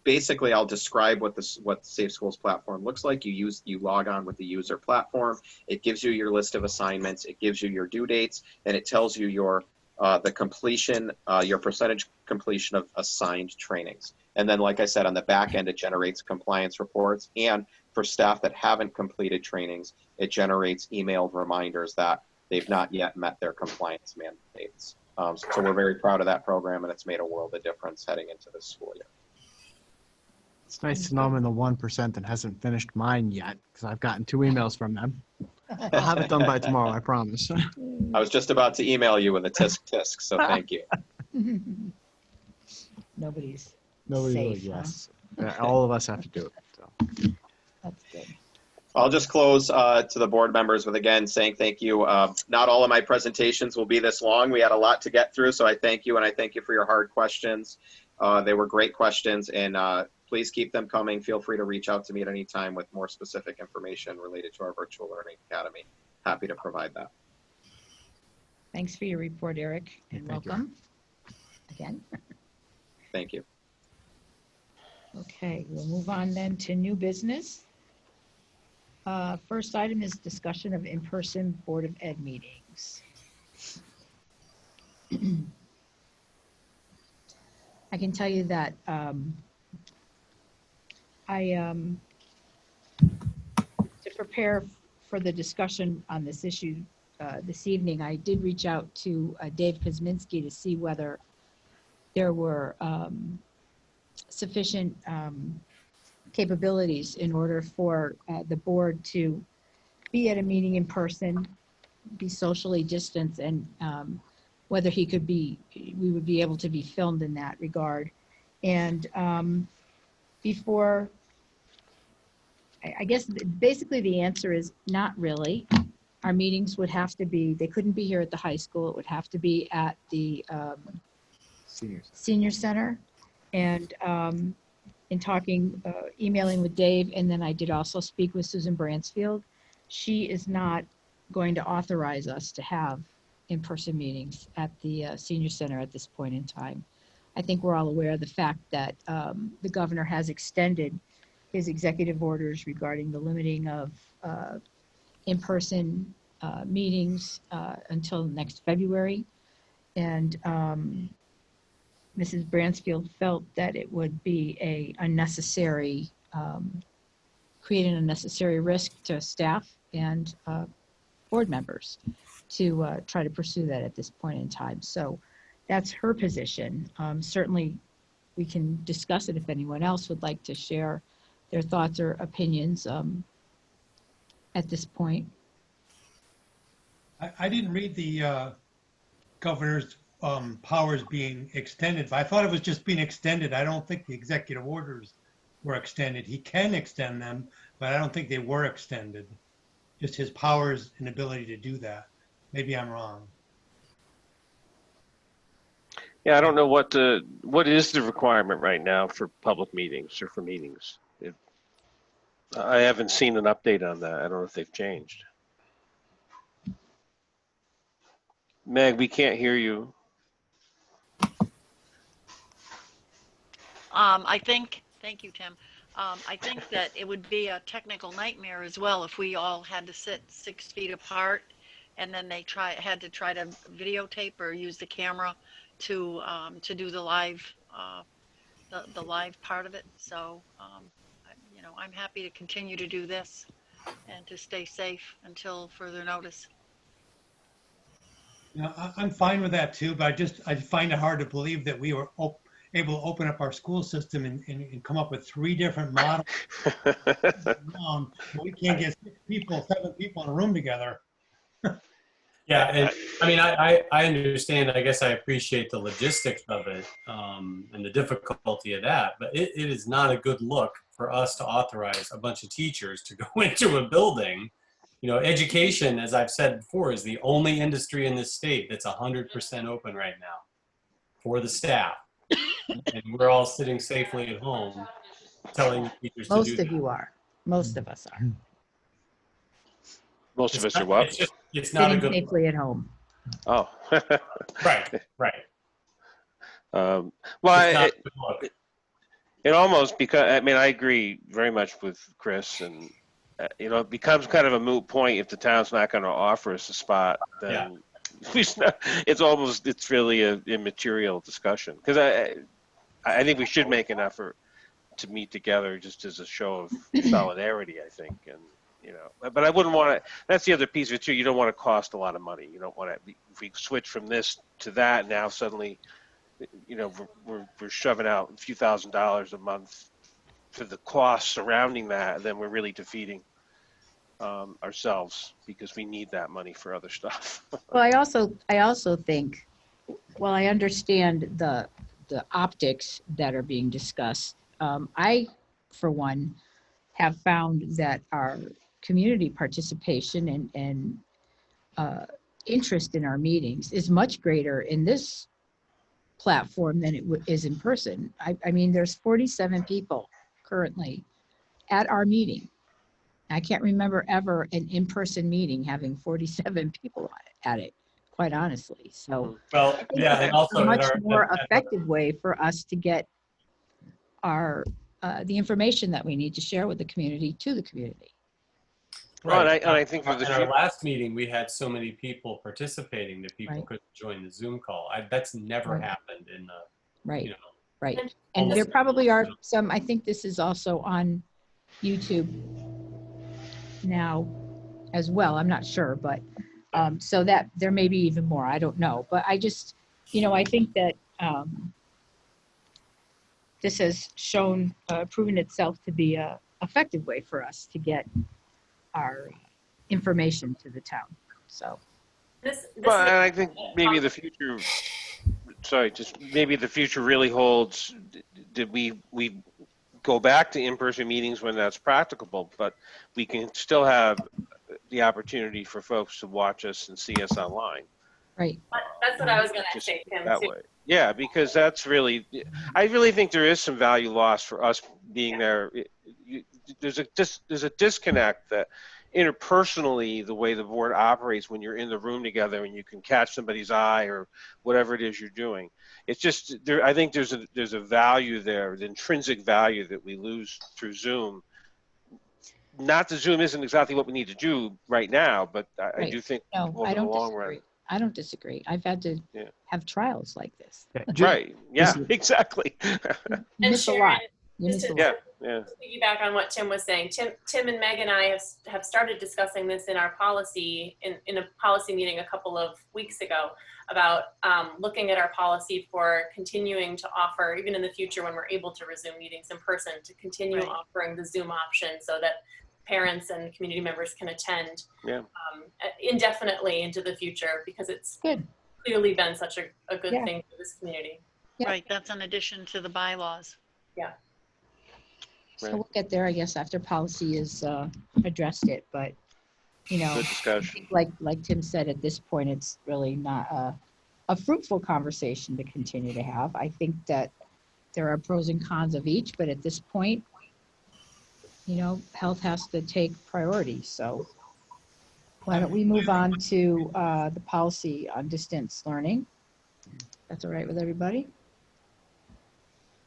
basically I'll describe what the Safe Schools platform looks like. You log on with the user platform. It gives you your list of assignments. It gives you your due dates, and it tells you your the completion, your percentage completion of assigned trainings. And then, like I said, on the back end, it generates compliance reports. And for staff that haven't completed trainings, it generates emailed reminders that they've not yet met their compliance mandates. So we're very proud of that program, and it's made a world of difference heading into this school year. It's nice to know I'm in the 1% that hasn't finished mine yet, because I've gotten 2 emails from them. I'll have it done by tomorrow, I promise. I was just about to email you with a tisk, so thank you. Nobody's Nobody safe, really, huh? yes. All of us have to do it. So. That's good. I'll just close to the board members with, again, saying thank you. Not all of my presentations will be this long. We had a lot to get through, so I thank you, and I thank you for your hard questions. They were great questions, and please keep them coming. Feel free to reach out to me at any time with more specific information related to our Virtual Learning Academy. Happy to provide that. Thanks for your report, Eric, and Thank you. welcome again. Thank you. Okay, we'll move on then to new business. First item is discussion of in-person Board of Ed meetings. I can tell you that to prepare for the discussion on this issue this evening, I did reach out to Dave Kosminski to see whether there were sufficient capabilities in order for the board to be at a meeting in person, be socially distanced, and whether we would be able to be filmed in that regard. And I guess basically the answer is not really. Our meetings would have to be, they couldn't be here at the high school. It would have to be at the senior center. And in talking, emailing with Dave, and then I did also speak with Susan Bransfield. She is not going to authorize us to have in-person meetings at the senior center at this point in time. I think we're all aware of the fact that the governor has extended his executive orders regarding the limiting of in-person meetings until next February. And Mrs. Bransfield felt that it would be a unnecessary, create an unnecessary risk to staff and board members to try to pursue that at this point in time. So that's her position. Certainly we can discuss it if anyone else would like to share their thoughts or opinions at this point. I didn't read the governor's powers being extended, but I thought it was just being extended. I don't think the executive orders were extended. He can extend them, but I don't think they were extended. Just his powers and ability to do that. Maybe I'm wrong. Yeah, I don't know what is the requirement right now for public meetings or for meetings. I haven't seen an update on that. I don't know if they've changed. Meg, we can't hear you. Thank you, Tim. I think that it would be a technical nightmare as well if we all had to sit 6 feet apart and then they had to try to videotape or use the camera to do the live the live part of it. So you know, I'm happy to continue to do this and to stay safe until further notice. Yeah, I'm fine with that too, but I find it hard to believe that we were able to open up our school system and come up with 3 different models. We can't get 7 people in a room together. Yeah, and I mean, I understand. I guess I appreciate the logistics of it and the difficulty of that, but it is not a good look for us to authorize a bunch of teachers to go into a building. You know, education, as I've said before, is the only industry in this state that's 100% open right now for the staff. And we're all sitting safely at home telling teachers to do Most that. of you are. Most of us are. Most of us are what? It's not a Sitting good look. safely at home. Oh. Right. Well, It's not a good look. it almost, because I mean, I agree very much with Chris, and you know, it becomes kind of a moot point if the town's not going to offer us a spot. Then it's really an immaterial discussion, because I think we should make an effort to meet together just as a show of solidarity, I think, and you know. But I wouldn't want to, that's the other piece of it too. You don't want to cost a lot of money. You don't want to, if we switch from this to that, now suddenly, you know, we're shoving out a few $1,000s a month for the costs surrounding that, then we're really defeating ourselves, because we need that money for other stuff. Well, I also think, well, I understand the optics that are being discussed. I, for one, have found that our community participation and interest in our meetings is much greater in this platform than it is in person. I mean, there's 47 people currently at our meeting. I can't remember ever an in-person meeting having 47 people at it, quite honestly. So, well, yeah, and also a much more effective way for us to get our the information that we need to share with the community to the community. Right. And I think for in our last meeting, we had so many people participating that people couldn't join the Zoom call. That's never happened in the, you know. Right. And there probably are some, I think this is also on YouTube now as well. I'm not sure, but so that there may be even more. I don't know. But I just, you know, I think that this has proven itself to be a effective way for us to get our information to the town. So. Well, and I think maybe the future, just maybe the future really holds, did we go back to in-person meetings when that's practicable, but we can still have the opportunity for folks to watch us and see us online. Right. That's what I was going to say, Tim. That way. Yeah, because that's really, I really think there is some value lost for us being there. There's a disconnect that interpersonally, the way the board operates when you're in the room together and you can catch somebody's eye or whatever it is you're doing. It's just there. I think there's a value there, the intrinsic value that we lose through Zoom. Not that Zoom isn't exactly what we need to do right now, but I do think over the long run. I don't disagree. I've had to have trials like this. Right. Yeah, exactly. You miss a lot. You miss a lot. To piggyback on what Tim was saying, Tim and Meg and I have started discussing this in our policy, in a policy meeting a couple of weeks ago, about looking at our policy for continuing to offer, even in the future when we're able to resume meetings in person, to continue offering the Zoom option so that parents and community members can attend indefinitely into the future, because it's clearly been such a good thing for this community. Right, that's in addition to the bylaws. Yeah. So we'll get there, I guess, after policy is addressed it, but you know, good discussion. Like Tim said, at this point, it's really not a fruitful conversation to continue to have. I think that there are pros and cons of each, but at this point, you know, health has to take priority. So why don't we move on to the policy on distance learning? That's all right with everybody?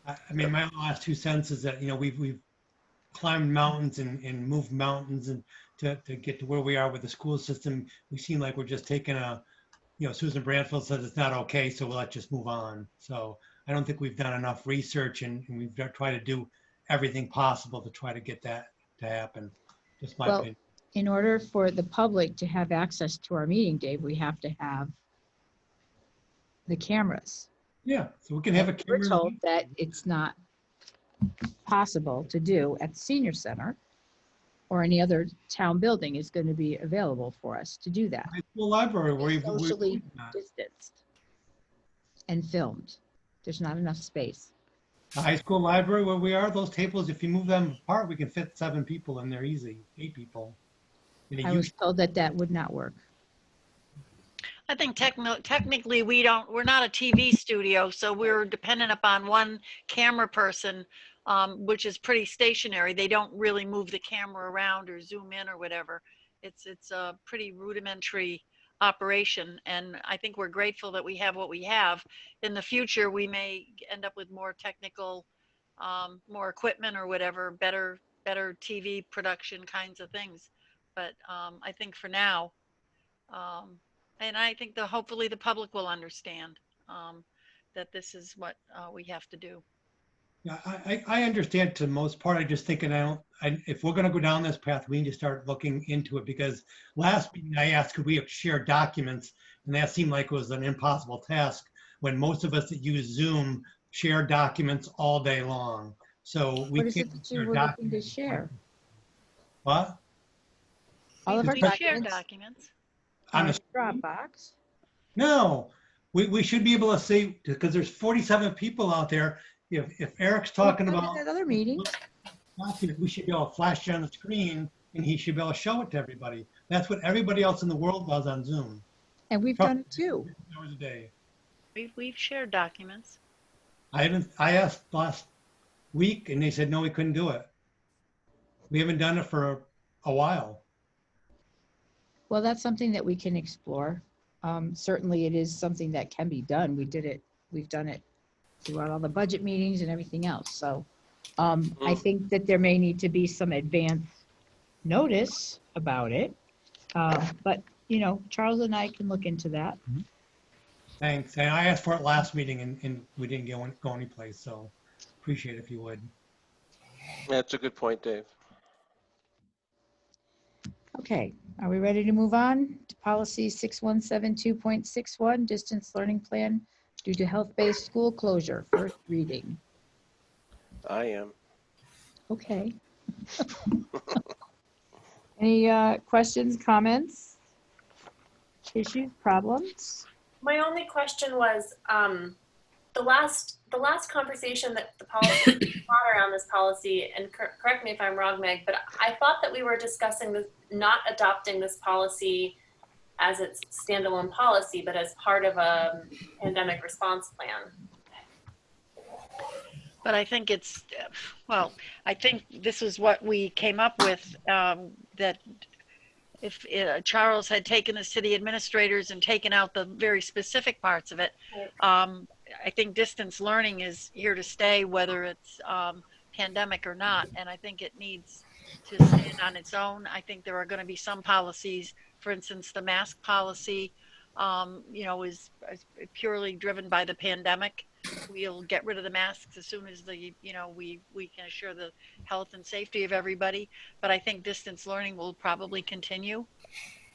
I mean, my last 2 cents is that, you know, we've climbed mountains and moved mountains and to get to where we are with the school system. We seem like we're just taking you know, Susan Brandfield says it's not okay, so let's just move on. So I don't think we've done enough research and we've tried to do everything possible to try to get that to happen. Just my opinion. In order for the public to have access to our meeting, Dave, we have to have the cameras. Yeah, so we can have a camera. We're told that it's not possible to do at the senior center or any other town building is going to be available for us to do that. High school library where you've socially distanced and filmed. There's not enough space. The high school library where we are, those tables, if you move them apart, we can fit 7 people in there easy, 8 people. I was told that would not work. I think technically we're not a TV studio, so we're dependent upon one camera person, which is pretty stationary. They don't really move the camera around or zoom in or whatever. It's a pretty rudimentary operation, and I think we're grateful that we have what we have. In the future, we may end up with more technical, more equipment or whatever, better TV production kinds of things. But I think for now, and I think hopefully the public will understand that this is what we have to do. Yeah, I understand to the most part. I just thinking if we're gonna go down this path, we need to start looking into it because last meeting I asked, could we share documents? And that seemed like it was an impossible task when most of us that use Zoom share documents all day long. So we What is can't it that share you were looking to documents. share? What? All of our We share documents documents. On on a Dropbox. No, we should be able to see, because there's 47 people out there. If Eric's talking We've done about it at other meetings. document, we should be able to flash it on the screen and he should be able to show it to everybody. That's what everybody else in the world does on Zoom. And we've done it too. Hours a day. We've shared documents. I asked last week and they said, no, we couldn't do it. We haven't done it for a while. Well, that's something that we can explore. Certainly it is something that can be done. We've done it throughout all the budget meetings and everything else. So I think that there may need to be some advance notice about it. But, you know, Charles and I can look into that. Thanks. And I asked for it last meeting and we didn't go anyplace. So appreciate it if you would. That's a good point, Dave. Okay, are we ready to move on to policy 6172.61, distance learning plan due to health-based school closure, first reading? I am. Okay. Any questions, comments, issues, problems? My only question was the last conversation that the policy had around this policy, and correct me if I'm wrong, Meg, but I thought that we were discussing not adopting this policy as its standalone policy, but as part of a pandemic response plan. But I think it's, well, I think this is what we came up with, that if Charles had taken the city administrators and taken out the very specific parts of it, I think distance learning is here to stay, whether it's pandemic or not. And I think it needs to stand on its own. I think there are going to be some policies, for instance, the mask policy, you know, is purely driven by the pandemic. We'll get rid of the masks as soon as we can assure the health and safety of everybody. But I think distance learning will probably continue.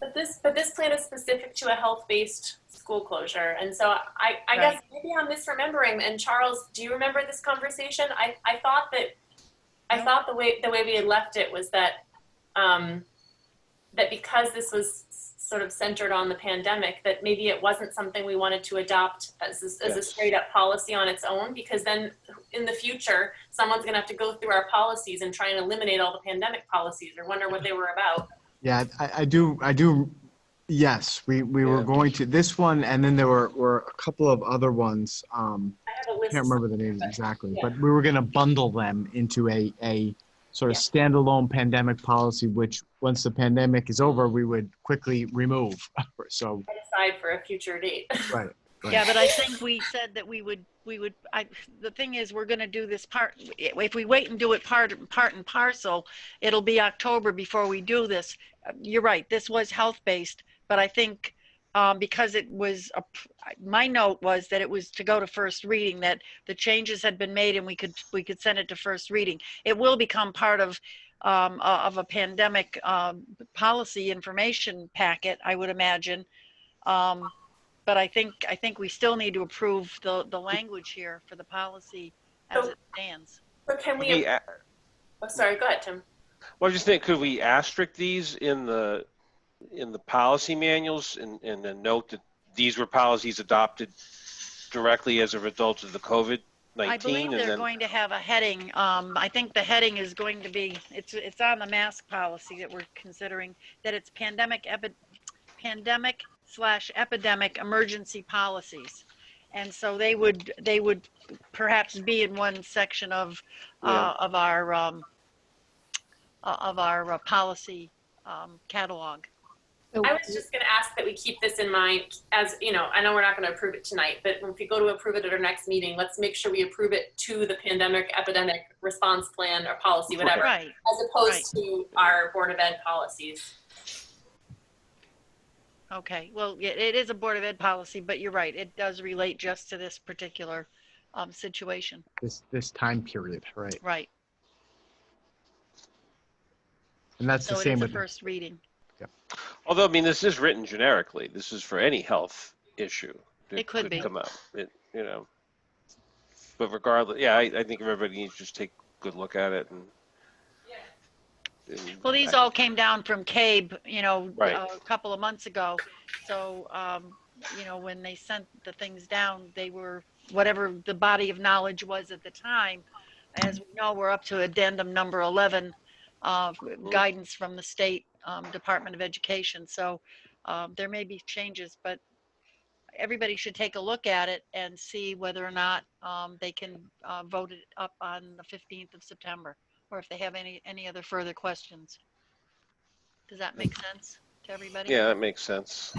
But this plan is specific to a health-based school closure, and so I guess maybe I'm misremembering. And Charles, do you remember this conversation? I thought the way we had left it was that that because this was sort of centered on the pandemic, that maybe it wasn't something we wanted to adopt as a straight up policy on its own, because then in the future, someone's going to have to go through our policies and try and eliminate all the pandemic policies or wonder what they were about. Yeah, I do. Yes, we were going to this one, and then there were a couple of other ones. I have a list. Can't remember the names exactly, yeah. but we were going to bundle them into a sort of standalone pandemic policy, which once the pandemic is over, we would quickly remove. So Aside for a future date. right. Yeah, but I think we said that we would, the thing is, we're going to do this part, if we wait and do it part and parcel, it'll be October before we do this. You're right, this was health-based, but I think because it was, my note was that it was to go to first reading, that the changes had been made and we could send it to first reading. It will become part of a pandemic policy information packet, I would imagine. But I think we still need to approve the language here for the policy as it stands. So can we? Oh, sorry. Go ahead, Tim. Well, I just think, could we asterisk these in the policy manuals and then note that these were policies adopted directly as a result of the COVID-19? I believe they're going to have a heading. I think the heading is going to be, it's on the mask policy that we're considering, that it's pandemic/epidemic emergency policies. And so they would perhaps be in one section of our policy catalog. I was just going to ask that we keep this in mind, as you know, I know we're not going to approve it tonight, but if we go to approve it at our next meeting, let's make sure we approve it to the pandemic epidemic response plan or policy, whatever, right. As opposed to our Board of Ed policies. Okay, well, it is a Board of Ed policy, but you're right, it does relate just to this particular situation. This time period, right? Right. And that's So the it same is a with first reading. Although, I mean, this is written generically. This is for any health issue that It could be. come up. But regardless, yeah, I think everybody needs to just take a good look at it. Well, these all came down from CABE, Right. a couple of months ago. So, when they sent the things down, they were whatever the body of knowledge was at the time. As we know, we're up to addendum number 11, guidance from the state Department of Education. So there may be changes, but everybody should take a look at it and see whether or not they can vote it up on the 15th of September, or if they have any other further questions. Does that make sense to everybody? Yeah, that makes sense.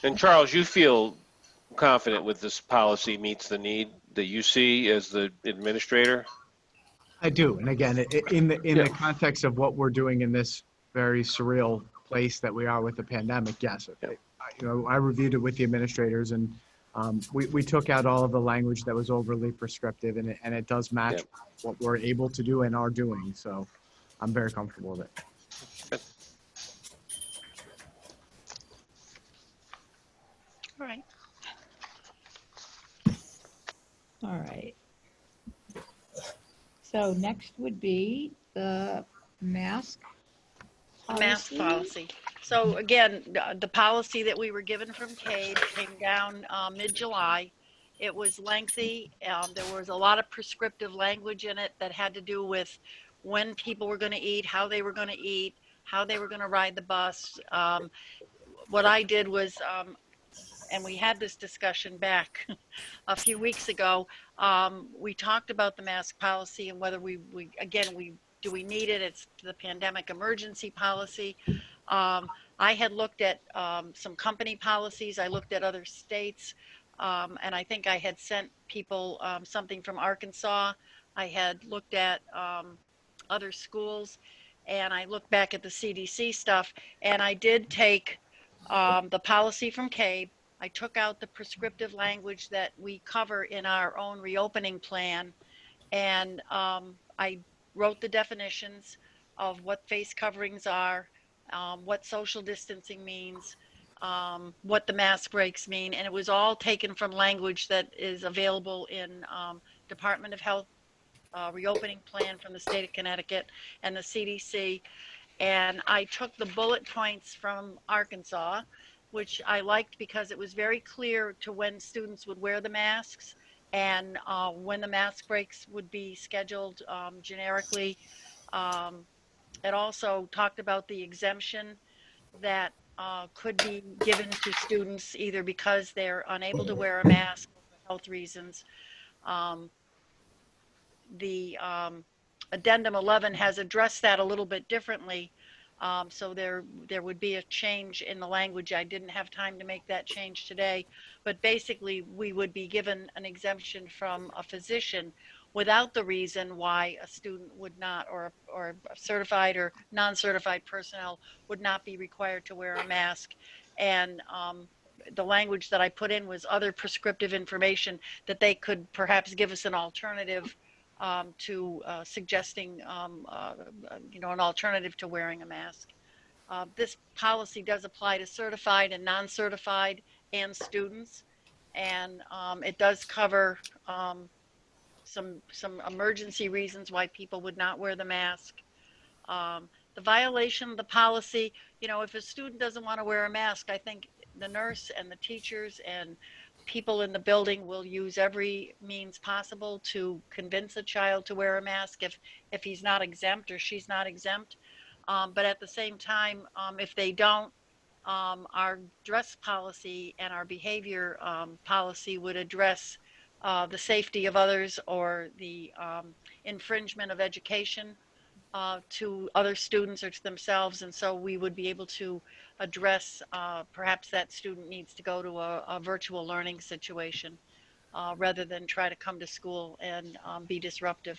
And Charles, you feel confident with this policy meets the need that you see as the administrator? I do, and again, in the context of what we're doing in this very surreal place that we are with the pandemic, yes. I reviewed it with the administrators, and we took out all of the language that was overly prescriptive, and it does match what we're able to do and are doing. So I'm very comfortable with it. All right. All right. So next would be the mask Mask policy. So again, the policy that we were given from CABE came down mid-July. It was lengthy. There was a lot of prescriptive language in it that had to do with when people were going to eat, how they were going to eat, how they were going to ride the bus. What I did was, and we had this discussion back a few weeks ago, we talked about the mask policy and whether do we need it? It's the pandemic emergency policy. I had looked at some company policies. I looked at other states, and I think I had sent people something from Arkansas. I had looked at other schools, and I looked back at the CDC stuff, and I did take the policy from CABE. I took out the prescriptive language that we cover in our own reopening plan, and I wrote the definitions of what face coverings are, what social distancing means, what the mask breaks mean, and it was all taken from language that is available in Department of Health reopening plan from the state of Connecticut and the CDC. And I took the bullet points from Arkansas, which I liked because it was very clear to when students would wear the masks and when the mask breaks would be scheduled generically. It also talked about the exemption that could be given to students either because they're unable to wear a mask for health reasons. The addendum 11 has addressed that a little bit differently. So there would be a change in the language. I didn't have time to make that change today, but basically we would be given an exemption from a physician without the reason why a student would not, or certified or non-certified personnel would not be required to wear a mask. And the language that I put in was other prescriptive information that they could perhaps give us an alternative to suggesting, an alternative to wearing a mask. This policy does apply to certified and non-certified and students, and it does cover some emergency reasons why people would not wear the mask. The violation of the policy, if a student doesn't want to wear a mask, I think the nurse and the teachers and people in the building will use every means possible to convince a child to wear a mask if he's not exempt or she's not exempt. But at the same time, if they don't, our dress policy and our behavior policy would address the safety of others or the infringement of education to other students or to themselves. And so we would be able to address perhaps that student needs to go to a virtual learning situation rather than try to come to school and be disruptive.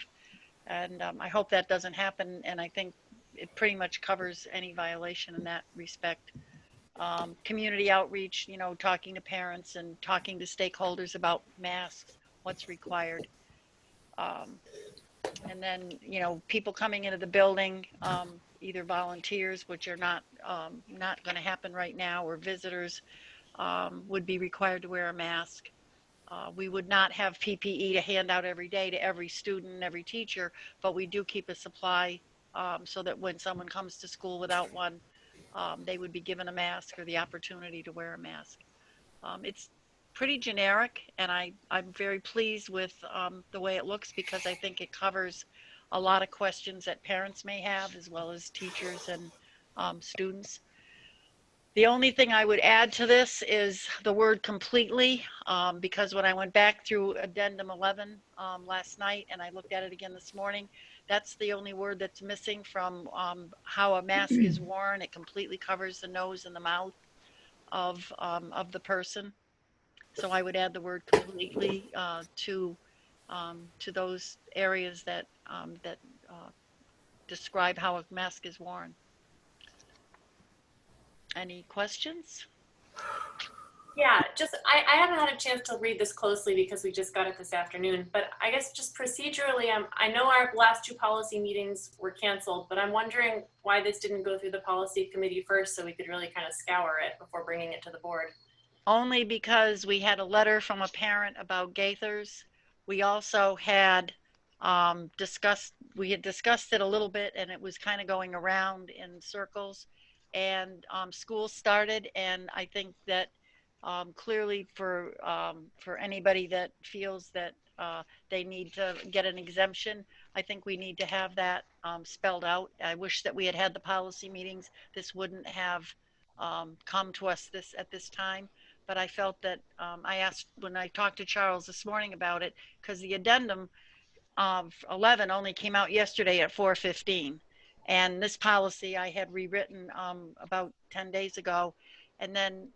And I hope that doesn't happen. And I think it pretty much covers any violation in that respect. community outreach, you know, talking to parents and talking to stakeholders about masks, what's required. And then, you know, people coming into the building, either volunteers, which are not going to happen right now, or visitors would be required to wear a mask. We would not have PPE to hand out every day to every student and every teacher, but we do keep a supply so that when someone comes to school without one, they would be given a mask or the opportunity to wear a mask. It's pretty generic, and I'm very pleased with the way it looks, because I think it covers a lot of questions that parents may have, as well as teachers and students. The only thing I would add to this is the word completely, because when I went back through Addendum 11 last night and I looked at it again this morning, that's the only word that's missing from how a mask is worn. It completely covers the nose and the mouth of the person. So I would add the word completely to those areas that describe how a mask is worn. Any questions? Yeah, just I haven't had a chance to read this closely because we just got it this afternoon, but I guess just procedurally, I know our last two policy meetings were canceled, but I'm wondering why this didn't go through the policy committee first so we could really kind of scour it before bringing it to the board. Only because we had a letter from a parent about Gaithers. We also had discussed it a little bit, and it was kind of going around in circles, and school started, and I think that clearly for anybody that feels that they need to get an exemption, I think we need to have that spelled out. I wish that we had had the policy meetings. This wouldn't have come to us at this time. But I felt that I asked when I talked to Charles this morning about it, because the addendum of 11 only came out yesterday at 4:15. And this policy I had rewritten about 10 days ago. And then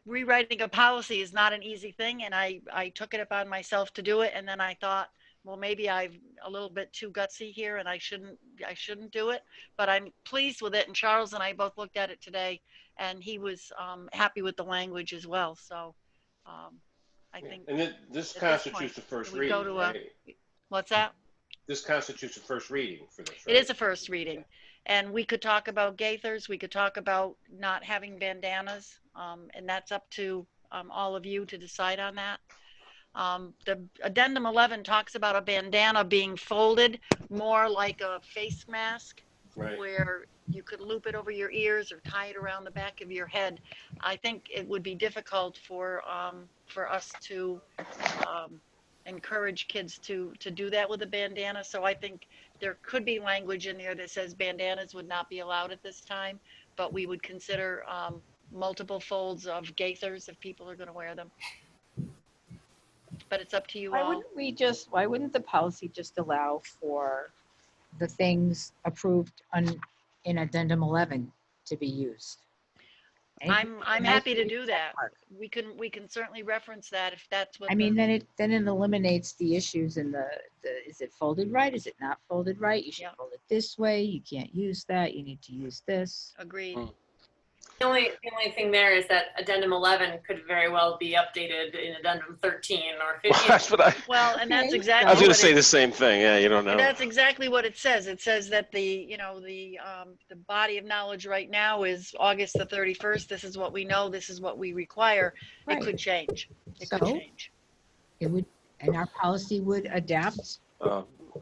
rewriting a policy is not an easy thing. And I took it upon myself to do it. And then I thought, well, maybe I'm a little bit too gutsy here and I shouldn't do it, but I'm pleased with it. And Charles and I both looked at it today, and he was happy with the language as well. So I think. And this constitutes the first reading, right? What's that? This constitutes the first reading for this, right? It is a first reading. Yeah. And we could talk about Gaithers. We could talk about not having bandanas. And that's up to all of you to decide on that. The addendum 11 talks about a bandana being folded more like a face mask, right, where you could loop it over your ears or tie it around the back of your head. I think it would be difficult for us to encourage kids to do that with a bandana. So I think there could be language in there that says bandanas would not be allowed at this time, but we would consider multiple folds of Gaithers if people are going to wear them. But it's up to you all. Why wouldn't the policy just allow for the things approved in addendum 11 to be used? I'm happy to do that. We can certainly reference that if that's what. I mean, then it eliminates the issues in the is it folded right? Is it not folded right? You should fold it this way. You can't use that. You need to use this. Agreed. The only thing there is that addendum 11 could very well be updated in addendum 13 or 15. Well, that's what well, and that's exactly. I was going to say the same thing. Yeah, you don't know. And that's exactly what it says. It says that the body of knowledge right now is August the 31st. This is what we know. This is what we require. Right. It could change. It could change. It would, and our policy would adapt.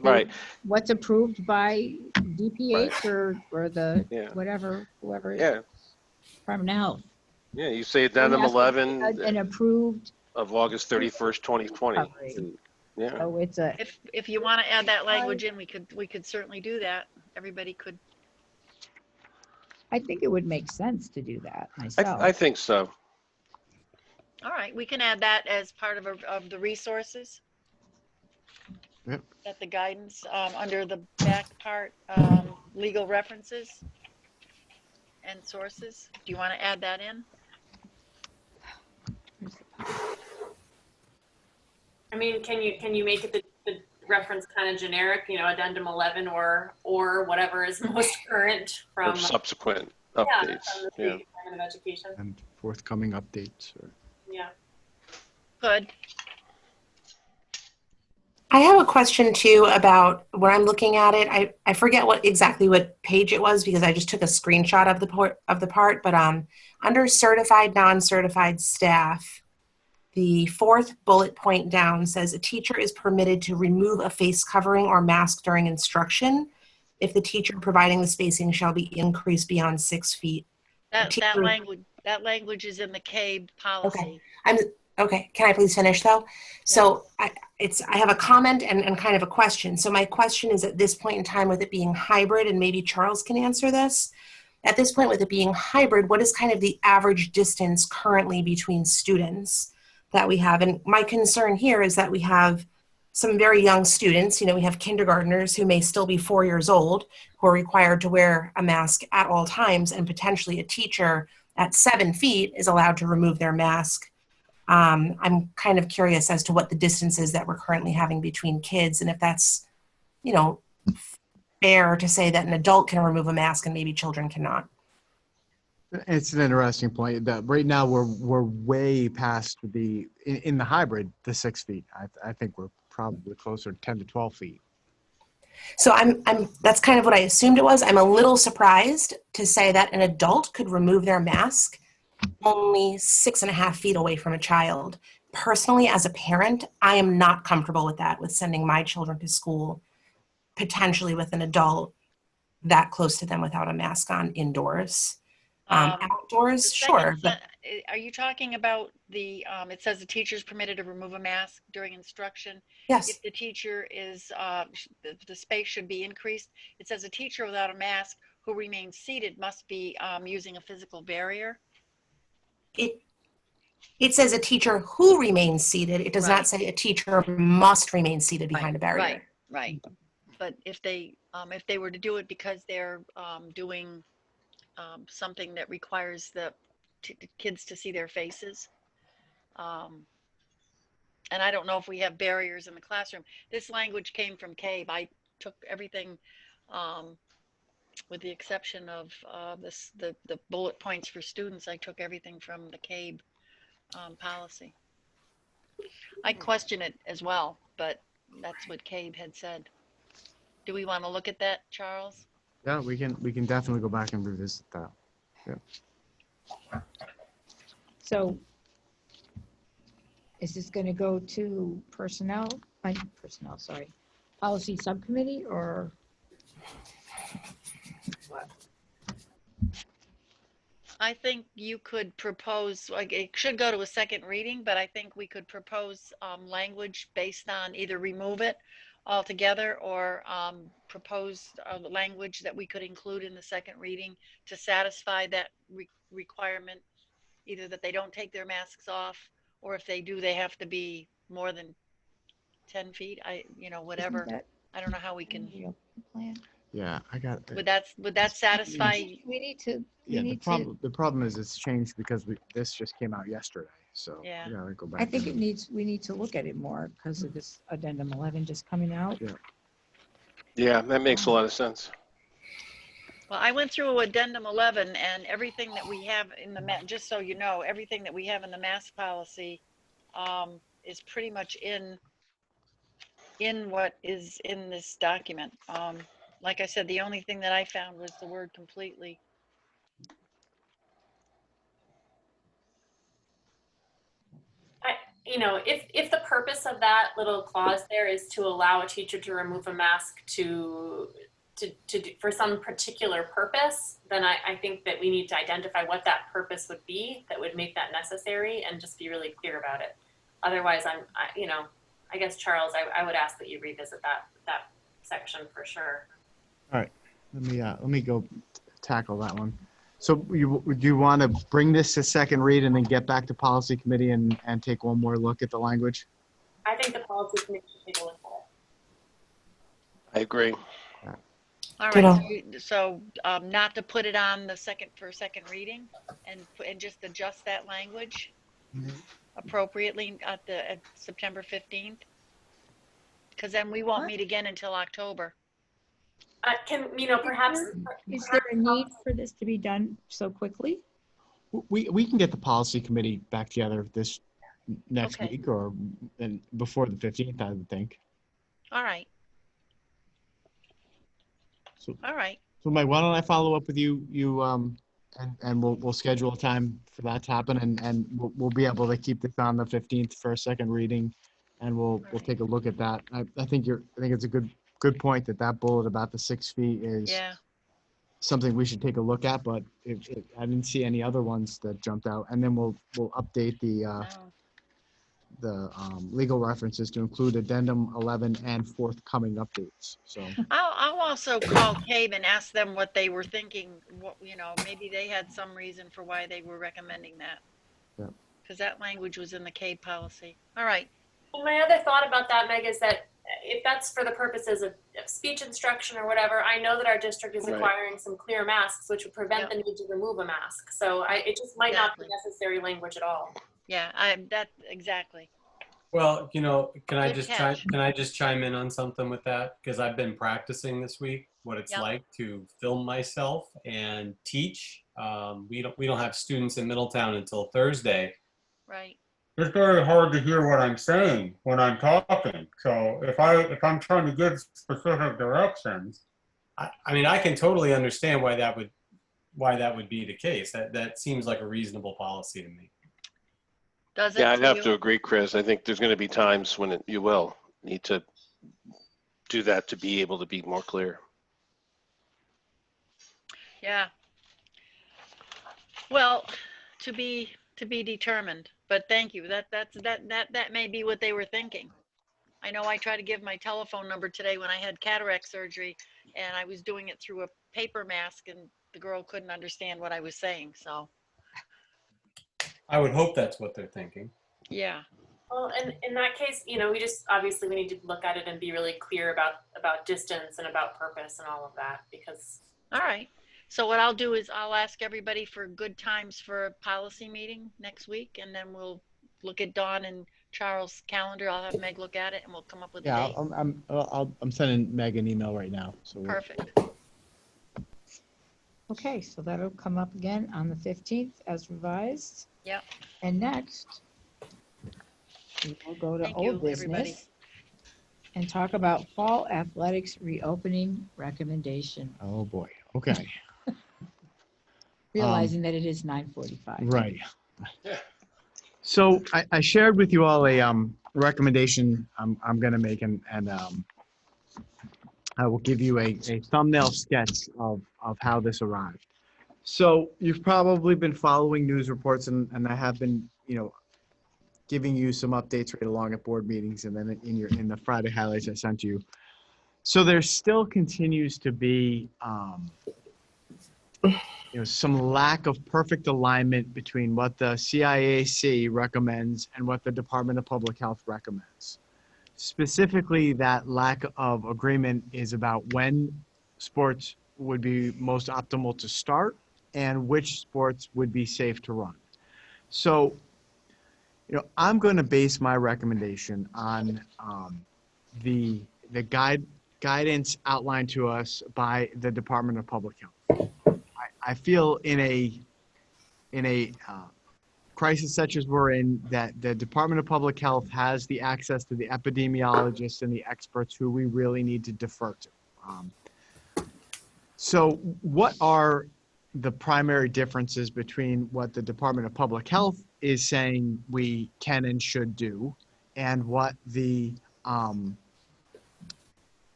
Right. What's approved by DPH or the whoever. Yeah. Department of Health. Yeah, you say addendum 11 and approved of August 31st, 2020. Yeah. So it's a. If you want to add that language in, we could certainly do that. Everybody could. I think it would make sense to do that myself. I think so. All right, we can add that as part of the resources. Yep. At the guidance under the back part, legal references and sources. Do you want to add that in? I mean, can you make it the reference kind of generic, addendum 11 or whatever is most current Or from subsequent from updates. the Yeah. State Department of Education. And forthcoming updates. Yeah. Good. I have a question too about when I'm looking at it. I forget exactly what page it was because I just took a screenshot of the part. But under certified, non-certified staff, the fourth bullet point down says a teacher is permitted to remove a face covering or mask during instruction if the teacher providing the spacing shall be increased beyond 6 feet. That language is in the CABE policy. Okay. Can I please finish though? So I have a comment and kind of a question. So my question is, at this point in time, with it being hybrid, and maybe Charles can answer this, at this point with it being hybrid, what is kind of the average distance currently between students that we have? And my concern here is that we have some very young students. We have kindergartners who may still be 4 years old who are required to wear a mask at all times, and potentially a teacher at 7 feet is allowed to remove their mask. I'm kind of curious as to what the distance is that we're currently having between kids, and if that's, fair to say that an adult can remove a mask and maybe children cannot. It's an interesting point. That right now we're way past in the hybrid, the 6 feet. I think we're probably closer to 10 to 12 feet. So that's kind of what I assumed it was. I'm a little surprised to say that an adult could remove their mask only 6.5 feet away from a child. Personally, as a parent, I am not comfortable with that, with sending my children to school, potentially with an adult that close to them without a mask on indoors. Outdoors, sure. But are you talking about it says the teacher is permitted to remove a mask during instruction? Yes. If the teacher is, the space should be increased. It says a teacher without a mask who remains seated must be using a physical barrier. It says a teacher who remains seated. It does not say a teacher must remain seated behind a barrier. Right. But if they were to do it because they're doing something that requires the kids to see their faces, and I don't know if we have barriers in the classroom. This language came from CABE. I took everything, with the exception of the bullet points for students. I took everything from the CABE policy. I question it as well, but that's what CABE had said. Do we want to look at that, Charles? Yeah, we can definitely go back and revisit that. Yeah. So is this going to go to policy subcommittee or what? I think you could propose, like, it should go to a second reading, but I think we could propose language based on either remove it altogether or propose language that we could include in the second reading to satisfy that requirement, either that they don't take their masks off, or if they do, they have to be more than 10 feet. Whatever. I don't know how we can. Yeah, I got. Would that satisfy? We need to. The problem is it's changed because this just came out yesterday. So yeah, we gotta go back. I think we need to look at it more because of this addendum 11 just coming out. Yeah, that makes a lot of sense. Well, I went through addendum 11 and everything that we have in just so you know, everything that we have in the mask policy is pretty much in what is in this document. Like I said, the only thing that I found was the word completely. If the purpose of that little clause there is to allow a teacher to remove a mask for some particular purpose, then I think that we need to identify what that purpose would be that would make that necessary and just be really clear about it. Otherwise, I guess, Charles, I would ask that you revisit that section for sure. All right, let me go tackle that one. So do you want to bring this to second read and then get back to policy committee and take one more look at the language? I think the policy committee should take a look at it. I agree. All right, so not to put it on the second reading and just adjust that language appropriately at September 15th. Because then we won't meet again until October. Perhaps. Is there a need for this to be done so quickly? We can get the policy committee back together this next Okay. week or and before the 15th, I would think. All right. So, All right. so Mike, why don't I follow up with you, and we'll schedule a time for that to happen, and we'll be able to keep this on the 15th for a second reading, and we'll take a look at that. I think it's a good point that bullet about the 6 feet is Yeah. something we should take a look at, but I didn't see any other ones that jumped out, and then we'll update the legal references to include addendum 11 and forthcoming updates. So I'll also call CABE and ask them what they were thinking. What, maybe they had some reason for why they were recommending that. Yeah. Because that language was in the CABE policy. All right. And my other thought about that, Meg, is that if that's for the purposes of speech instruction or whatever, I know that our district is Right. requiring some clear masks, which would prevent the need to remove a mask. So it just might not be necessary language at all. Yeah, exactly. Well, can I Good just catch. chime in on something with that? Because I've been practicing this week what it's Yep. like to film myself and teach. We don't have students in Middletown until Thursday. Right. It's very hard to hear what I'm saying when I'm talking. So if I'm trying to give specific directions, I can totally understand why that would be the case. That seems like a reasonable policy to me. Does it? Yeah, I'd to have you? to agree, Chris. I think there's going to be times when you will need to do that to be able to be more clear. Yeah. Well, to be determined, but thank you. That may be what they were thinking. I know I tried to give my telephone number today when I had cataract surgery, and I was doing it through a paper mask, and the girl couldn't understand what I was saying. So I would hope that's what they're thinking. yeah. Well, and in that case, we need to look at it and be really clear about distance and about purpose and all of that, because. All right. So what I'll do is I'll ask everybody for good times for a policy meeting next week, and then we'll look at Dawn and Charles' calendar. I'll have Meg look at it, and we'll come up with a yeah, date. I'm sending Meg an email right now. So Perfect. Okay, so that'll come up again on the 15th as revised. Yep. And next, we will go to Thank you, old everybody. business and talk about fall athletics reopening recommendation, Oh boy. Okay. realizing that it is 9:45. Right. So I shared with you all a recommendation I'm going to make, and I will give you a thumbnail sketch of how this arrived. So you've probably been following news reports, and I have been, giving you some updates right along at board meetings, and then in the Friday highlights I sent you. So there still continues to be some lack of perfect alignment between what the CIAC recommends and what the Department of Public Health recommends. Specifically, that lack of agreement is about when sports would be most optimal to start and which sports would be safe to run. So, I'm going to base my recommendation on the guidance outlined to us by the Department of Public Health. I feel in a crisis such as we're in, that the Department of Public Health has the access to the epidemiologists and the experts who we really need to defer to. So what are the primary differences between what the Department of Public Health is saying we can and should do and what the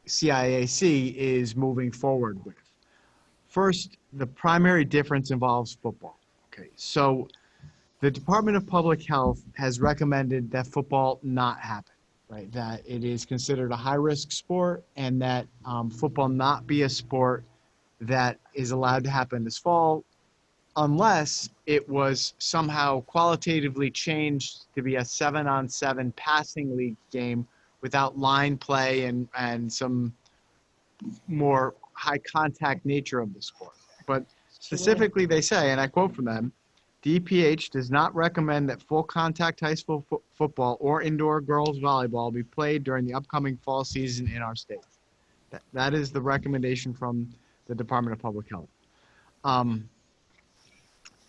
CIAC is moving forward with? First, the primary difference involves football. Okay, so the Department of Public Health has recommended that football not happen, right? That it is considered a high-risk sport, and that football not be a sport that is allowed to happen this fall unless it was somehow qualitatively changed to be a 7-on-7 passing league game without line play and some more high contact nature of the sport. But specifically they say, and I quote from them, DPH does not recommend that full contact high school football or indoor girls volleyball be played during the upcoming fall season in our state. That is the recommendation from the Department of Public Health.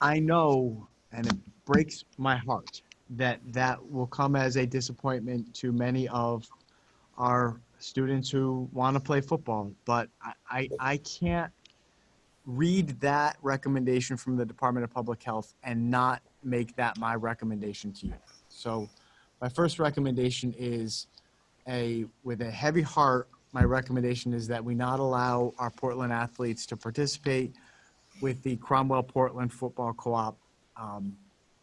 I know, and it breaks my heart, that will come as a disappointment to many of our students who want to play football, but I can't read that recommendation from the Department of Public Health and not make that my recommendation to you. So my first recommendation is with a heavy heart, my recommendation is that we not allow our Portland athletes to participate with the Cromwell Portland Football Co-op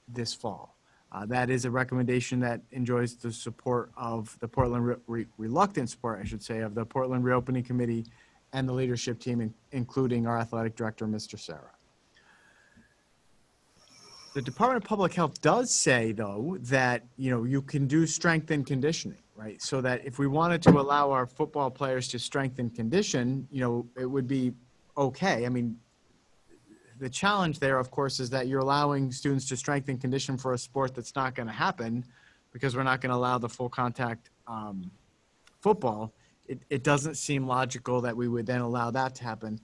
this fall. That is a recommendation that enjoys the support of the Portland, reluctant support, I should say, of the Portland Reopening Committee and the leadership team, including our athletic director, Mr. Sarah. The Department of Public Health does say, though, that you can do strength and conditioning, right? So that if we wanted to allow our football players to strengthen condition, it would be okay. I mean, the challenge there, of course, is that you're allowing students to strengthen condition for a sport that's not going to happen because we're not going to allow the full contact football. It doesn't seem logical that we would then allow that to happen.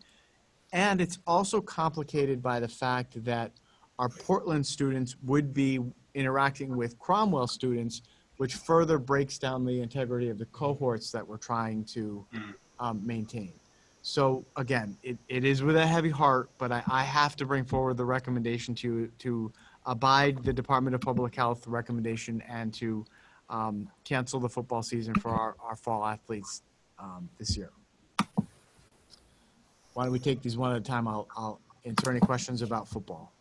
And it's also complicated by the fact that our Portland students would be interacting with Cromwell students, which further breaks down the integrity of the cohorts that we're trying to maintain. So again, it is with a heavy heart, but I have to bring forward the recommendation to abide the Department of Public Health recommendation and to cancel the football season for our fall athletes this year. Why don't we take these one at a time? I'll answer any questions about football.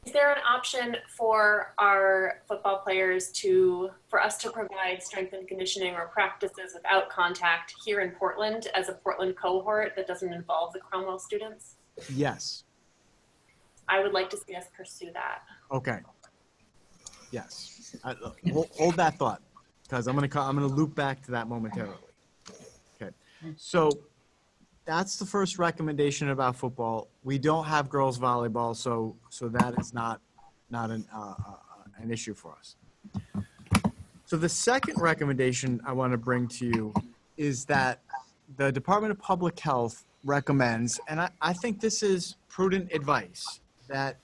Is there an option for our football players for us to provide strength and conditioning or practices without contact here in Portland as a Portland cohort that doesn't involve the Cromwell students? Yes. I would like to see us pursue that. Okay. Yes. Hold that thought, because I'm gonna loop back to that momentarily. Okay. So that's the first recommendation about football. We don't have girls volleyball, so that is not an issue for us. So the second recommendation I want to bring to you is that the Department of Public Health recommends, and I think this is prudent advice, that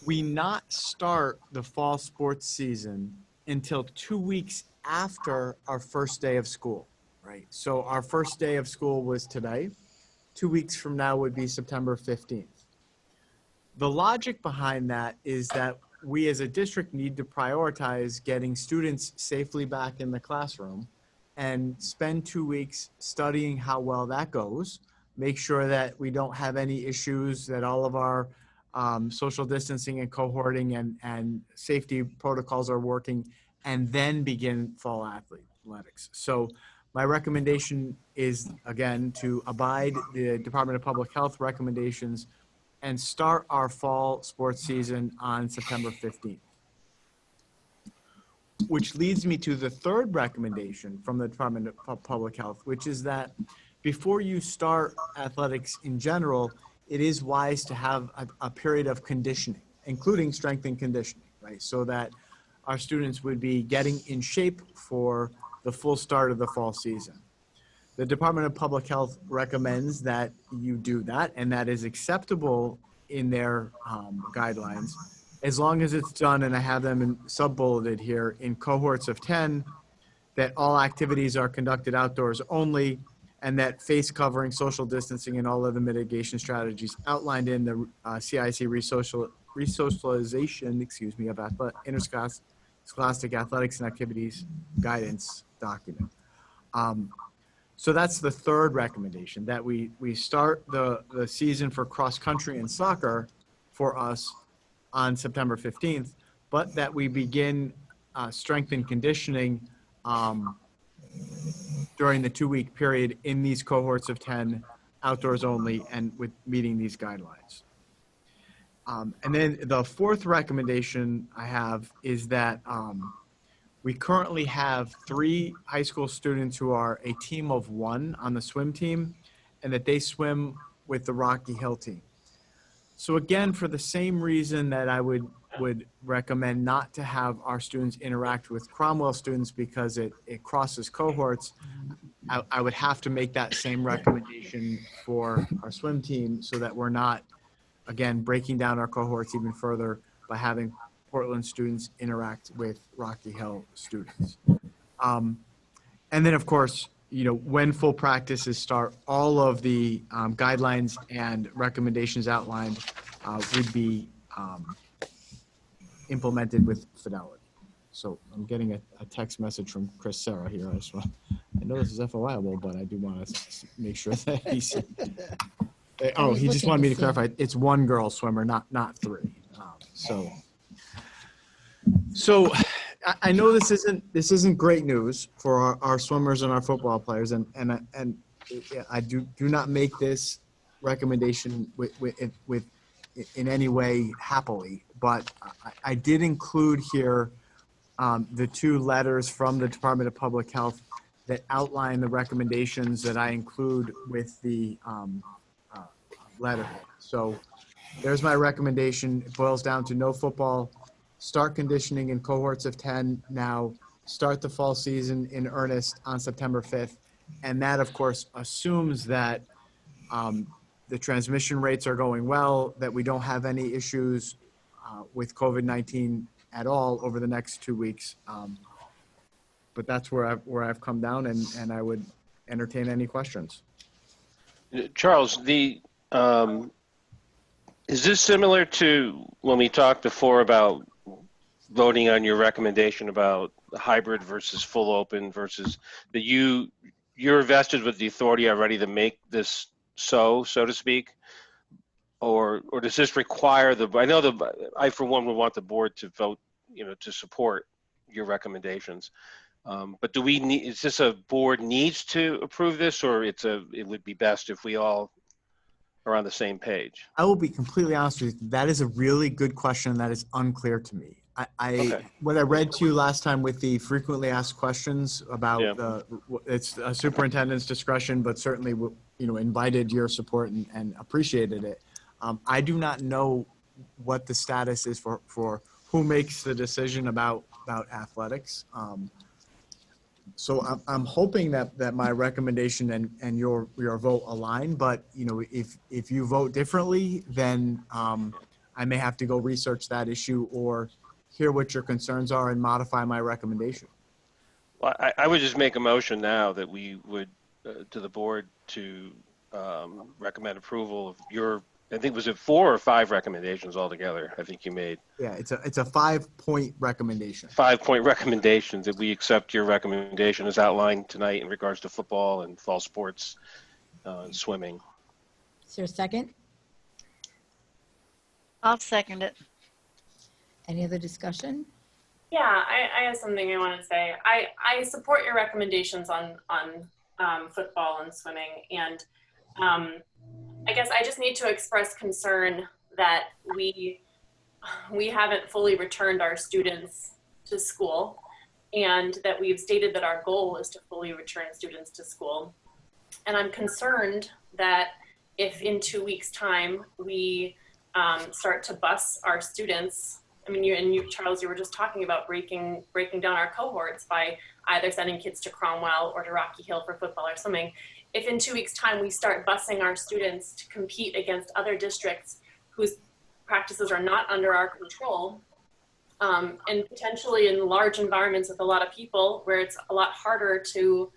we not start the fall sports season until 2 weeks after our first day of school. Right. So our first day of school was today. 2 weeks from now would be September 15th. The logic behind that is that we as a district need to prioritize getting students safely back in the classroom and spend 2 weeks studying how well that goes, make sure that we don't have any issues, that all of our social distancing and cohorting and safety protocols are working, and then begin fall athletics. So my recommendation is, again, to abide the Department of Public Health recommendations and start our fall sports season on September 15th. Which leads me to the third recommendation from the Department of Public Health, which is that before you start athletics in general, it is wise to have a period of conditioning, including strength and conditioning, right? So that our students would be getting in shape for the full start of the fall season. The Department of Public Health recommends that you do that, and that is acceptable in their guidelines, as long as it's done, and I have them sub-bulleted here, in cohorts of 10, that all activities are conducted outdoors only, and that face covering, social distancing, and all other mitigation strategies outlined in the CIC resocialization, of interscholastic athletics and activities guidance document. So that's the third recommendation, that we start the season for cross country and soccer for us on September 15th, but that we begin strength and conditioning during the 2 week period in these cohorts of 10, outdoors only, and with meeting these guidelines. And then the fourth recommendation I have is that we currently have 3 high school students who are a team of 1 on the swim team, and that they swim with the Rocky Hill team. So again, for the same reason that I would recommend not to have our students interact with Cromwell students because it crosses cohorts, I would have to make that same recommendation for our swim team so that we're not, again, breaking down our cohorts even further by having Portland students interact with Rocky Hill students. And then, of course, when full practices start, all of the guidelines and recommendations outlined would be implemented with fidelity. So I'm getting a text message from Chris Serra here. I know this is FOIable, but I do want to make sure that he's. Oh, he just wanted me to clarify. It's one girl swimmer, not three. So I know this isn't great news for our swimmers and our football players, and I do not make this recommendation with in any way happily, but I did include here the 2 letters from the Department of Public Health that outline the recommendations that I include with the letterhead. So there's my recommendation. It boils down to no football, start conditioning in cohorts of 10 now, start the fall season in earnest on September 5th. And that, of course, assumes that the transmission rates are going well, that we don't have any issues with COVID-19 at all over the next 2 weeks. But that's where I've come down, and I would entertain any questions. Charles, is this similar to when we talked before about voting on your recommendation about hybrid versus full open versus that you're vested with the authority already to make this so to speak? Or does this require I for one would want the board to vote, to support your recommendations. But is this a board needs to approve this, or it would be best if we all are on the same page? I will be completely honest with you. That is a really good question that is unclear to me. Okay. What I read to you last time with the frequently asked questions about it's a superintendent's discretion, but certainly invited your support and appreciated it. I do not know what the status is for who makes the decision about athletics. So I'm hoping that my recommendation and your vote align, but if you vote differently, then I may have to go research that issue or hear what your concerns are and modify my recommendation. Well, I would just make a motion now that we would to the board to recommend approval of your, I think, was it 4 or 5 recommendations altogether? I think you made. Yeah, it's a 5-point recommendation. 5-point recommendation that we accept your recommendation as outlined tonight in regards to football and fall sports and swimming. Is there a second? I'll second it. Any other discussion? Yeah, I have something I want to say. I support your recommendations on football and swimming, and I guess I just need to express concern that we haven't fully returned our students to school, and that we've stated that our goal is to fully return students to school. And I'm concerned that if in 2 weeks' time we start to bus our students, I mean, you, Charles, you were just talking about breaking down our cohorts by either sending kids to Cromwell or to Rocky Hill for football or swimming. If in 2 weeks' time we start busing our students to compete against other districts whose practices are not under our control, and potentially in large environments with a lot of people where it's a lot harder to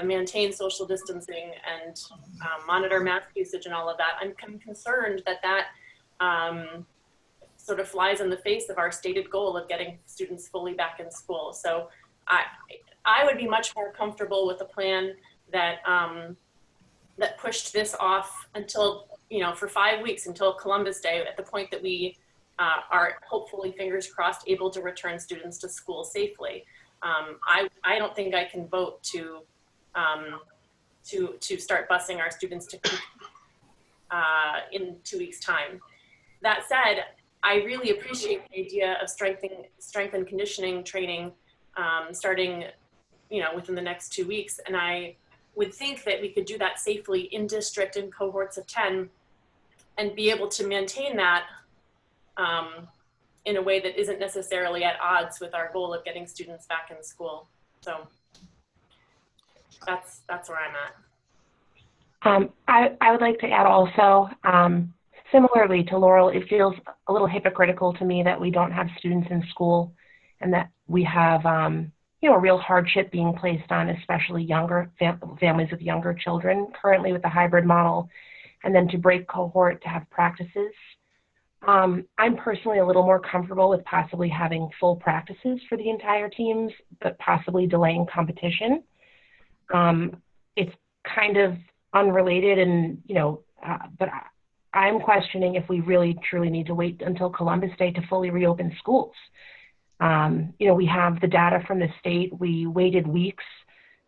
maintain social distancing and monitor mask usage and all of that, I'm concerned that sort of flies in the face of our stated goal of getting students fully back in school. So I would be much more comfortable with a plan that that pushed this off until, for 5 weeks, until Columbus Day, at the point that we are hopefully, fingers crossed, able to return students to school safely. I don't think I can vote to start busing our students to in 2 weeks' time. That said, I really appreciate the idea of strength and conditioning training starting, within the next 2 weeks. And I would think that we could do that safely in district in cohorts of 10 and be able to maintain that in a way that isn't necessarily at odds with our goal of getting students back in school. So that's where I'm at. I would like to add also, similarly to Laurel, it feels a little hypocritical to me that we don't have students in school and that we have, you know, a real hardship being placed on especially younger families with younger children currently with the hybrid model, and then to break cohort to have practices. I'm personally a little more comfortable with possibly having full practices for the entire teams, but possibly delaying competition. It's kind of unrelated and, you know, but I'm questioning if we really truly need to wait until Columbus Day to fully reopen schools. You know, we have the data from the state. We waited weeks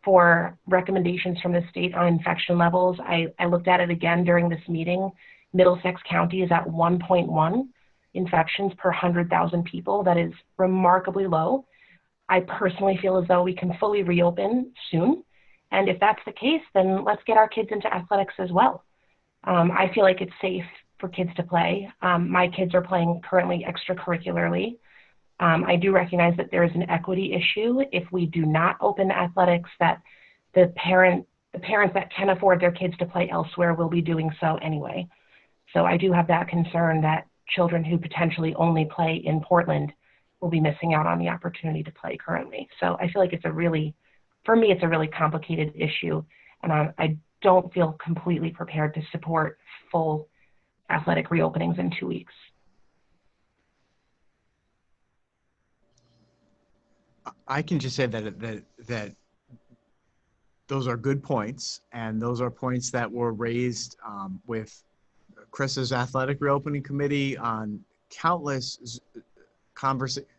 for recommendations from the state on infection levels. I looked at it again during this meeting. Middlesex County is at 1.1 infections per 100,000 people. That is remarkably low. I personally feel as though we can fully reopen soon. And if that's the case, then let's get our kids into athletics as well. I feel like it's safe for kids to play. My kids are playing currently extracurricularly. I do recognize that there is an equity issue if we do not open athletics, that the parents that can afford their kids to play elsewhere will be doing so anyway. So I do have that concern that children who potentially only play in Portland will be missing out on the opportunity to play currently. So I feel like it's a really, for me, it's a really complicated issue, and I don't feel completely prepared to support full athletic reopenings in 2 weeks. I can just say that those are good points, and those are points that were raised with Chris's athletic reopening committee on countless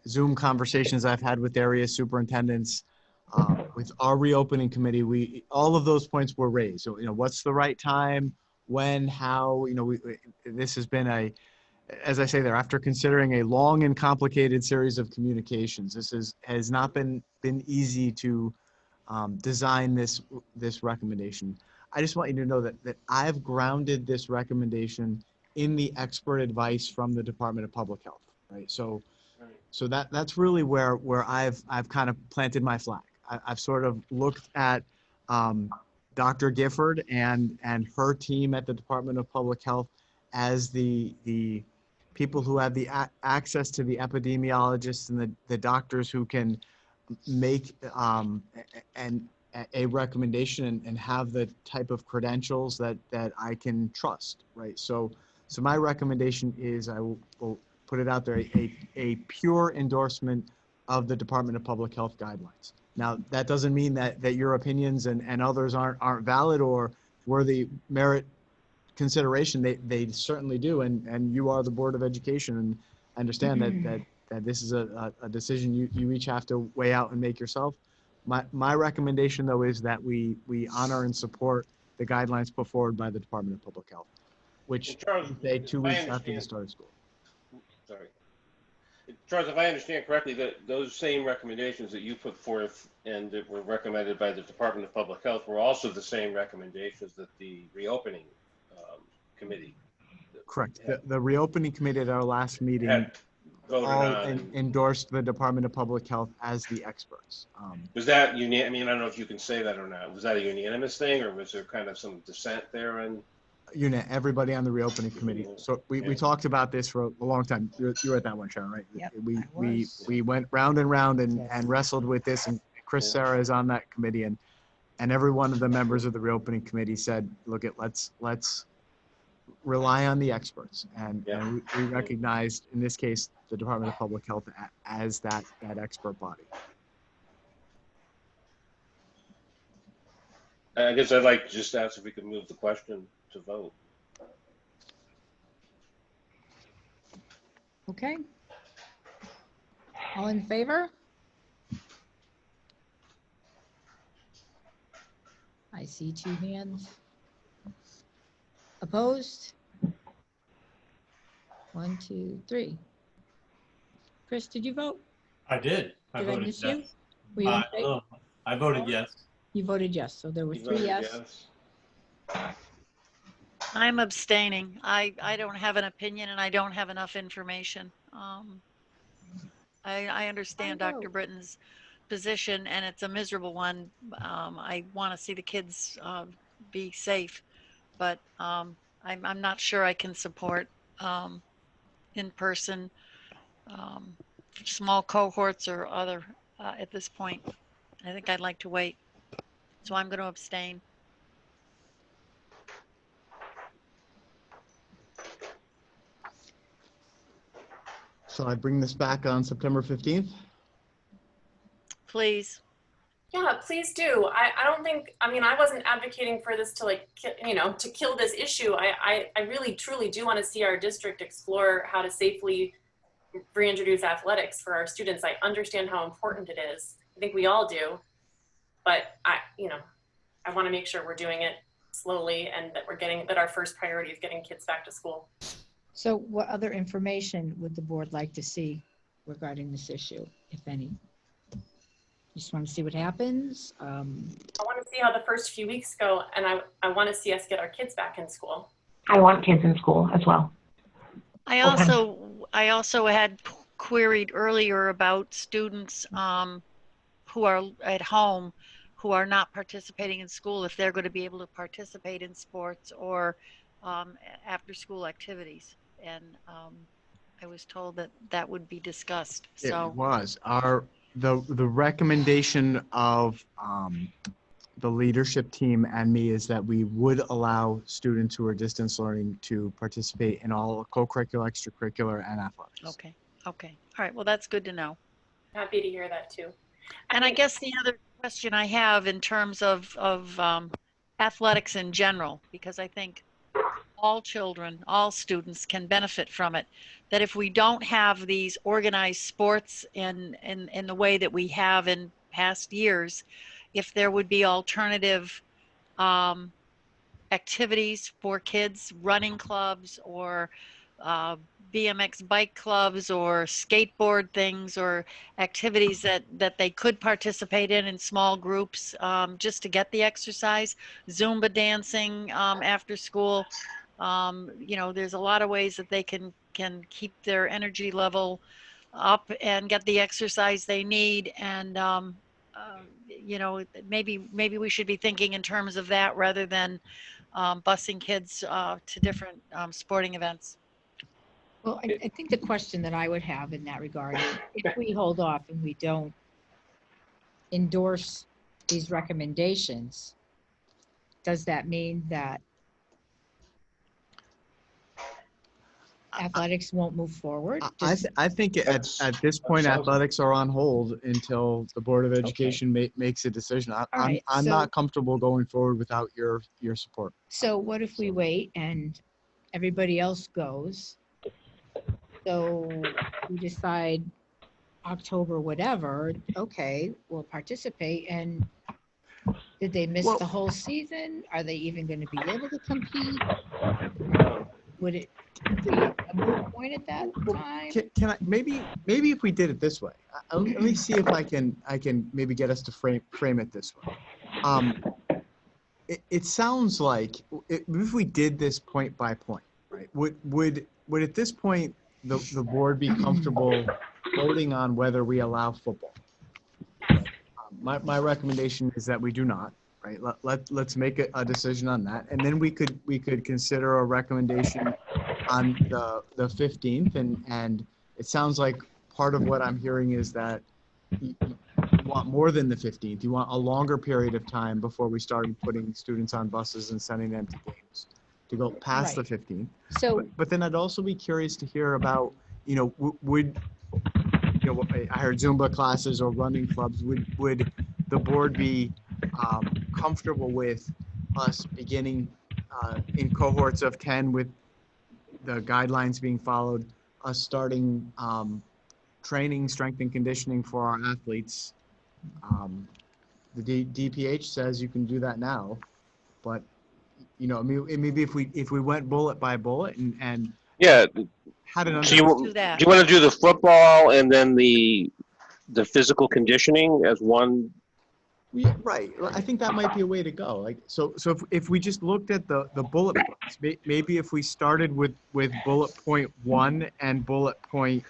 Zoom conversations I've had with area superintendents. With our reopening committee, all of those points were raised. So, you know, what's the right time, when, how, you know, this has been as I say there, after considering a long and complicated series of communications, this has not been easy to design this recommendation. I just want you to know that I've grounded this recommendation in the expert advice from the Department of Public Health, right? So that's really where I've kind of planted my flag. I've sort of looked at Dr. Gifford and her team at the Department of Public Health as the people who have the access to the epidemiologists and the doctors who can make a recommendation and have the type of credentials that I can trust, right? So my recommendation is, I will put it out there, a pure endorsement of the Department of Public Health guidelines. Now, that doesn't mean that your opinions and others aren't valid or worthy merit consideration. They certainly do, and you are the Board of Education, and I understand that this is a decision you each have to weigh out and make yourself. My recommendation, though, is that we honor and support the guidelines put forward by the Department of Public Health, which say 2 weeks after the start of school. Sorry. Charles, if I understand correctly, that those same recommendations that you put forth and that were recommended by the Department of Public Health were also the same recommendations that the reopening committee. Correct. The reopening committee at our last meeting endorsed the Department of Public Health as the experts. Was that unanimous? I mean, I don't know if you can say that or not. Was that a unanimous thing, or was there kind of some dissent there? And everybody on the reopening committee. So we talked about this for a long time. You were at that one, Sharon, right? Yep, we went round and round and wrestled with this, and Chris Sarah is on that committee, and every one of the members of the reopening committee said, look, let's rely on the experts, and we recognized in this case the Department of Public Health as that expert body. I guess I'd like to just ask if we could move the question to vote. Okay. All in favor? I see 2 hands. Opposed? 1, 2, 3. Chris, did you vote? I did. I Did I voted miss yes. you? Were you in favor? No, I voted yes. You voted yes, so there were 3 yes. I'm abstaining. I don't have an opinion and I don't have enough information. I understand I know. Dr. Britton's position and it's a miserable one. I want to see the kids be safe, but I'm not sure I can support in person, small cohorts or other at this point. I think I'd like to wait. So I'm going to abstain. So I bring this back on September 15th? Please. Yeah, please do. I don't think, I mean, I wasn't advocating for this to to kill this issue. I really truly do want to see our district explore how to safely reintroduce athletics for our students. I understand how important it is. I think we all do, but I want to make sure we're doing it slowly and that our first priority is getting kids back to school. So what other information would the board like to see regarding this issue, if any? You just want to see what happens? I want to see how the first few weeks go, and I want to see us get our kids back in school. I want kids in school as well. I also had queried earlier about students who are at home who are not participating in school, if they're going to be able to participate in sports or after school activities. And I was told that that would be discussed. So It was. The recommendation of the leadership team and me is that we would allow students who are distance learning to participate in all co-curricular, extracurricular, and athletics. Okay. Okay. All right. Well, that's good to know. Happy to hear that too. And I guess the other question I have in terms of athletics in general, because I think all children, all students can benefit from it, that if we don't have these organized sports in the way that we have in past years, if there would be alternative activities for kids, running clubs or BMX bike clubs or skateboard things or activities that they could participate in small groups just to get the exercise, Zumba dancing after school. There's a lot of ways that they can keep their energy level up and get the exercise they need. And, maybe we should be thinking in terms of that rather than busing kids to different sporting events. Well, I think the question that I would have in that regard is if we hold off and we don't endorse these recommendations, does that mean that athletics won't move forward? I think at this point, athletics are on hold until the Board of Education makes a decision. I'm not comfortable going forward without your support. So what if we wait and everybody else goes? So we decide October, whatever, okay, we'll participate. And did they miss the whole season? Are they even going to be able to compete? Would it be a moot point at that time? Can I maybe if we did it this way? Let me see if I can maybe get us to frame it this way. It sounds like if we did this point by point, right? Would at this point the board be comfortable voting on whether we allow football? My recommendation is that we do not. Right. Let's make a decision on that, and then we could consider a recommendation on the 15th. And it sounds like part of what I'm hearing is that you want more than the 15th. You want a longer period of time before we start putting students on buses and sending them to games to go past the 15th. So, but then I'd also be curious to hear about would I heard Zumba classes or running clubs. Would the board be comfortable with us beginning in cohorts of 10 with the guidelines being followed, us starting training, strength and conditioning for our athletes? The DPH says you can do that now, but maybe if we went bullet by bullet and yeah, had an do you want to do the football and then the physical conditioning as one Right. I think that might be a way to go. Like, so if we just looked at the bullet points, maybe if we started with bullet point 1 and bullet point,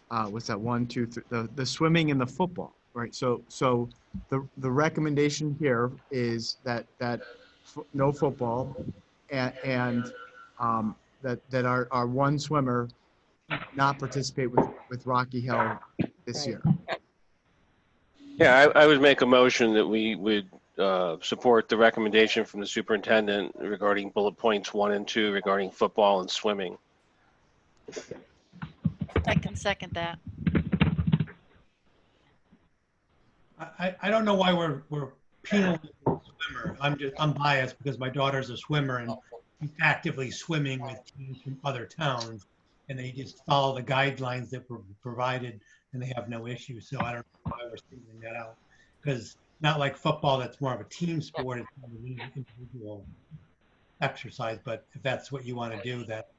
what's that, 1, 2, 3, the swimming and the football, right? So the recommendation here is that no football and that our one swimmer not participate with Rocky Hill this year. Yeah, I would make a motion that we would support the recommendation from the superintendent regarding bullet points 1 and 2 regarding football and swimming. I can second that. I don't know why we're penalizing the swimmer. I'm biased because my daughter's a swimmer and he's actively swimming with teams from other towns, and they just follow the guidelines that were provided, and they have no issue. So I don't know why we're singling that out, because not like football, that's more of a team sport. It's not an individual exercise. But if that's what you want to do, that's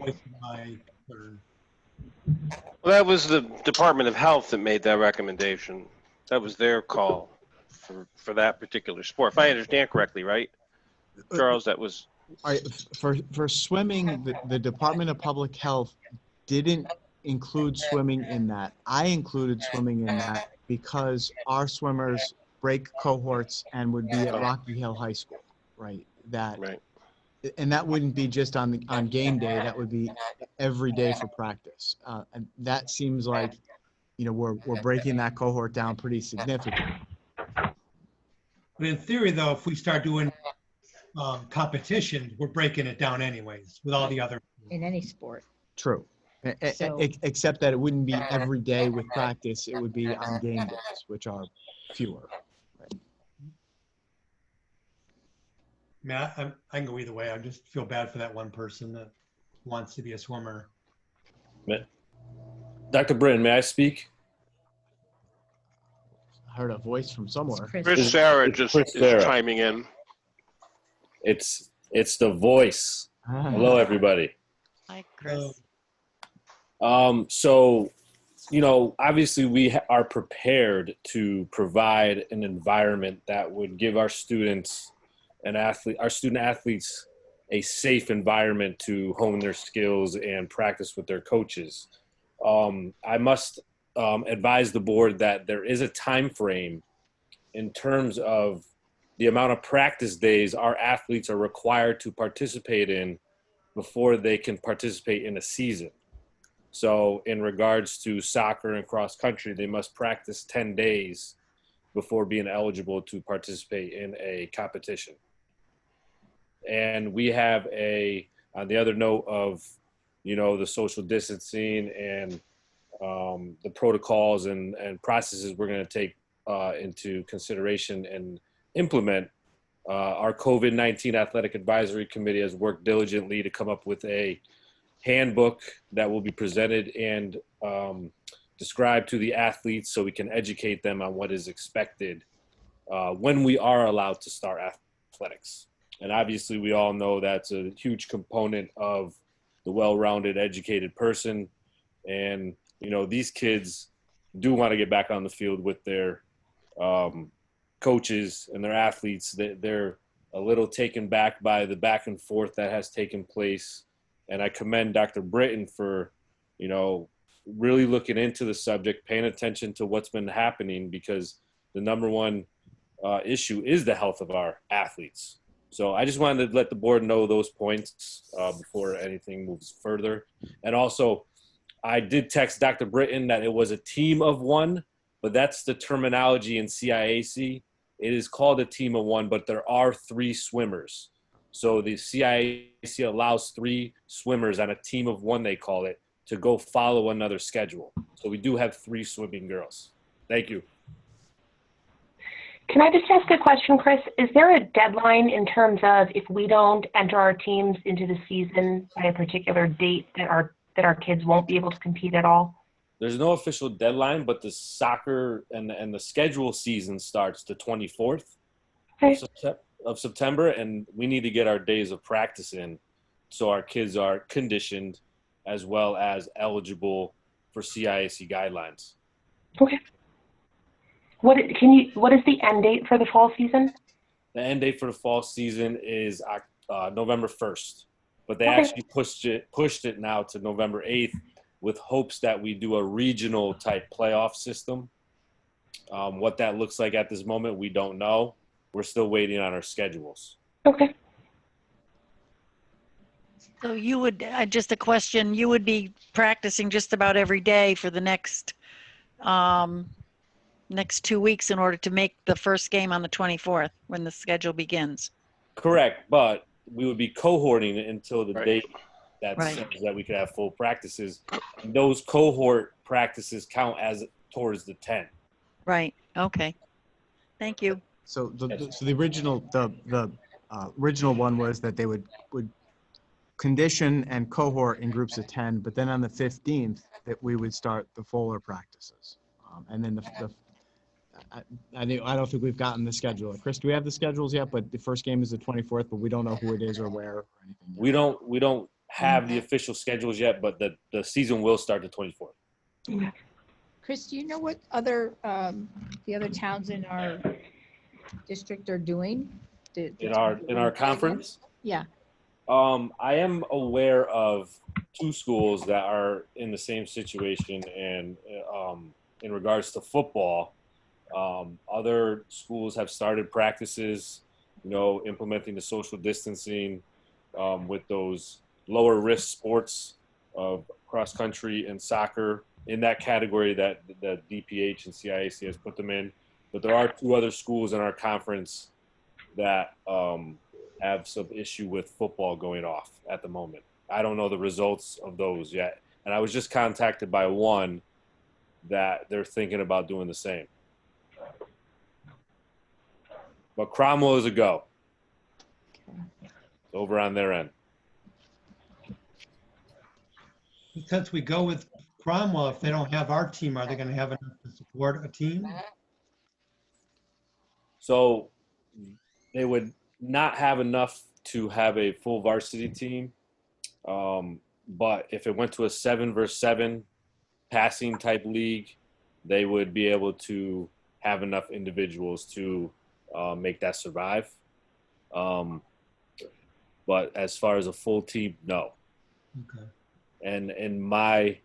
voice my concern. Well, that was the Department of Health that made that recommendation. That was their call for that particular sport. If I understand correctly, right, Charles? That was. All right, for swimming, the Department of Public Health didn't include swimming in that. I included swimming in that because our swimmers break cohorts and would be at Rocky Hill High School, right? And that wouldn't be just on game day. That would be every day for practice. And that seems like, we're breaking that cohort down pretty significantly. But in theory, though, if we start doing competitions, we're breaking it down anyways with all the other. In any sport. True. So- Except that it wouldn't be every day with practice. It would be on game days, which are fewer. I mean, I can go either way. I just feel bad for that one person that wants to be a swimmer. Dr. Britton, may I speak? I heard a voice from somewhere. Chris Sarah just is chiming in. It's the voice. Hello, everybody. Hi, Chris. So, obviously we are prepared to provide an environment that would give our students and our student athletes a safe environment to hone their skills and practice with their coaches. I must advise the board that there is a time frame in terms of the amount of practice days our athletes are required to participate in before they can participate in a season. So in regards to soccer and cross country, they must practice 10 days before being eligible to participate in a competition. And we have on the other note of, the social distancing and the protocols and processes we're going to take into consideration and implement, our COVID-19 Athletic Advisory Committee has worked diligently to come up with a handbook that will be presented and described to the athletes so we can educate them on what is expected when we are allowed to start athletics. And obviously we all know that's a huge component of the well-rounded educated person. And, these kids do want to get back on the field with their coaches and their athletes. They're a little taken back by the back and forth that has taken place. And I commend Dr. Britton for, really looking into the subject, paying attention to what's been happening, because the number one issue is the health of our athletes. So I just wanted to let the board know those points before anything moves further. And also, I did text Dr. Britton that it was a team of one, but that's the terminology in CIAC. It is called a team of one, but there are 3 swimmers. So the CIAC allows 3 swimmers on a team of one, they call it, to go follow another schedule. So we do have 3 swimming girls. Thank you. Can I just ask a question, Chris? Is there a deadline in terms of if we don't enter our teams into the season by a particular date that our kids won't be able to compete at all? There's no official deadline, but the soccer and the schedule season starts the 24th of September, and we need to get our days of practice in so our kids are conditioned as well as eligible for CIAC guidelines. Okay. What is the end date for the fall season? The end date for the fall season is November 1st, but they Okay. actually pushed it now to November 8th with hopes that we do a regional type playoff system. What that looks like at this moment, we don't know. We're still waiting on our schedules. Okay. So you would, just a question, you would be practicing just about every day for the next 2 weeks in order to make the first game on the 24th when the schedule begins. Correct, but we would be cohorting it until the date that Right. says that we could have full practices. And those cohort practices count as towards the 10. Right, okay. Thank you. So the original one was that they would condition and cohort in groups of 10, but then on the 15th that we would start the fuller practices. And then I don't think we've gotten the schedule. Chris, do we have the schedules yet? But the first game is the 24th, but we don't know who it is or where or anything yet. We don't have the official schedules yet, but the season will start the 24th. Chris, do you know what the other towns in our district are doing? In our conference? Yeah. I am aware of 2 schools that are in the same situation, and in regards to football, other schools have started practices, implementing the social distancing with those lower risk sports of cross country and soccer in that category that the DPH and CIAC has put them in. But there are 2 other schools in our conference that have some issue with football going off at the moment. I don't know the results of those yet. And I was just contacted by one that they're thinking about doing the same. But Cromwell is a go. It's over on their end. Since we go with Cromwell, if they don't have our team, are they going to have enough to support a team? So they would not have enough to have a full varsity team. But if it went to a 7-versus-7 passing type league, they would be able to have enough individuals to make that survive. But as far as a full team, no. Okay. And in my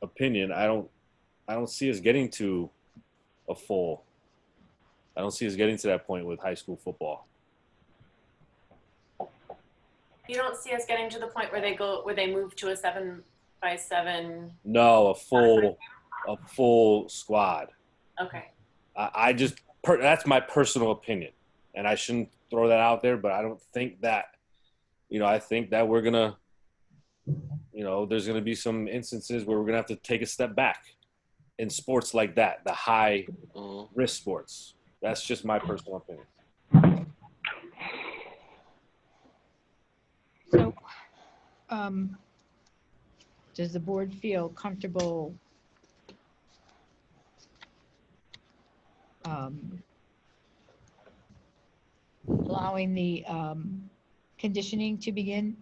opinion, I don't see us getting to a full. I don't see us getting to that point with high school football. You don't see us getting to the point where they move to a 7-by-7? No, a full squad. Okay. That's my personal opinion, and I shouldn't throw that out there, but I don't think that, I think that we're gonna, there's gonna be some instances where we're gonna have to take a step back in sports like that, the high risk sports. That's just my personal opinion. So, does the board feel comfortable allowing the conditioning to begin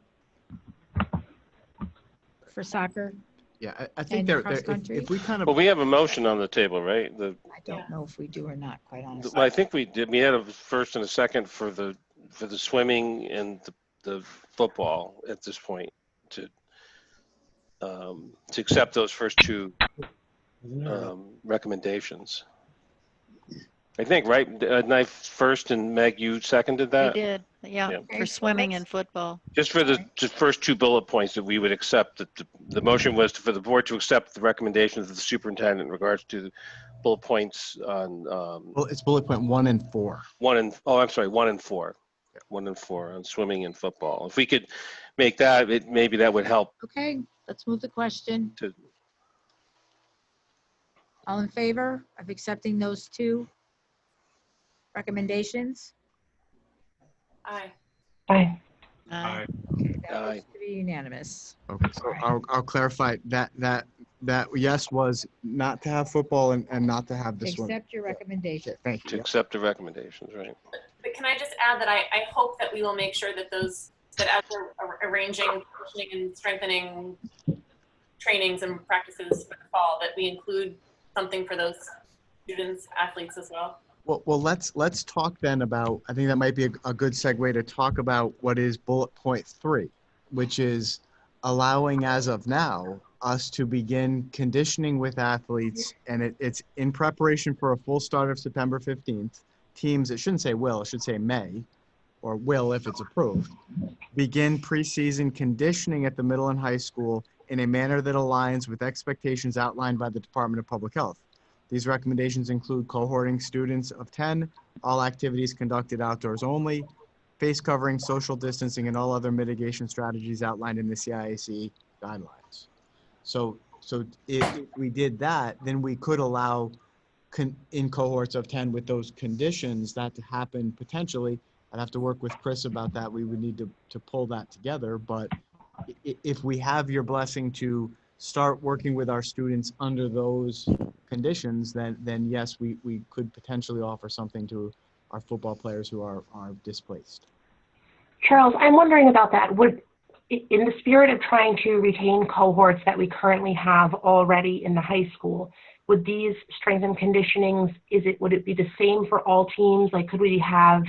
for soccer? Yeah, I think And they're cross-country? if we kind of. Well, we have a motion on the table, right? I don't know if we do or not, quite honestly. I think we did. We had a first and a second for the swimming and the football at this point to accept those first 2 recommendations. I think, right? Knife first and Meg, you seconded that? We did, yeah, for swimming and football. Just for the first 2 bullet points that we would accept, that the motion was for the board to accept the recommendations of the superintendent in regards to the bullet points on. Well, it's bullet point 1 and 4. 1 and 4. 1 and 4 on swimming and football. If we could make that, maybe that would help. Okay, let's move the question. To All in favor of accepting those 2 recommendations? Aye. Aye. Aye. Okay, that Aye. looks to be unanimous. Okay, so I'll clarify that yes was not to have football and not to have the swim. Accept your recommendation. Okay, thank to you. accept the recommendations, right? But can I just add that I hope that we will make sure that that as we're arranging, conditioning, and strengthening trainings and practices for the fall, that we include something for those students, athletes as well? Well, let's talk then about, I think that might be a good segue to talk about what is bullet point 3, which is allowing, as of now, us to begin conditioning with athletes, and it's in preparation for a full start of September 15th. Teams, it shouldn't say will, it should say may, or will if it's approved, begin preseason conditioning at the middle and high school in a manner that aligns with expectations outlined by the Department of Public Health. These recommendations include cohorting students of 10, all activities conducted outdoors only, face covering, social distancing, and all other mitigation strategies outlined in the CIAC guidelines. So if we did that, then we could allow in cohorts of 10 with those conditions that to happen potentially. I'd have to work with Chris about that. We would need to pull that together. But if we have your blessing to start working with our students under those conditions, then yes, we could potentially offer something to our football players who are displaced. Charles, I'm wondering about that. Would, in the spirit of trying to retain cohorts that we currently have already in the high school, would these strength and conditionings, would it be the same for all teams? Like, could we have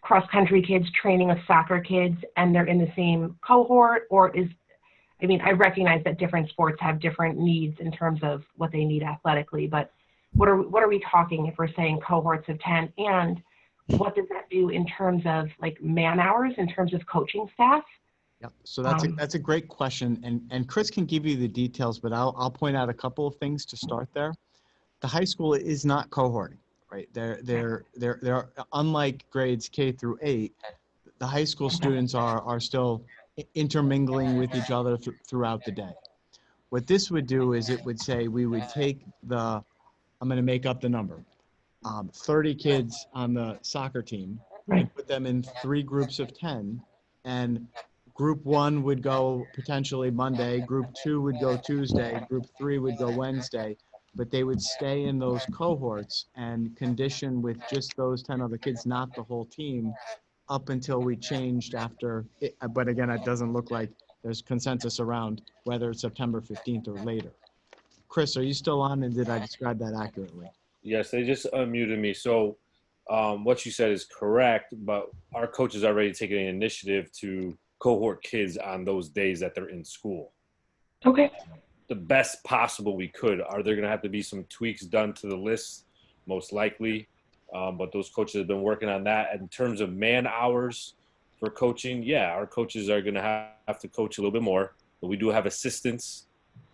cross-country kids training with soccer kids and they're in the same cohort? Or I recognize that different sports have different needs in terms of what they need athletically, but what are we talking if we're saying cohorts of 10? And what does that do in terms of like man hours, in terms of coaching staff? Yep. So that's a great question, and Chris can give you the details, but I'll point out a couple of things to start there. The high school is not cohorting, right? They're unlike grades K through 8. The high school students are still intermingling with each other throughout the day. What this would do is it would say we would take I'm going to make up the number, 30 kids on the soccer team, and put them in 3 groups of 10, and Group 1 would go potentially Monday, Group 2 would go Tuesday, Group 3 would go Wednesday, but they would stay in those cohorts and condition with just those 10 other kids, not the whole team, up until we changed after. But again, it doesn't look like there's consensus around whether it's September 15th or later. Chris, are you still on, and did I describe that accurately? Yes, they just unmuted me. So what you said is correct, but our coaches are already taking an initiative to cohort kids on those days that they're in school. Okay. The best possible we could. Are there going to have to be some tweaks done to the list? Most likely. But those coaches have been working on that. In terms of man hours for coaching, yeah, our coaches are going to have to coach a little bit more. But we do have assistants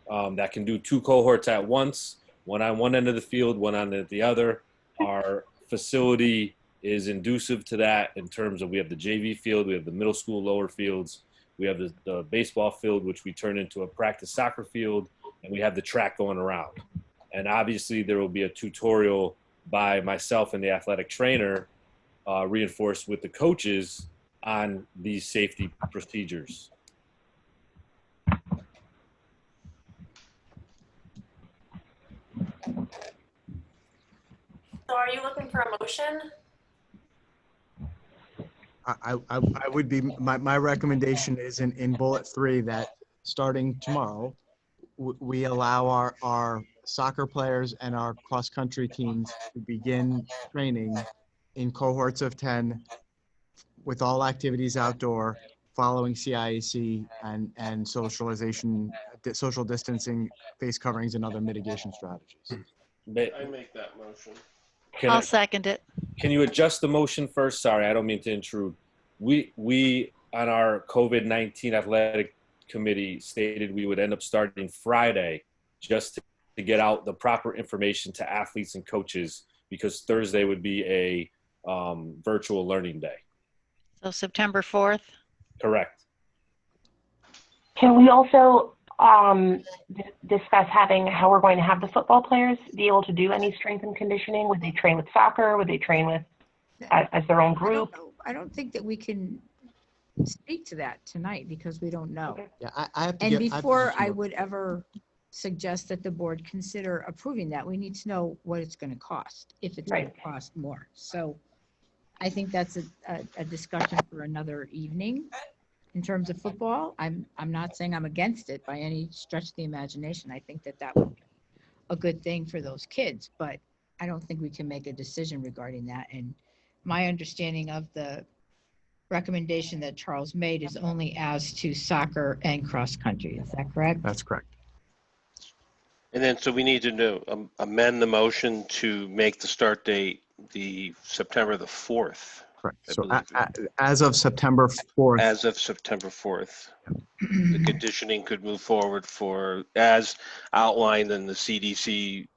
that can do 2 cohorts at once, one on one end of the field, one on the other. Our facility is conducive to that in terms of we have the JV field, we have the middle school lower fields, we have the baseball field, which we turn into a practice soccer field, and we have the track going around. And obviously there will be a tutorial by myself and the athletic trainer reinforced with the coaches on these safety procedures. So are you looking for a motion? I would be, my recommendation is in bullet 3 that starting tomorrow, we allow our soccer players and our cross-country teams to begin training in cohorts of 10 with all activities outdoor, following CIAC and socialization, social distancing, face coverings, and other mitigation strategies. I make that motion. I'll second it. Can you adjust the motion first? Sorry, I don't mean to intrude. We on our COVID-19 athletic committee stated we would end up starting Friday just to get out the proper information to athletes and coaches, because Thursday would be a virtual learning day. So September 4th? Correct. Can we also discuss how we're going to have the football players be able to do any strength and conditioning? Would they train with soccer? Would they train with as their own group? I don't think that we can speak to that tonight because we don't know. Yeah, I have to And before I would ever suggest that the board consider approving that, we need to know what it's going to cost, if it's going to cost more. So I think that's a discussion for another evening. In terms of football, I'm not saying I'm against it by any stretch of the imagination. I think that would be a good thing for those kids, but I don't think we can make a decision regarding that. And my understanding of the recommendation that Charles made is only as to soccer and cross country. Is that correct? That's correct. And then, so we need to amend the motion to make the start date the September the 4th. Correct. I So believe. as of September 4th. As of September 4th, the conditioning could move forward for, as outlined in the CDC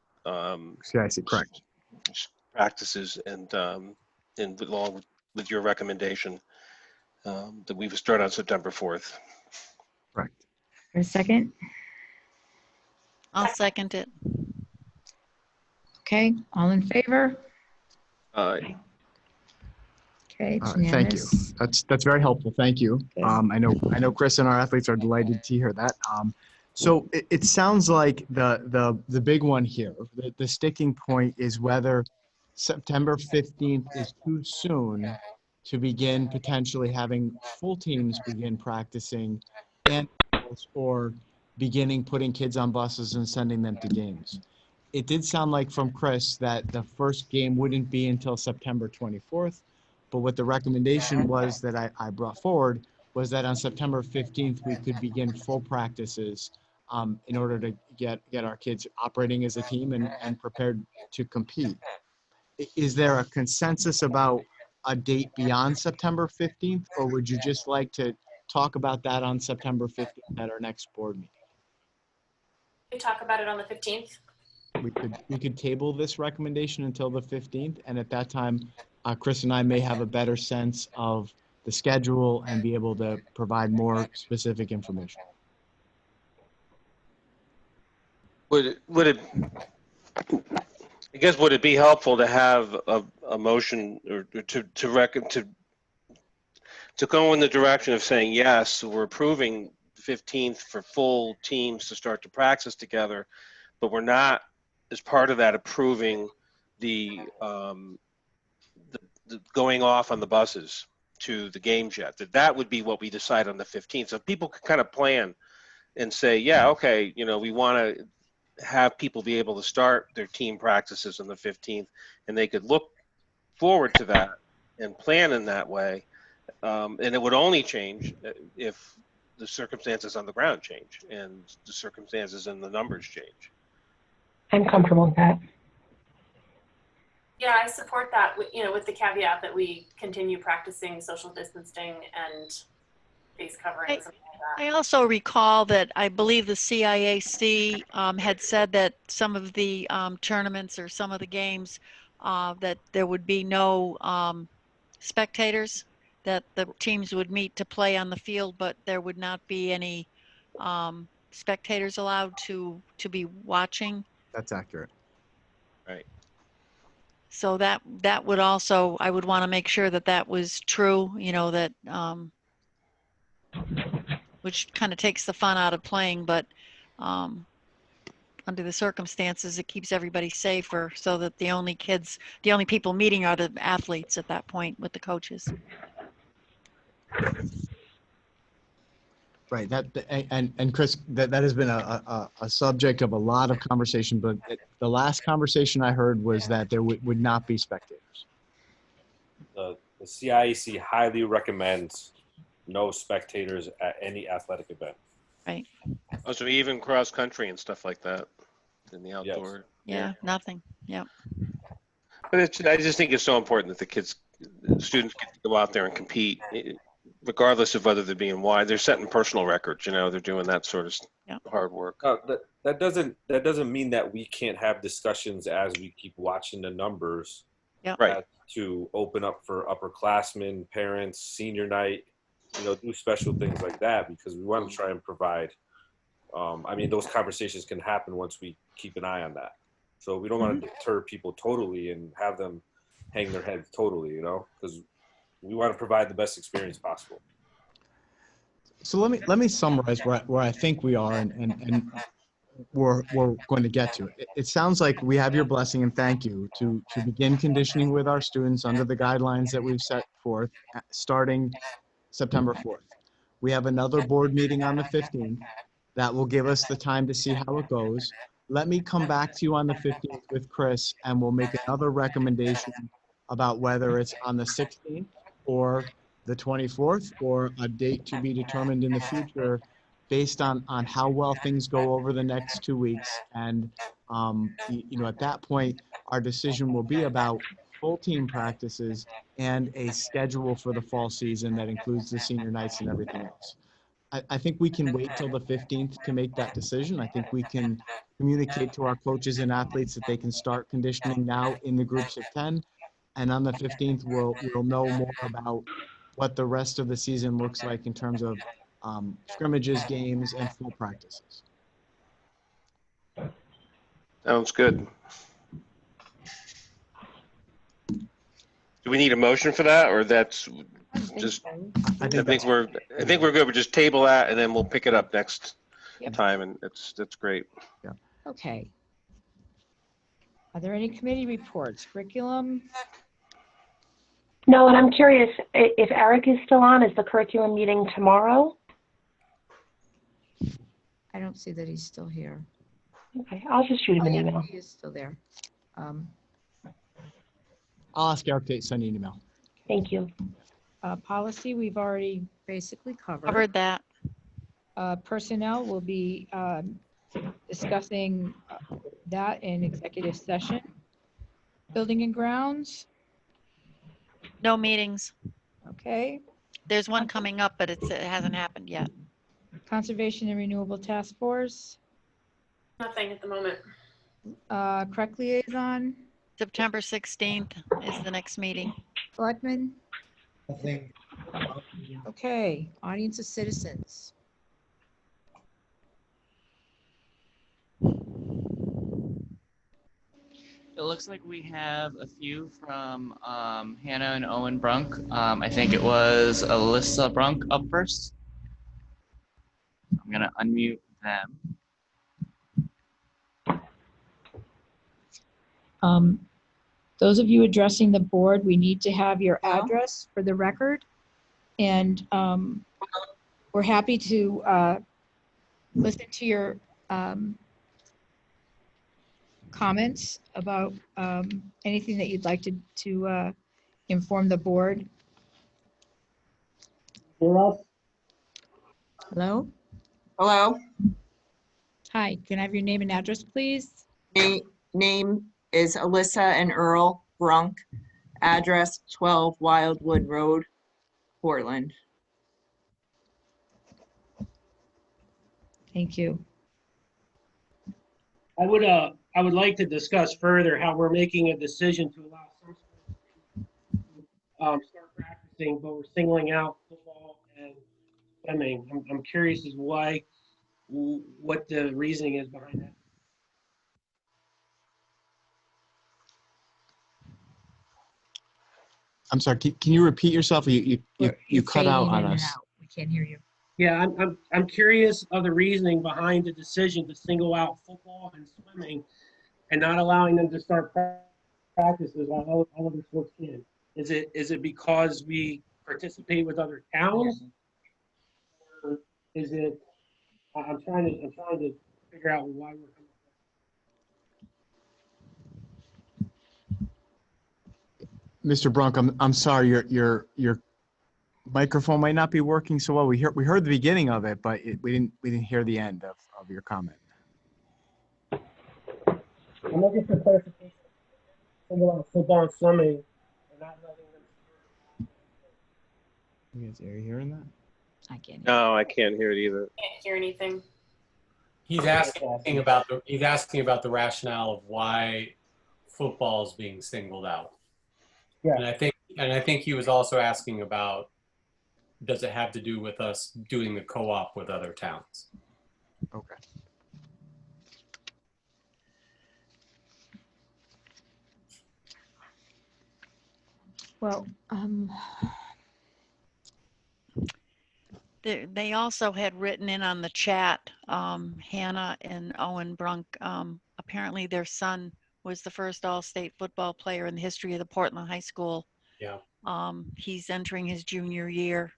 CIC, correct. practices and along with your recommendation that we would start on September 4th. Correct. For a second. I'll second it. Okay, all in favor? Aye. Okay, it's Thank you. unanimous. That's very helpful. Thank you. Okay. I know Chris and our athletes are delighted to hear that. So it sounds like the big one here, the sticking point is whether September 15th is too soon to begin potentially having full teams begin practicing and or beginning putting kids on buses and sending them to games. It did sound like from Chris that the first game wouldn't be until September 24th, but what the recommendation was that I brought forward was that on September 15th, we could begin full practices in order to get our kids operating as a team and prepared to compete. Is there a consensus about a date beyond September 15th, or would you just like to talk about that on September 15th at our next board meeting? We talk about it on the 15th. We could table this recommendation until the 15th, and at that time, Chris and I may have a better sense of the schedule and be able to provide more specific information. Would it I guess would it be helpful to have a motion or to go in the direction of saying, yes, we're approving the 15th for full teams to start to practice together, but we're not, as part of that, approving the going off on the buses to the games yet. That would be what we decide on the 15th. So people could kind of plan and say, yeah, okay, we want to have people be able to start their team practices on the 15th, and they could look forward to that and plan in that way. And it would only change if the circumstances on the ground change and the circumstances and the numbers change. I'm comfortable with that. Yeah, I support that, with the caveat that we continue practicing social distancing and face coverings. And all that. I also recall that I believe the CIAC had said that some of the tournaments or some of the games that there would be no spectators, that the teams would meet to play on the field, but there would not be any spectators allowed to be watching. That's accurate. Right. So that would also, I would want to make sure that that was true, that which kind of takes the fun out of playing, but under the circumstances, it keeps everybody safer so that the only people meeting are the athletes at that point with the coaches. Right. And Chris, that has been a subject of a lot of conversation, but the last conversation I heard was that there would not be spectators. The CIAC highly recommends no spectators at any athletic event. Right. Oh, so even cross country and stuff like that in the outdoor. Yes. Yeah, nothing. Yeah. But I just think it's so important that the students get to go out there and compete, regardless of whether they're being wide. They're setting personal records, they're doing that sort of hard work. That doesn't mean that we can't have discussions as we keep watching the numbers. Yeah. Right. To open up for upperclassmen, parents, senior night, do special things like that, because we want to try and provide. Those conversations can happen once we keep an eye on that. So we don't want to deter people totally and have them hang their heads totally, because we want to provide the best experience possible. So let me summarize where I think we are and we're going to get to. It sounds like we have your blessing and thank you to begin conditioning with our students under the guidelines that we've set forth starting September 4th. We have another board meeting on the 15th that will give us the time to see how it goes. let me come back to you on the 15th with Chris, and we'll make another recommendation about whether it's on the 16th or the 24th, or a date to be determined in the future based on how well things go over the next 2 weeks. And, at that point, our decision will be about full team practices and a schedule for the fall season that includes the senior nights and everything else. I think we can wait till the 15th to make that decision. I think we can communicate to our coaches and athletes that they can start conditioning now in the groups of 10. And on the 15th, we'll know more about what the rest of the season looks like in terms of scrimmages, games, and full practices. Sounds good. Do we need a motion for that, or that's just? I think we're good. We just table that, and then we'll pick it up next time, and that's great. Yeah. Okay. Are there any committee reports? Curriculum? No, and I'm curious if Eric is still on. Is the curriculum meeting tomorrow? I don't see that he's still here. Okay, I'll just shoot him an email. He is still there. I'll ask Eric to send you an email. Thank you. Policy, we've already basically covered. Covered that. Personnel will be discussing that in executive session. Building and grounds. No meetings. Okay. There's one coming up, but it hasn't happened yet. Conservation and Renewable Task Force. Nothing at the moment. Correct liaison. September 16th is the next meeting. Selectmen. Nothing. Okay. Audience of citizens. It looks like we have a few from Hannah and Owen Brunk. I think it was Alyssa Brunk up first. I'm gonna unmute them. Those of you addressing the board, we need to have your address for the record. And we're happy to listen to your comments about anything that you'd like to inform the board. Hello? Hello? Hello? Hi, can I have your name and address, please? Name is Alyssa and Earl Brunk. Address 12 Wildwood Road, Portland. Thank you. I would like to discuss further how we're making a decision to allow some schools to start practicing, but we're singling out football and swimming. I'm curious as why, what the reasoning is behind that. I'm sorry, can you repeat yourself? You cut out on us. We can't hear you. Yeah, I'm curious of the reasoning behind the decision to single out football and swimming and not allowing them to start practices while all other sports can. Is it because we participate with other towns? Or is it, I'm trying to figure out why we're coming. Mr. Brunk, I'm sorry, your microphone might not be working so well. We heard the beginning of it, but we didn't hear the end of your comment. I'm looking for clarification. Single out football and swimming, and not letting them. You guys, are you hearing that? I can't. No, I can't hear it either. Can't hear anything. He's asking about the rationale of why football is being singled out. Yeah. And I think he was also asking about, does it have to do with us doing the co-op with other towns? Okay. Well, They also had written in on the chat, Hannah and Owen Brunk. Apparently their son was the first all-state football player in the history of the Portland High School. Yeah. He's entering his junior year.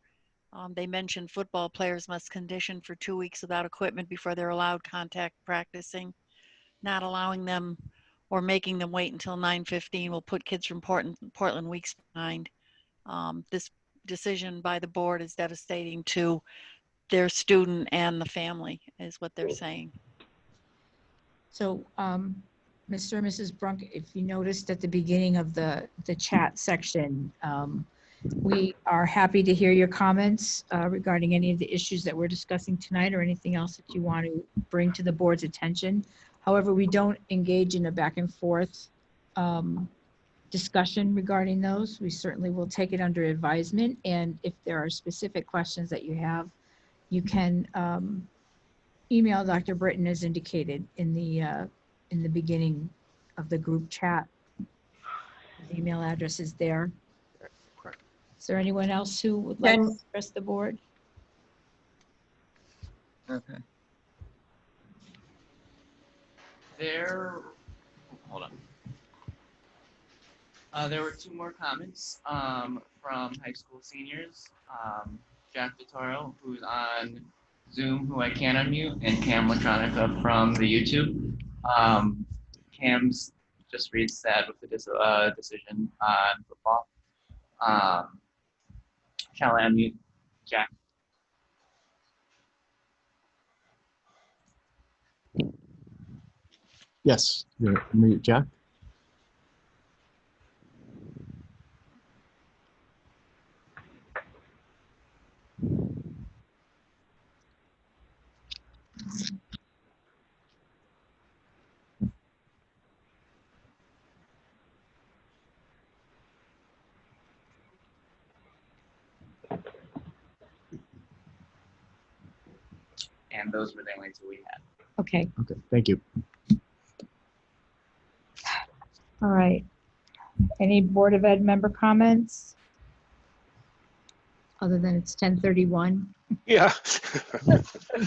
They mentioned football players must condition for 2 weeks without equipment before they're allowed contact practicing. not allowing them or making them wait until 9:15 will put kids from Portland weeks behind. This decision by the board is devastating to their student and the family, is what they're saying. So, Mr. and Mrs. Brunk, if you noticed at the beginning of the chat section, we are happy to hear your comments regarding any of the issues that we're discussing tonight or anything else that you want to bring to the board's attention. However, we don't engage in a back and forth discussion regarding those. We certainly will take it under advisement, and if there are specific questions that you have, you can email Dr. Britton as indicated in the beginning of the group chat. The email address is there. Is there anyone else who would like to address the board? Okay. Hold on. There were 2 more comments from high school seniors. Jack Vittorio, who's on Zoom, who I can't unmute, and Cam Latronica from the YouTube. Cam's just reads sad with the decision on football. Shall I unmute Jack? Yes, you're mute, Jack. And those were the only 2 we had. Okay. Okay, thank you. All right. Any Board of Ed member comments? Other than it's 10:31. Yeah.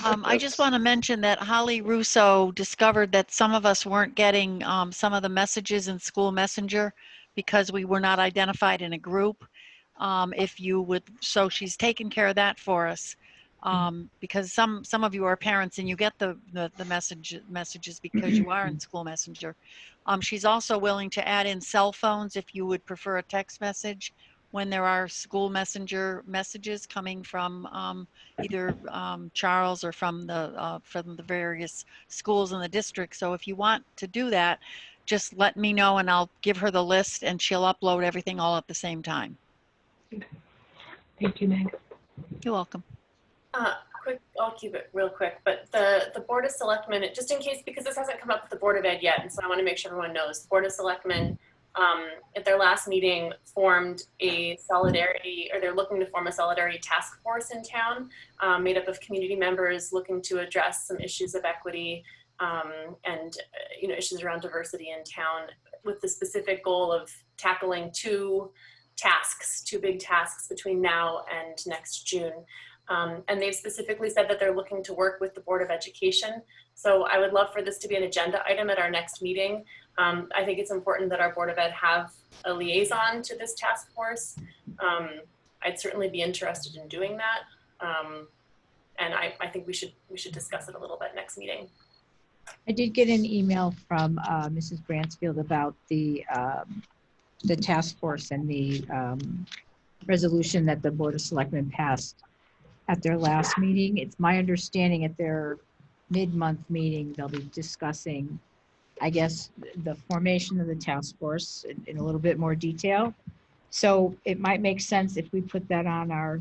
I just want to mention that Holly Russo discovered that some of us weren't getting some of the messages in School Messenger because we were not identified in a group. If you would, so she's taken care of that for us. Because some of you are parents and you get the messages because you are in School Messenger. She's also willing to add in cell phones if you would prefer a text message when there are School Messenger messages coming from either Charles or from the various schools in the district. So if you want to do that, just let me know and I'll give her the list and she'll upload everything all at the same time. Thank you, Meg. You're welcome. I'll keep it real quick, but the Board of Selectmen, just in case, because this hasn't come up with the Board of Ed yet, and so I want to make sure everyone knows, the Board of Selectmen at their last meeting formed a solidarity, or they're looking to form a solidarity task force in town, made up of community members looking to address some issues of equity and issues around diversity in town, with the specific goal of tackling 2 big tasks between now and next June. And they've specifically said that they're looking to work with the Board of Education. So I would love for this to be an agenda item at our next meeting. I think it's important that our Board of Ed have a liaison to this task force. I'd certainly be interested in doing that. And I think we should discuss it a little bit next meeting. I did get an email from Mrs. Bransfield about the task force and the resolution that the Board of Selectmen passed at their last meeting. It's my understanding at their mid-month meeting, they'll be discussing, I guess, the formation of the task force in a little bit more detail. So it might make sense if we put that on our,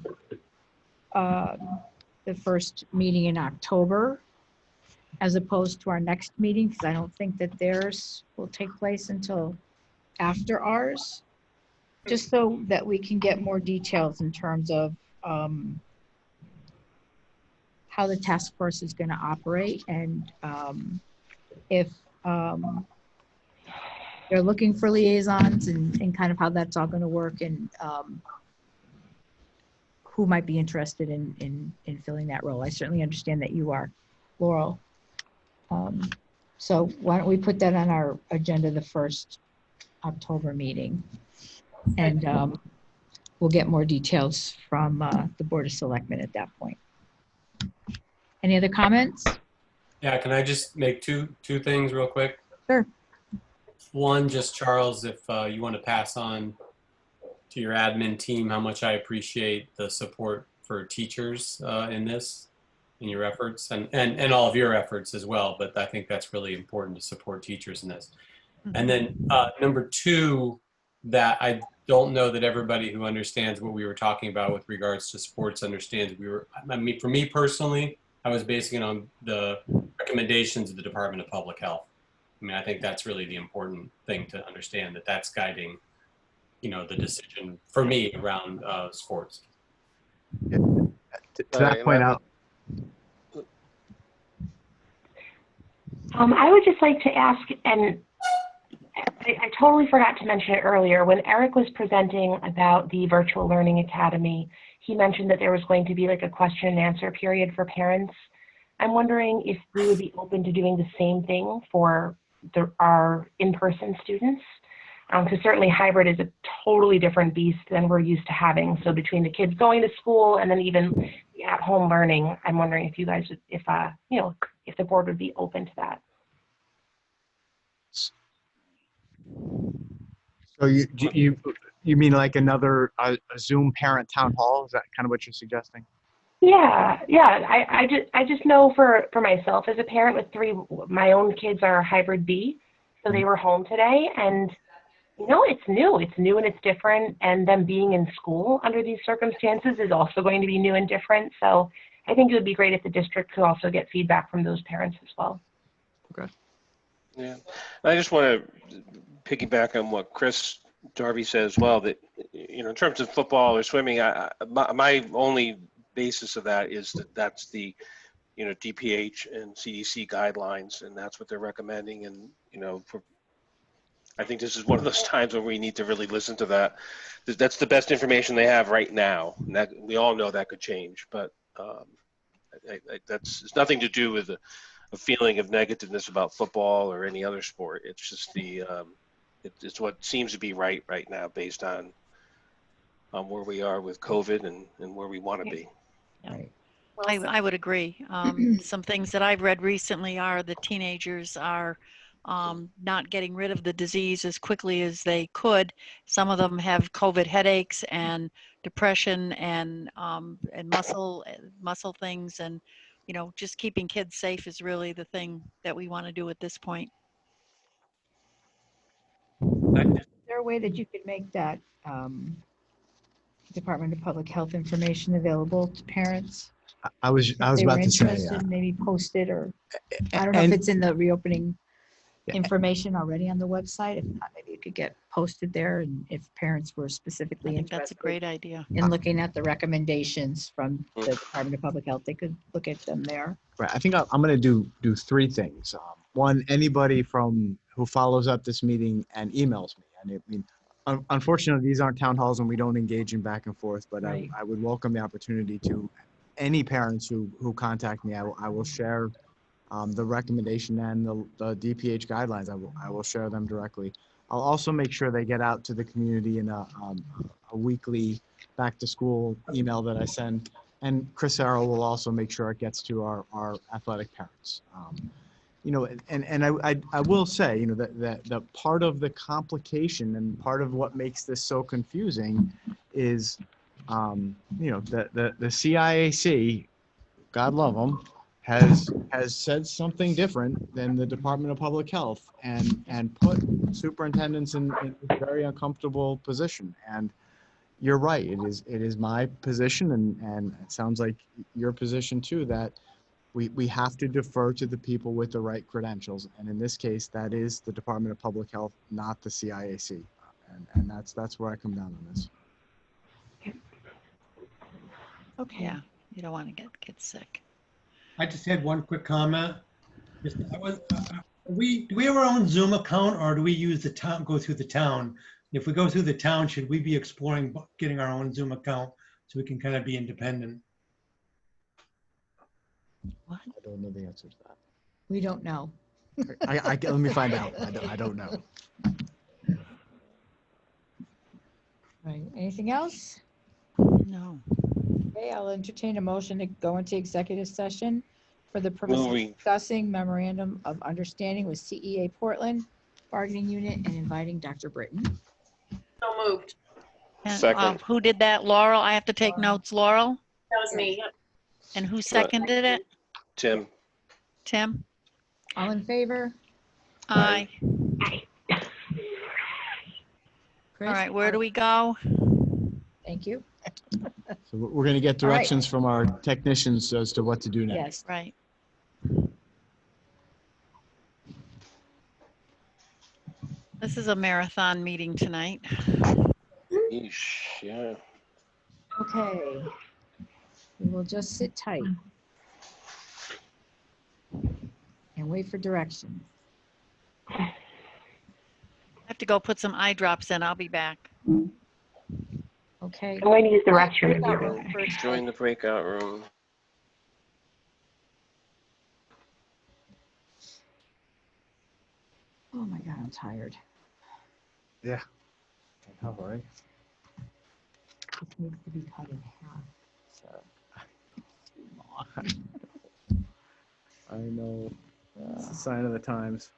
the first meeting in October, as opposed to our next meeting, because I don't think that theirs will take place until after ours, just so that we can get more details in terms of how the task force is going to operate, and if they're looking for liaisons and kind of how that's all going to work, and who might be interested in filling that role. I certainly understand that you are, Laurel. So why don't we put that on our agenda the first October meeting, and we'll get more details from the Board of Selectmen at that point. Any other comments? Yeah, can I just make two things real quick? Sure. One, just Charles, if you want to pass on to your admin team how much I appreciate the support for teachers in this, in your efforts, and all of your efforts as well. But I think that's really important to support teachers in this. And then number two, that I don't know that everybody who understands what we were talking about with regards to sports understands. I mean, for me personally, I was basing it on the recommendations of the Department of Public Health. I mean, I think that's really the important thing to understand, that that's guiding, you know, the decision for me around sports. To that point out, I would just like to ask, and I totally forgot to mention it earlier, when Eric was presenting about the Virtual Learning Academy, he mentioned that there was going to be like a question and answer period for parents. I'm wondering if we would be open to doing the same thing for our in-person students. Because certainly hybrid is a totally different beast than we're used to having. So between the kids going to school and then even at-home learning, I'm wondering if you guys, if the board would be open to that. So you mean like another a Zoom parent town hall? Is that kind of what you're suggesting? Yeah. I just know for myself as a parent with three, my own kids are hybrid B, so they were home today, and you know, it's new and it's different, and them being in school under these circumstances is also going to be new and different. So I think it would be great if the district could also get feedback from those parents as well. Okay. Yeah, I just want to piggyback on what Chris Darby said as well, that, you know, in terms of football or swimming, my only basis of that is that that's the, you know, DPH and CDC guidelines, and that's what they're recommending. And, you know, I think this is one of those times where we need to really listen to that. That's the best information they have right now. And that, we all know that could change, but it's nothing to do with a feeling of negativeness about football or any other sport. It's just it's what seems to be right now based on where we are with COVID and where we want to be. Right. I would agree. Some things that I've read recently are the teenagers are not getting rid of the disease as quickly as they could. Some of them have COVID headaches and depression and muscle things, and you know, just keeping kids safe is really the thing that we want to do at this point. Is there a way that you could make that Department of Public Health information available to parents? I was about to say, maybe post it, or I don't know if it's in the reopening information already on the website. If not, maybe it could get posted there, and if parents were specifically I think that's a interested great idea. in looking at the recommendations from the Department of Public Health, they could look at them there. right. I think I'm going to do three things. One, anybody who follows up this meeting and emails me. And I mean, unfortunately, these aren't town halls and we don't engage in back and forth, but right. I would welcome the opportunity to any parents who contact me. I will share the recommendation and the DPH guidelines. I will share them directly. I'll also make sure they get out to the community in a weekly back to school email that I send. And Chris Arrow will also make sure it gets to our athletic parents. You know, and I will say, you know, that the part of the complication and part of what makes this so confusing is, you know, the CIAC, God love them, has said something different than the Department of Public Health and put superintendents in a very uncomfortable position. And you're right, it is my position, and it sounds like your position too, that we have to defer to the people with the right credentials. And in this case, that is the Department of Public Health, not the CIAC. And that's where I come down on this. Okay. Yeah, you don't want to get kids sick. I just had one quick comment. Do we have our own Zoom account, or do we use the town, go through the town? If we go through the town, should we be exploring getting our own Zoom account so we can kind of be independent? What? I don't know the answer to that. We don't know. Let me find out. I don't know. Right. Anything else? No. Okay, I'll entertain a motion to go into executive session for the purpose of Moving. discussing memorandum of understanding with CEA Portland bargaining unit and inviting Dr. Britton. So moved. And, Second. who did that? Laurel? I have to take notes. Laurel? That was me. Yep. And who seconded it? Tim. Tim? All in favor? Aye. Chris? All right, where do we go? Thank you. So we're going to get All right. directions from our technicians as to what to do next. Yes. Right. This is a marathon meeting tonight. Yeesh, yeah. Okay. We will just sit tight and wait for direction. I have to go put some eye drops in. I'll be back. Okay. I'm going to use the restroom. Breakout room first. Join the breakout room. Oh my God, I'm tired. Yeah. All right. This needs to be cut in half. I know. It's a sign of the times.